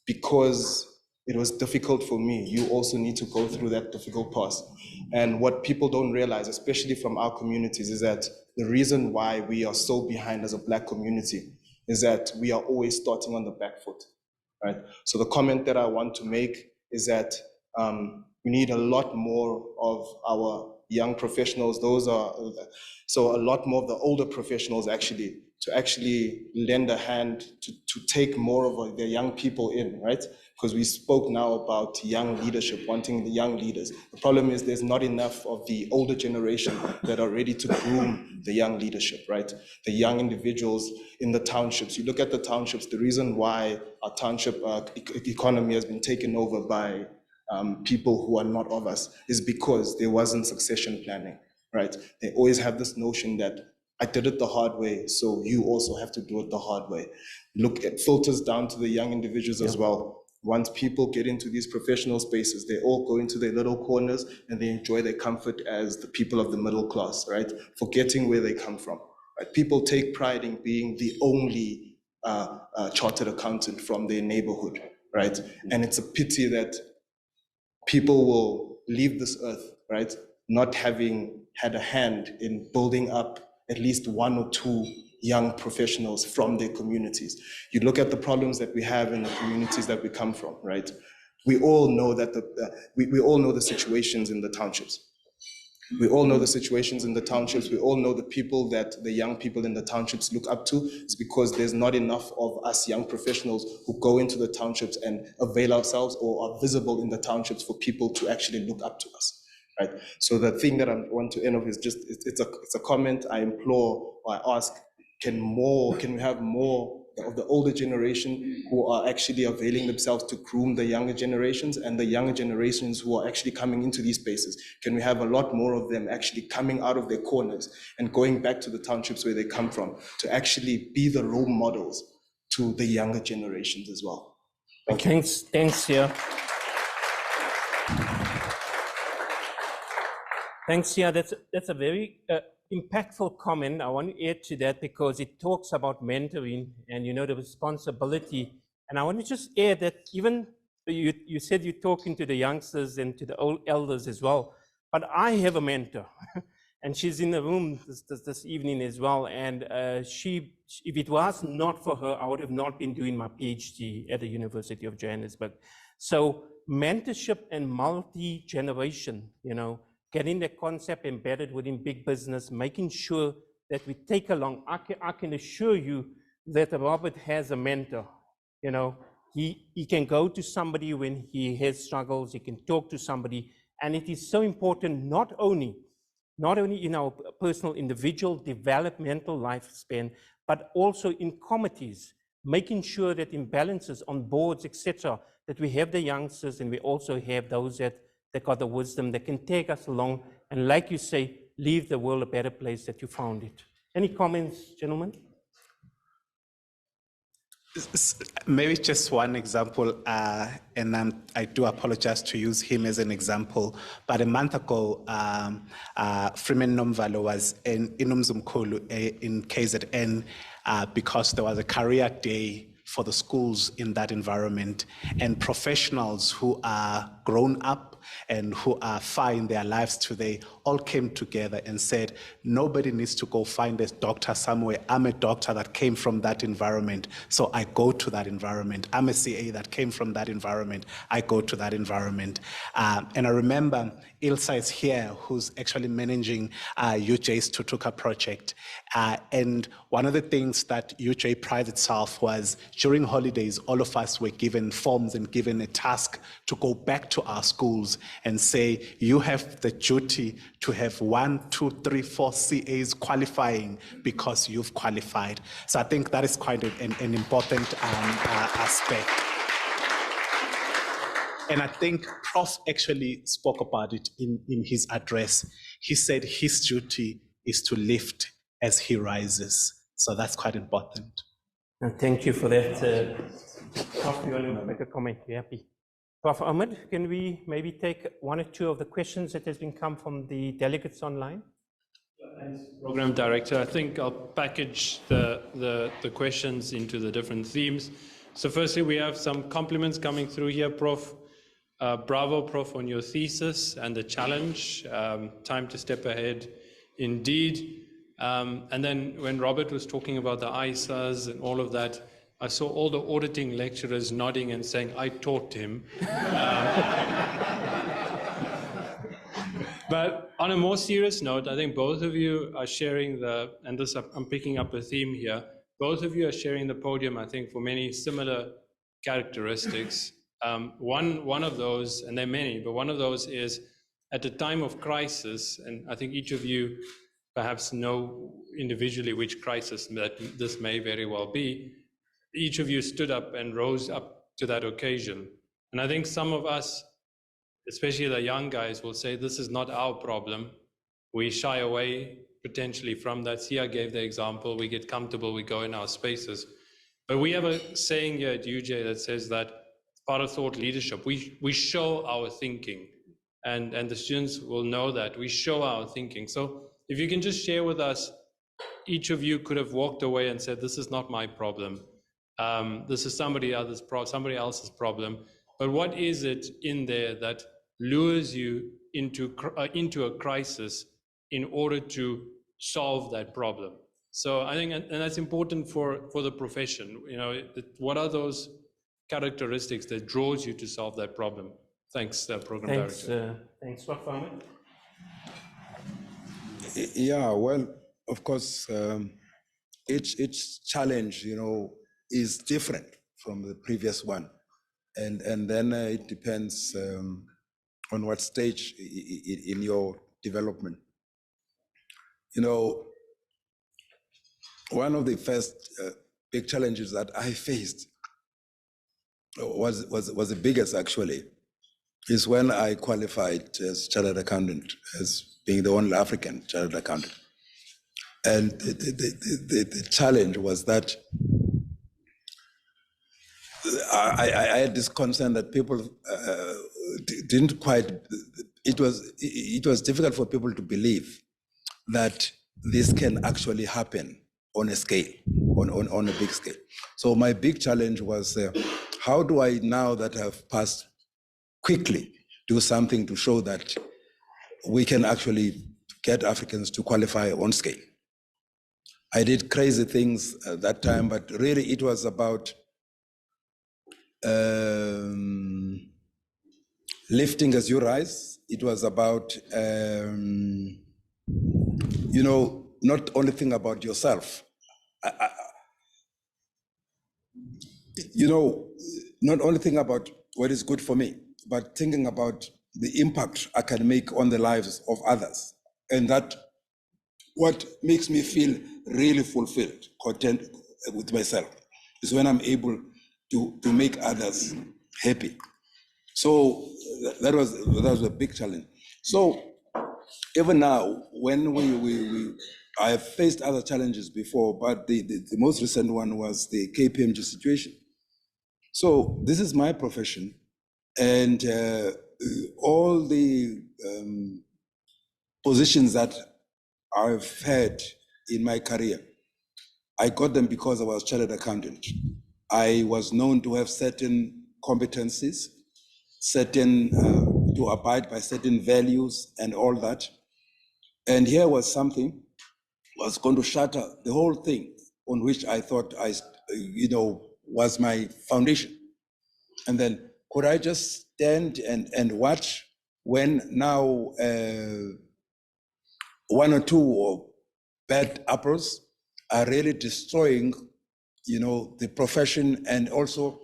because it was difficult for me, you also need to go through that difficult path. And what people don't realize, especially from our communities, is that the reason why we are so behind as a Black community is that we are always starting on the back foot, right? So the comment that I want to make is that we need a lot more of our young professionals, so a lot more of the older professionals actually, to actually lend a hand to take more of the young people in, right? Because we spoke now about young leadership, wanting the young leaders. The problem is there's not enough of the older generation that are ready to groom the young leadership, right? The young individuals in the townships. You look at the townships, the reason why our township economy has been taken over by people who are not of us is because there wasn't succession planning, right? They always have this notion that I did it the hard way, so you also have to do it the hard way. Look, it filters down to the young individuals as well. Once people get into these professional spaces, they all go into their little corners and they enjoy their comfort as the people of the middle class, right? Forgetting where they come from, right? People take pride in being the only chartered accountant from their neighborhood, right? And it's a pity that people will leave this earth, right, not having had a hand in building up at least one or two young professionals from their communities. You look at the problems that we have in the communities that we come from, right? We all know that we all know the situations in the townships. We all know the situations in the townships. We all know the people that the young people in the townships look up to. It's because there's not enough of us young professionals who go into the townships and avail ourselves or are visible in the townships for people to actually look up to us, right? So the thing that I want to end off is just, it's a comment. I implore or I ask, can we have more of the older generation who are actually availing themselves to groom the younger generations, and the younger generations who are actually coming into these spaces? Can we have a lot more of them actually coming out of their corners and going back to the townships where they come from to actually be the role models to the younger generations as well? Thank you. Thanks, yeah. Thanks, yeah. That's a very impactful comment. I want to add to that because it talks about mentoring and, you know, the responsibility. And I want to just add that even you said you're talking to the youngsters and to the old elders as well, but I have a mentor and she's in the room this evening as well. And if it was not for her, I would have not been doing my PhD at the University of Johannesburg. So mentorship and multi-generation, you know, getting the concept embedded within big business, making sure that we take along. I can assure you that Robert has a mentor. You know, he can go to somebody when he has struggles, he can talk to somebody, and it is so important not only in our personal individual developmental lifespan, but also in committees, making sure that in balances on boards, etc., that we have the youngsters and we also have those that got the wisdom that can take us along and, like you say, leave the world a better place that you found it. Any comments, gentlemen? Maybe just one example, and I do apologize to use him as an example, but a month ago, Freeman Nomvalo was in Umzumkulu in KZN because there was a career day for the schools in that environment, and professionals who are grown up and who are far in their lives today all came together and said, nobody needs to go find a doctor somewhere. I'm a doctor that came from that environment, so I go to that environment. I'm a CA that came from that environment. I go to that environment. And I remember Ilsa is here, who's actually managing UJ's Tutuka project. And one of the things that UJ prides itself was during holidays, all of us were given forms and given a task to go back to our schools and say, you have the duty to have 1, 2, 3, 4 CAs qualifying because you've qualified. So I think that is quite an important aspect. And I think Prof actually spoke about it in his address. He said his duty is to lift as he rises. So that's quite important. Thank you for that. Prof, you want to make a comment? You're happy. Prof. Ahmed, can we maybe take one or two of the questions that has been come from the delegates online? Thanks, Program Director. I think I'll package the questions into the different themes. So firstly, we have some compliments coming through here, Prof. Bravo, Prof, on your thesis and the challenge. Time to step ahead, indeed. And then when Robert was talking about the ISAs and all of that, I saw all the auditing lecturers nodding and saying, I taught him. But on a more serious note, I think both of you are sharing and this, I'm picking up a theme here, both of you are sharing the podium, I think, for many similar characteristics. One of those, and there are many, but one of those is at a time of crisis, and I think each of you perhaps know individually which crisis that this may very well be, each of you stood up and rose up to that occasion. And I think some of us, especially the young guys, will say, this is not our problem. We shy away potentially from that. Sia gave the example, we get comfortable, we go in our spaces. But we have a saying here at UJ that says that part of thought leadership, we show our thinking. And the students will know that we show our thinking. So if you can just share with us, each of you could have walked away and said, this is not my problem. This is somebody else's problem. But what is it in there that lures you into a crisis in order to solve that problem. So I think, and that's important for the profession. You know, what are those characteristics that draws you to solve that problem? Thanks, Program Director. Thanks, Farmer. Yeah, well, of course, each challenge, is different from the previous one, and then it depends on what stage in your development. One of the first big challenges that I faced was the biggest, actually, is when I qualified as chartered accountant, as being the only African chartered accountant. And the challenge was that I had this concern that people didn't quite, it was difficult for people to believe that this can actually happen on a scale, on a big scale. So my big challenge was, how do I, now that I've passed quickly, do something to show that we can actually get Africans to qualify on scale? I did crazy things at that time, but really it was about lifting as you rise. It was about, not only think about yourself. Not only think about what is good for me, but thinking about the impact I can make on the lives of others. And that what makes me feel really fulfilled, content with myself, is when I'm able to make others happy. So that was a big challenge. So even now, when I have faced other challenges before, but the most recent one was the KPMG situation. So this is my profession, and all the positions that I've had in my career, I got them because I was chartered accountant. I was known to have certain competencies, to abide by certain values and all that. And here was something was going to shatter the whole thing on which I thought was my foundation. And then could I just stand and watch when now one or two bad apples are really destroying, the profession and also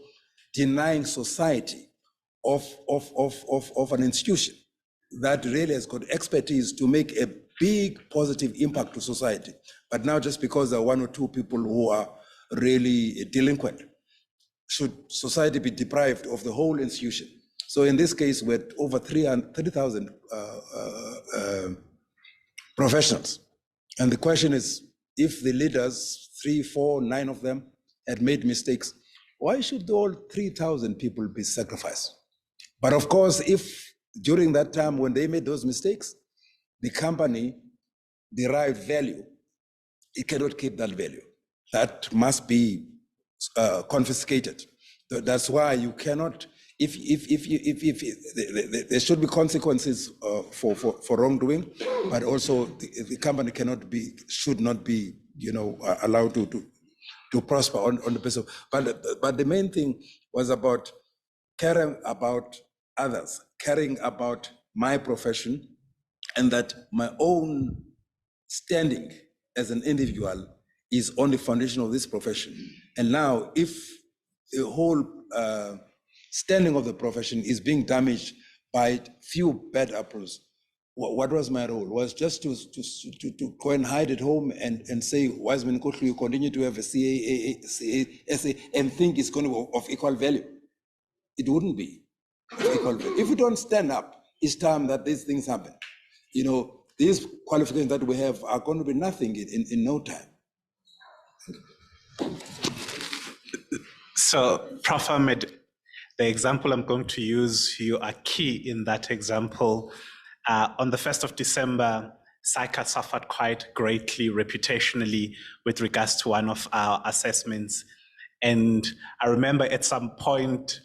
denying society of an institution that really has got expertise to make a big positive impact to society. But now just because there are one or two people who are really delinquent, should society be deprived of the whole institution? So in this case, we're over 30,000 professionals. And the question is, if the leaders, 3, 4, 9 of them, had made mistakes, why should all 3,000 people be sacrificed? But of course, if during that time when they made those mistakes, the company derived value, it cannot keep that value. That must be confiscated. That's why you cannot, if there should be consequences for wrongdoing, but also the company should not be, allowed to prosper on the basis of. But the main thing was about caring about others, caring about my profession, and that my own standing as an individual is on the foundation of this profession. And now, if the whole standing of the profession is being damaged by few bad apples, what was my role? Was just to go and hide at home and say, Wiseman Kotlu, you continue to have a CA, and think it's going to be of equal value. It wouldn't be of equal value. If we don't stand up, it's time that these things happen. These qualifications that we have are going to be nothing in no time. So, Prof. Ahmed, the example I'm going to use, you are key in that example. On the 1st of December, SAICA suffered quite greatly reputationally with regards to one of our assessments. And I remember at some point,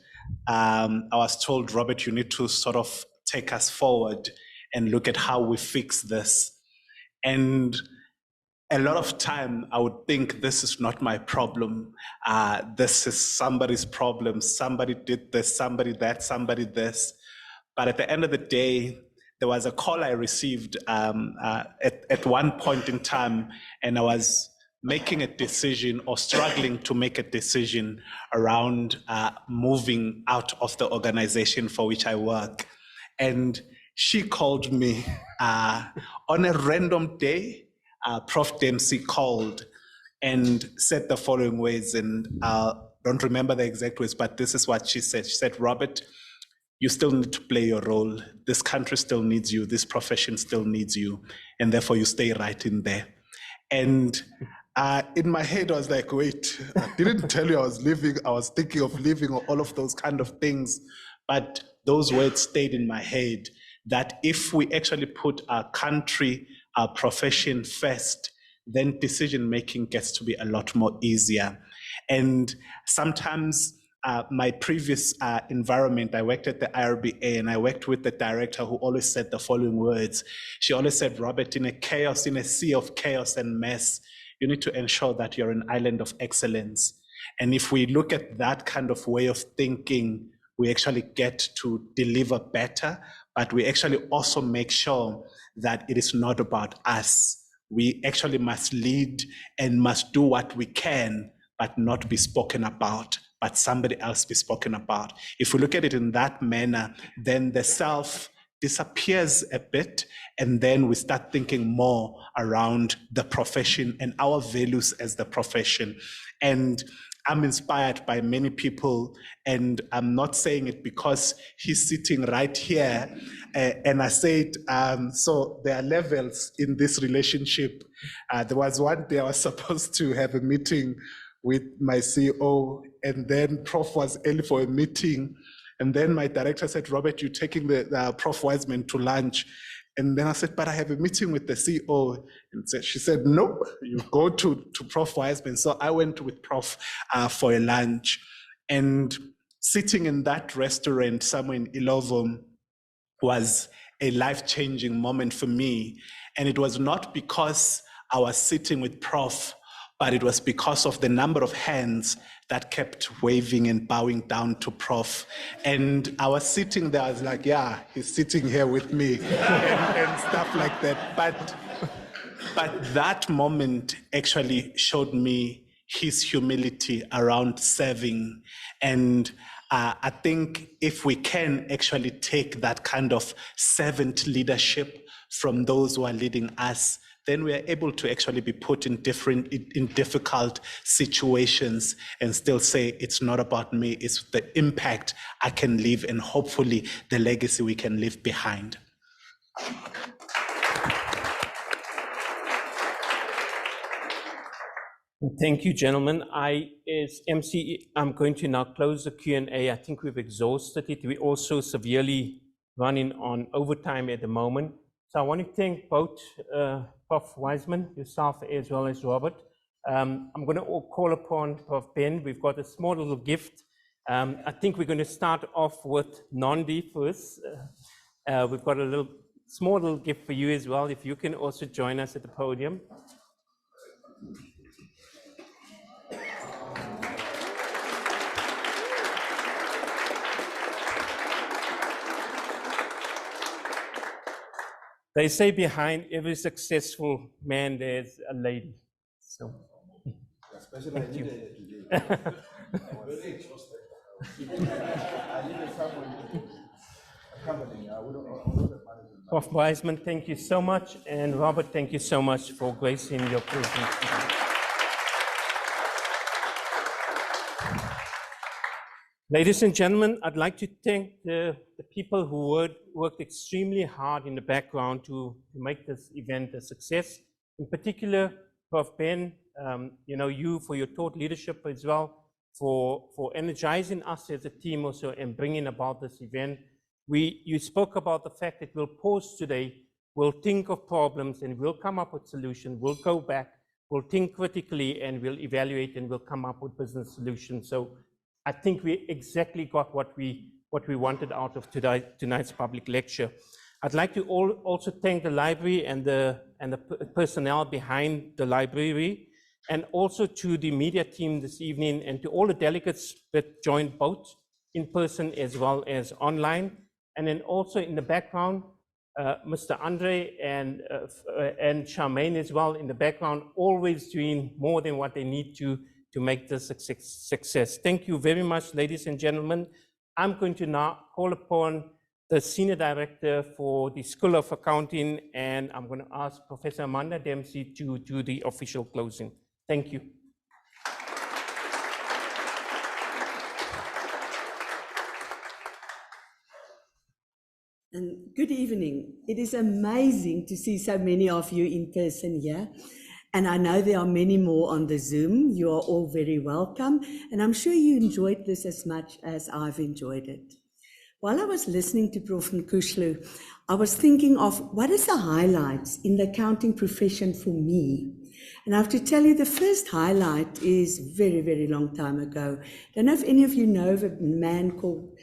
I was told, Robert, you need to sort of take us forward and look at how we fix this. And a lot of time I would think, this is not my problem. This is somebody's problem. Somebody did this, somebody that, somebody this. But at the end of the day, there was a call I received at one point in time, and I was making a decision or struggling to make a decision around moving out of the organization for which I work. And she called me on a random day. Prof. Dempsey called and said the following words, and I don't remember the exact words, but this is what she said. She said, "Robert, you still need to play your role. This country still needs you. This profession still needs you. And therefore you stay right in there." And in my head, I was like, wait, I didn't tell you I was leaving. I was thinking of leaving, or all of those kind of things. But those words stayed in my head, that if we actually put our country, our profession first, then decision-making gets to be a lot more easier. And sometimes my previous environment, I worked at the IRBA, and I worked with the director who always said the following words. She always said, "Robert, in a sea of chaos and mess, you need to ensure that you're an island of excellence." And if we look at that kind of way of thinking, we actually get to deliver better, but we actually also make sure that it is not about us. We actually must lead and must do what we can, but not be spoken about, but somebody else be spoken about. If we look at it in that manner, then the self disappears a bit, and then we start thinking more around the profession and our values as the profession. And I'm inspired by many people, and I'm not saying it because he's sitting right here. And I said, so there are levels in this relationship. There was one day I was supposed to have a meeting with my CEO, and then Prof was early for a meeting. And then my director said, "Robert, you're taking the Prof Wiseman to lunch." And then I said, "But I have a meeting with the CEO." And she said, "Nope, you go to Prof Wiseman." So I went with Prof for a lunch. And sitting in that restaurant somewhere in Ilovo was a life-changing moment for me. And it was not because I was sitting with Prof, but it was because of the number of hands that kept waving and bowing down to Prof. And I was sitting there, I was like, yeah, he's sitting here with me and stuff like that. But that moment actually showed me his humility around serving. And I think if we can actually take that kind of servant leadership from those who are leading us, then we are able to actually be put in difficult situations and still say, it's not about me, it's the impact I can leave and hopefully the legacy we can leave behind. Thank you, gentlemen. As MC, I'm going to now close the Q&A. I think we've exhausted it. We're also severely running on overtime at the moment. So I want to thank both Prof. Wiseman, yourself, as well as Robert. I'm going to call upon Prof. Ben. We've got a small little gift. I think we're going to start off with Nandi first. We've got a small little gift for you as well, if you can also join us at the podium. They say behind every successful man, there's a lady. So, thank you. Prof. Wiseman, thank you so much. And Robert, thank you so much for gracing your presence today. Ladies and gentlemen, I'd like to thank the people who worked extremely hard in the background to make this event a success. In particular, Prof. Ben, you for your thought leadership as well, for energizing us as a team also and bringing about this event. You spoke about the fact that we'll pause today, we'll think of problems and we'll come up with solutions, we'll go back, we'll think critically and we'll evaluate and we'll come up with business solutions. So I think we exactly got what we what we wanted out of tonight's public lecture. I'd like to also thank the library and the personnel behind the library, and also to the media team this evening, and to all the delegates that joined both in person as well as online. And then also in the background, Mr. Andre and Charmaine as well in the background, always doing more than what they need to make this a success. Thank you very much, ladies and gentlemen. I'm going to now call upon the Senior Director for the School of Accounting, and I'm going to ask Professor Amanda Dempsey to do the official closing. Thank you. And good evening. It is amazing to see so many of you in person here. And I know there are many more on the Zoom. You are all very welcome. And I'm sure you enjoyed this as much as I've enjoyed it. While I was listening to Prof. Nkushlu, I was thinking of what is the highlights in the accounting profession for me. And I have to tell you, the first highlight is very, very long time ago. I don't know if any of you know of a man called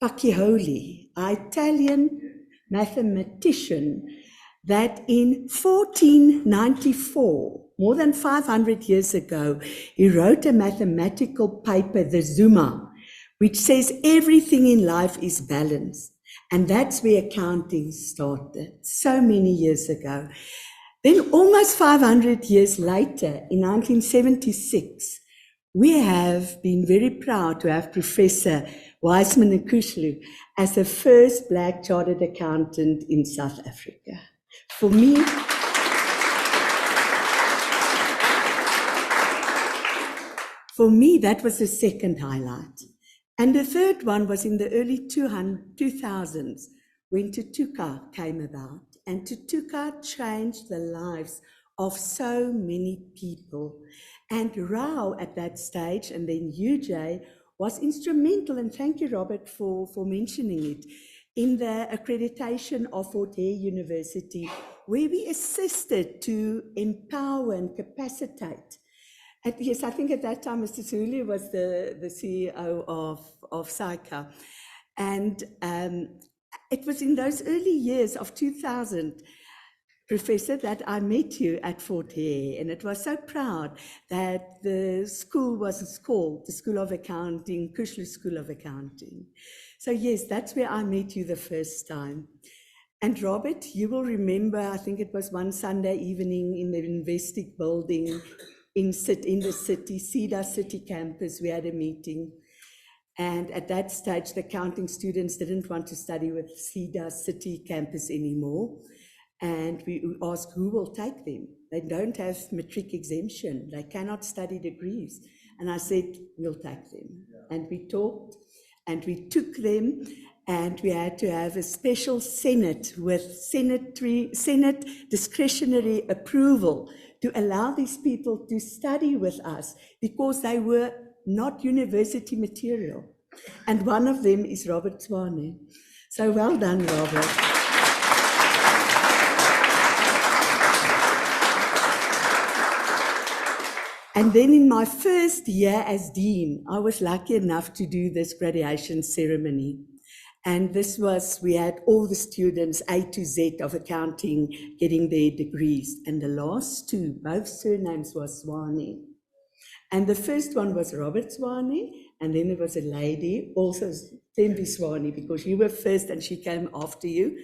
Pacioli, an Italian mathematician, that in 1494, more than 500 years ago, he wrote a mathematical paper, the Summa, which says everything in life is balanced. And that's where accounting started, so many years ago. Then almost 500 years later, in 1976, we have been very proud to have Professor Wiseman Nkushlu as the first Black chartered accountant in South Africa. For me, that was the second highlight. And the third one was in the early 2000s when Tutuka came about. And Tutuka changed the lives of so many people. And Rao at that stage, and then UJ, was instrumental, and thank you, Robert, for mentioning it, in the accreditation of Fort Hare University, where we assisted to empower and capacitate. And yes, I think at that time, Mr. Zulu was the CEO of SAICA. And it was in those early years of 2000, Professor, that I met you at Fort Hare, and it was so proud that the school was called the School of Accounting, Nkushlu School of Accounting. So yes, that's where I met you the first time. And Robert, you will remember, I think it was one Sunday evening in the Investic building in the city, Cedar City campus, we had a meeting. And at that stage, the accounting students didn't want to study with Cedar City campus anymore. And we asked who will take them. They don't have matric exemption. They cannot study degrees. And I said, we'll take them. And we talked and we took them, and we had to have a special Senate with Senate discretionary approval to allow these people to study with us because they were not university material. And one of them is Robert Swane. So well done, Robert. And then in my first year as Dean, I was lucky enough to do this graduation ceremony. And this was, we had all the students, A to Z of accounting, getting their degrees. And the last two, both surnames was Swane. And the first one was Robert Swane, and then there was a lady, also Tembi Swane, because you were first and she came after you.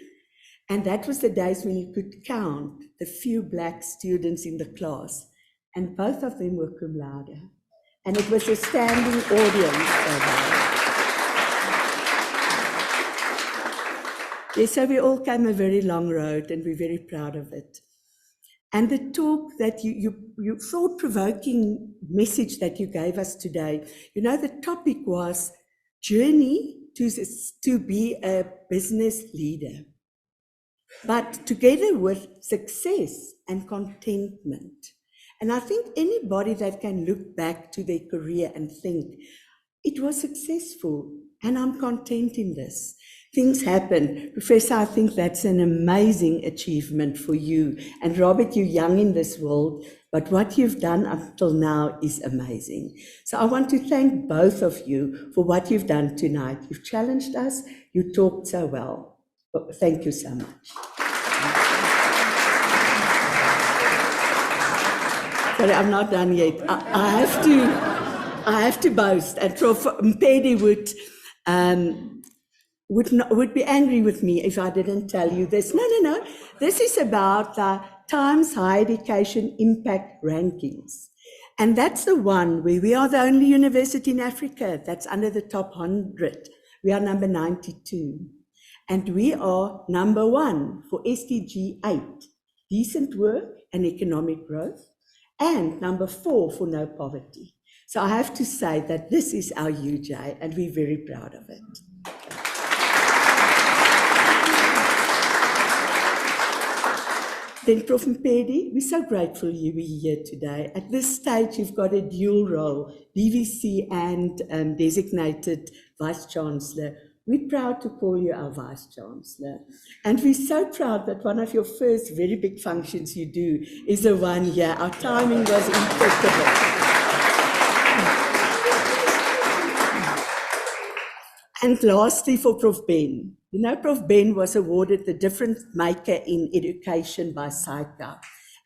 And that was the days when you could count the few Black students in the class. And both of them were cum laude. And it was a standing audience. Yes, so we all came a very long road, and we're very proud of it. And the talk that you thought-provoking message that you gave us today, you know, the topic was journey to be a business leader, but together with success and contentment. And I think anybody that can look back to their career and think, it was successful and I'm content in this. things happen. Professor, I think that's an amazing achievement for you. And Robert, you're young in this world, but what you've done until now is amazing. So I want to thank both of you for what you've done tonight. You've challenged us, you talked so well. Thank you so much. Sorry, I'm not done yet. I have to boast, and Prof. Mpedi would be angry with me if I didn't tell you this. No. This is about the Times Higher Education Impact Rankings. And that's the one where we are the only university in Africa that's under the top 100. We are number 92. And we are number 1 for SDG 8, decent work and economic growth, and number 4 for no poverty. So I have to say that this is our UJ, and we're very proud of it. Then, Prof. Mpedi, we're so grateful you were here today. At this stage, you've got a dual role, DVC and designated Vice-Chancellor. We're proud to call you our Vice-Chancellor. And we're so proud that one of your first very big functions you do is the one here. Our timing was impeccable. And lastly, for Prof. Ben. You know, Prof. Ben was awarded the Difference Maker in Education by SAICA,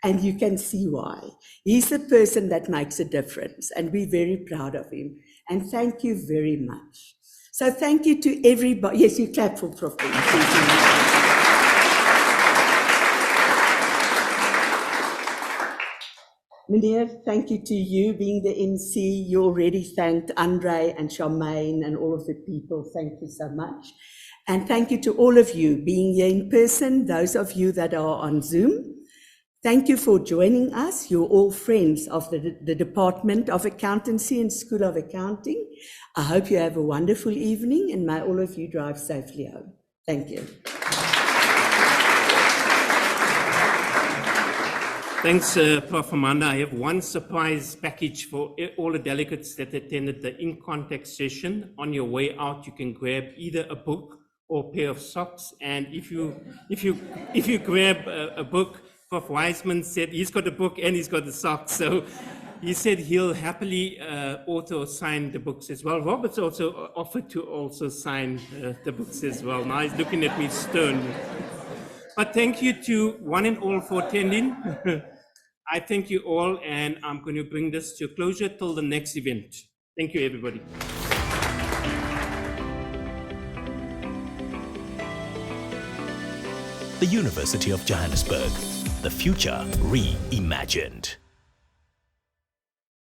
and you can see why. He's the person that makes a difference, and we're very proud of him. And thank you very much. So thank you to everybody. Yes, you clap for Prof. Ben. Meneer, thank you to you being the MC. You already thanked Andre and Charmaine and all of the people. Thank you so much. And thank you to all of you being here in person, those of you that are on Zoom. Thank you for joining us. You're all friends of the Department of Accountancy and School of Accounting. I hope you have a wonderful evening, and may all of you drive safely home. Thank you. Thanks, Prof. Amanda. I have one surprise package for all the delegates that attended the in-context session. On your way out, you can grab either a book or a pair of socks. And if you grab a book, Prof. Wiseman said he's got a book and he's got the socks. So he said he'll happily author sign the books as well. Robert's also offered to also sign the books as well. Now he's looking at me sternly. But thank you to one and all for attending. I thank you all, and I'm going to bring this to a closure till the next event. Thank you, everybody. The University of Johannesburg, the future reimagined.